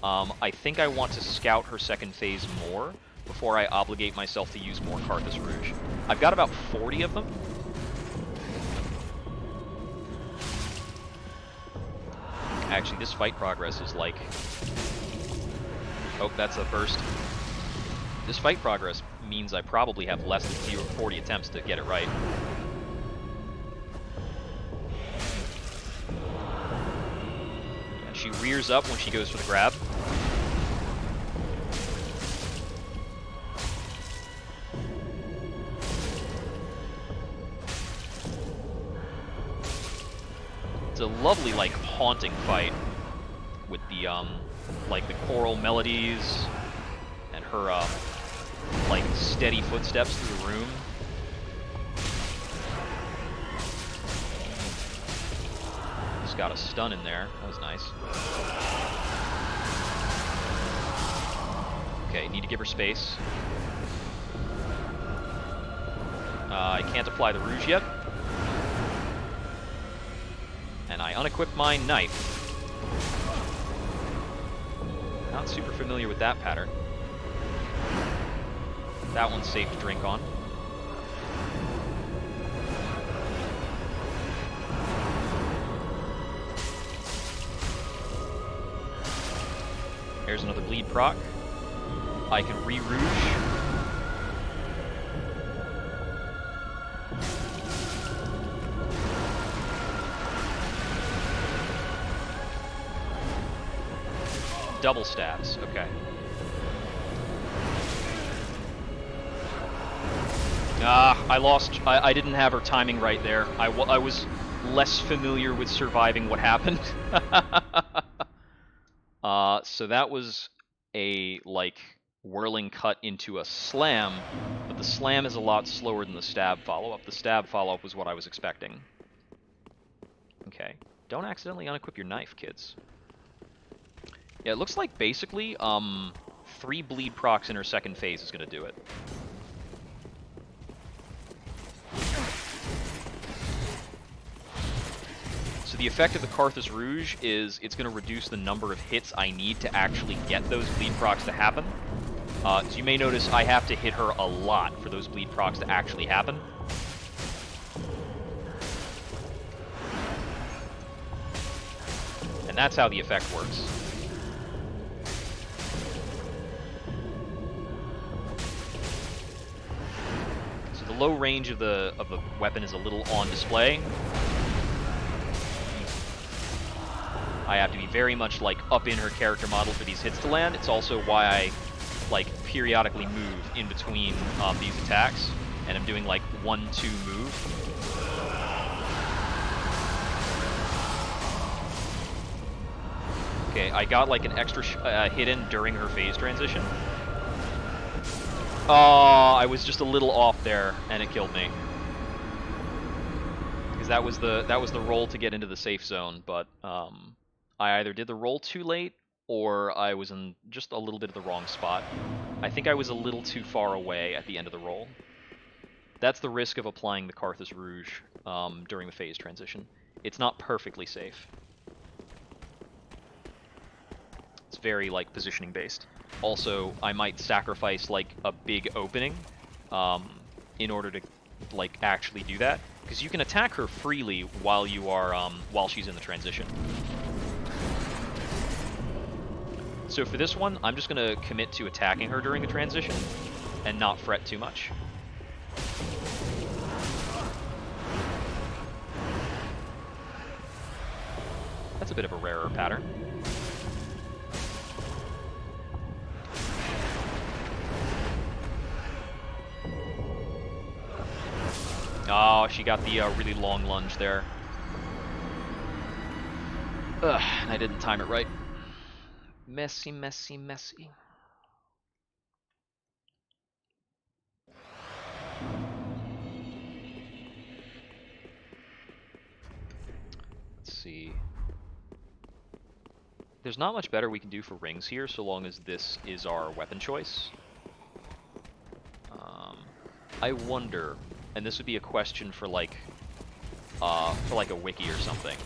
I think I want to scout her second phase more before I obligate myself to use more Karthus Rouge. I've got about 40 of them. Actually, this fight progress is like... Oh, that's a burst. This fight progress means I probably have less than 40 attempts to get it right. Yeah, she rears up when she goes for the grab. It's a lovely, like, haunting fight with the, like, the choral melodies and her, like, steady footsteps through the room. Just got a stun in there. That was nice. Okay, need to give her space. I can't apply the Rouge yet. And I unequip my knife. Not super familiar with that pattern. That one's safe to drink on. There's another bleed proc. I can re-rouge. Double stabs, okay. I didn't have her timing right there. I was less familiar with surviving what happened. So that was a, like, whirling cut into a slam, but the slam is a lot slower than the stab follow-up. The stab follow-up was what I was expecting. Okay. Don't accidentally unequip your knife, kids. Yeah, it looks like basically 3 bleed procs in her second phase is going to do it. So the effect of the Karthus Rouge is it's going to reduce the number of hits I need to actually get those bleed procs to happen. So you may notice I have to hit her a lot for those bleed procs to actually happen. And that's how the effect works. The low range of the weapon is a little on display. I have to be very much like up in her character model for these hits to land. It's also why I like periodically move in between these attacks, and I'm doing like 1-2 move. Okay, I got like an extra hit in during her phase transition. Oh, I was just a little off there, and it killed me. because that was the roll to get into the safe zone, but I either did the roll too late or I was in just a little bit of the wrong spot. I think I was a little too far away at the end of the roll. That's the risk of applying the Karthus Rouge during the phase transition. It's not perfectly safe. It's very, like, positioning based. Also, I might sacrifice, like, a big opening in order to, like, actually do that. Because you can attack her freely while you are, while she's in the transition. So for this one, I'm just going to commit to attacking her during the transition and not fret too much. That's a bit of a rarer pattern. Oh, she got the really long lunge there. Ugh, and I didn't time it right. Messy, messy, messy. Let's see. There's not much better we can do for rings here, so long as this is our weapon choice. I wonder, and this would be a question for like a wiki or something.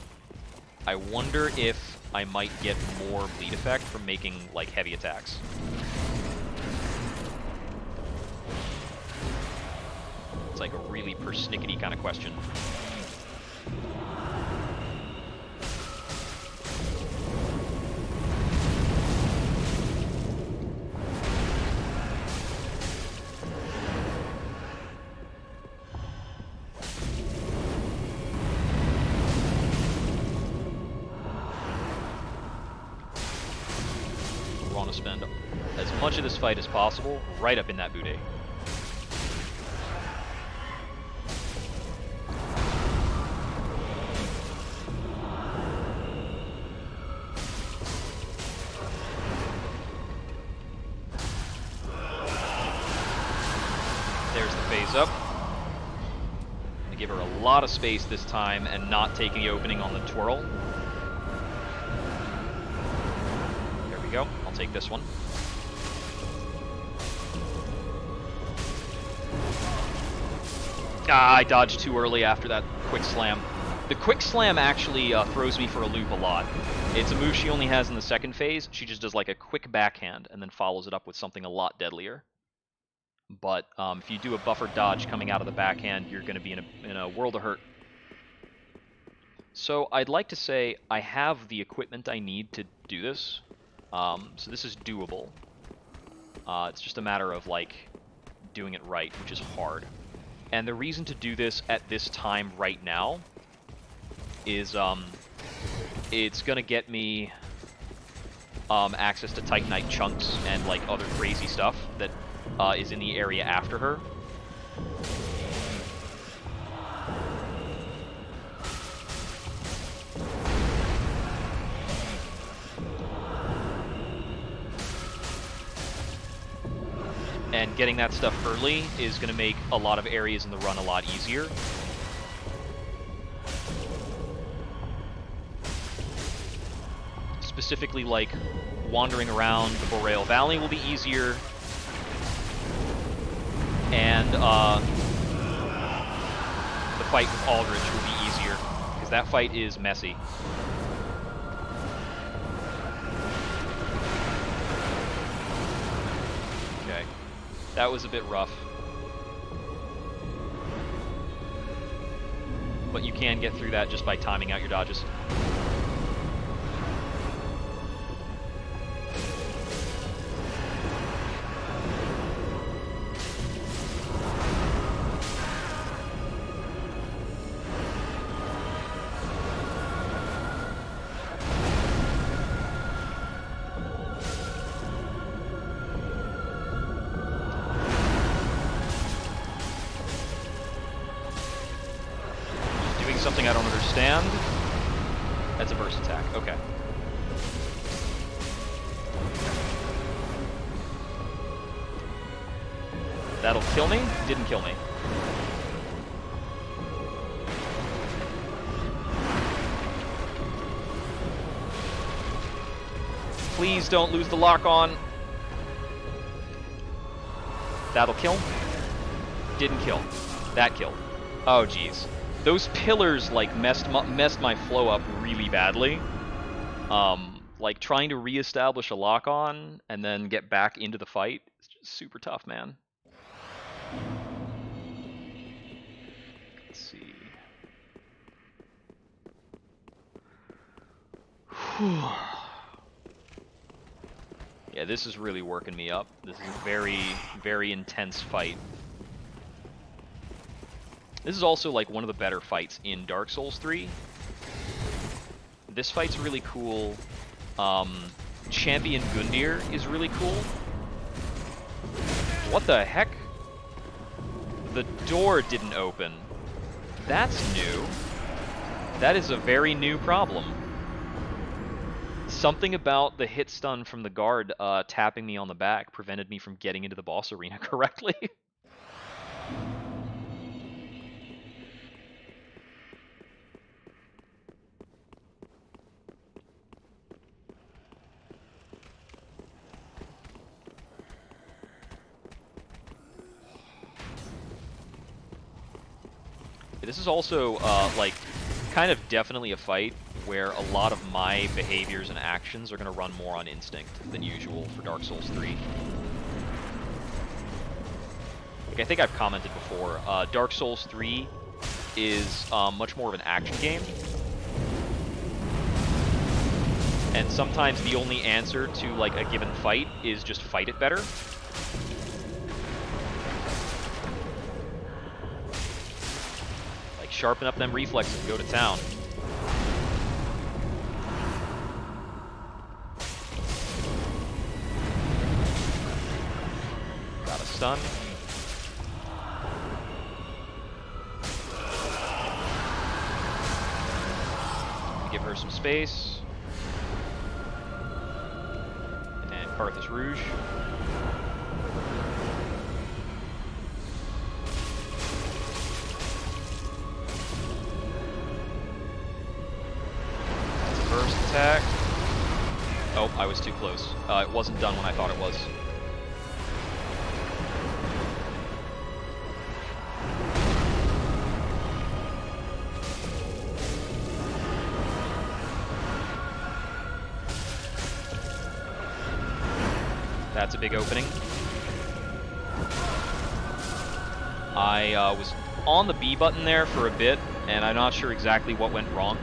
I wonder if I might get more bleed effect from making like heavy attacks. It's like a really persnickety kind of question. Spend as much of this fight as possible right up in that boudet. There's the phase up. I'm gonna give her a lot of space this time and not taking the opening on the twirl. Go. I'll take this one. Ah, I dodged too early after that quick slam. The quick slam actually throws me for a loop a lot. It's a move she only has in the second phase. She just does like a quick backhand and then follows it up with something a lot deadlier. But if you do a buffered dodge coming out of the backhand, you're going to be in a world of hurt. So I'd like to say I have the equipment I need to do this. So this is doable. It's just a matter of, like, doing it right, which is hard. And the reason to do this at this time right now is, it's gonna get me, access to Titanite chunks and, like, other crazy stuff that, is in the area after her. And getting that stuff early is going to make a lot of areas in the run a lot easier. Specifically, like, wandering around the Boreal Valley will be easier. And the fight with Aldrich will be easier, because that fight is messy. Okay. That was a bit rough. But you can get through that just by timing out your dodges. Something I don't understand. That's a burst attack. Okay. That'll kill me. Didn't kill me. Please don't lose the lock on. That'll kill. Didn't kill. That killed. Oh, jeez. Those pillars, like, messed my flow up really badly. Like, trying to reestablish a lock on and then get back into the fight is just super tough, man. Let's see. Whew. Yeah, this is really working me up. This is a very, very intense fight. This is also like one of the better fights in Dark Souls 3. This fight's really cool. Champion Gundyr is really cool. What the heck? The door didn't open. That's new. That is a very new problem. Something about the hit stun from the guard tapping me on the back prevented me from getting into the boss arena correctly. This is also, like, kind of definitely a fight where a lot of my behaviors and actions are going to run more on instinct than usual for Dark Souls 3. Like, I think I've commented before, Dark Souls 3 is much more of an action game. And sometimes the only answer to, like, a given fight is just fight it better. Sharpen up them reflexes and go to town. Got a stun. Give her some space. And Karthus Rouge. Burst attack. Oh, I was too close. It wasn't done when I thought it was. That's a big opening. I was on the B button there for a bit, and I'm not sure exactly what went wrong.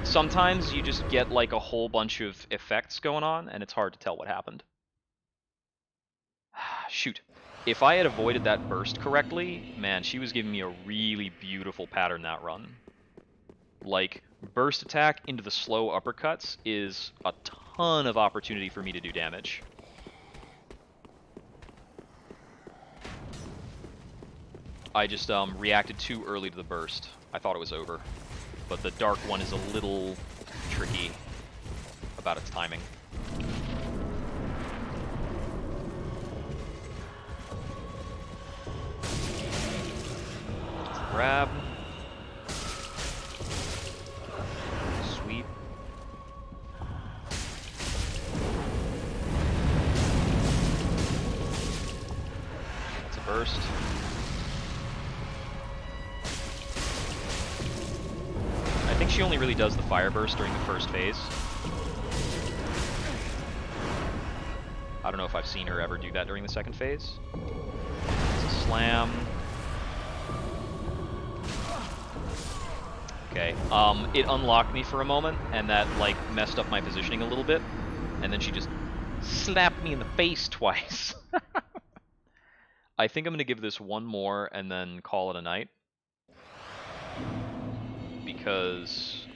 Sometimes you just get like a whole bunch of effects going on, and it's hard to tell what happened. Shoot. If I had avoided that burst correctly, man, she was giving me a really beautiful pattern that run. Like, burst attack into the slow uppercuts is a ton of opportunity for me to do damage. I just reacted too early to the burst. I thought it was over. But the dark one is a little tricky about its timing. Grab. Sweep. That's a burst. I think she only really does the fire burst during the first phase. I don't know if I've seen her ever do that during the second phase. It's a slam. Okay, it unlocked me for a moment, and that, like, messed up my positioning a little bit. And then she just slapped me in the face twice. I think I'm going to give this one more and then call it a night. Because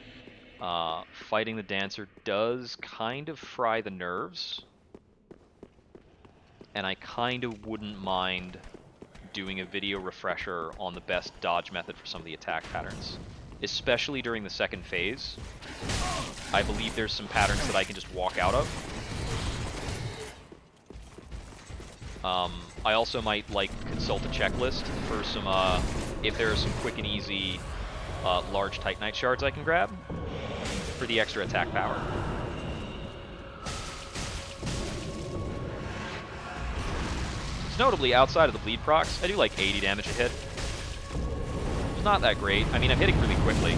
fighting the dancer does kind of fry the nerves. And I kind of wouldn't mind doing a video refresher on the best dodge method for some of the attack patterns. Especially during the second phase. I believe there's some patterns that I can just walk out of. I also might, like, consult a checklist for some, if there are some quick and easy large Titanite shards I can grab for the extra attack power. Most notably, outside of the bleed procs, I do like 80 damage a hit. It's not that great. I mean, I'm hitting really quickly.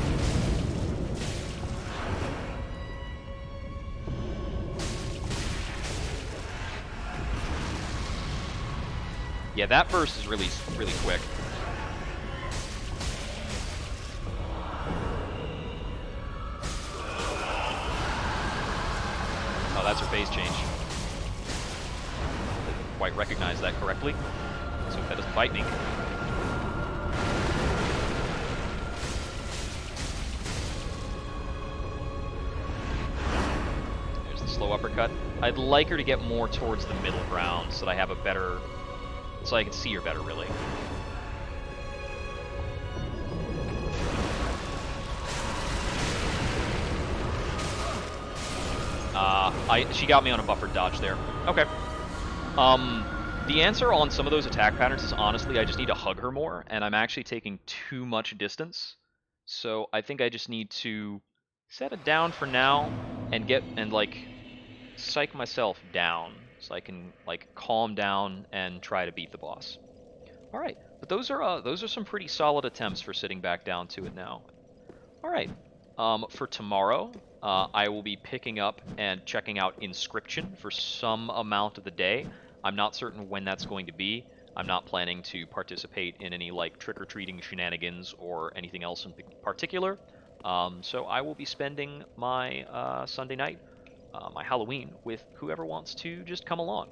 Yeah, that burst is really quick. Oh, that's her phase change. Didn't quite recognize that correctly. So if that doesn't bite me. There's the slow uppercut. I'd like her to get more towards the middle ground so that I have a better... so I can see her better, really. She got me on a buffered dodge there. Okay. The answer on some of those attack patterns is honestly I just need to hug her more, and I'm actually taking too much distance. So I think I just need to set it down for now and like psych myself down so I can like calm down and try to beat the boss. All right, but those are some pretty solid attempts for sitting back down to it now. All right, for tomorrow, I will be picking up and checking out Inscription for some amount of the day. I'm not certain when that's going to be. I'm not planning to participate in any like trick-or-treating shenanigans or anything else in particular. So I will be spending my Sunday night, my Halloween, with whoever wants to just come along.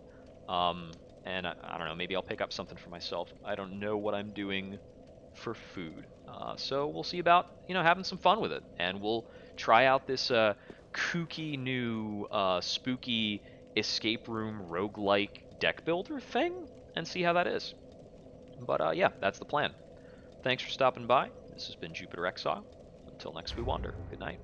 And I don't know, maybe I'll pick up something for myself. I don't know what I'm doing for food. So we'll see about, having some fun with it. And we'll try out this kooky new spooky escape room roguelike deck builder thing and see how that is. But yeah, that's the plan. Thanks for stopping by. This has been Jupiter Exile. Until next we wander. Good night.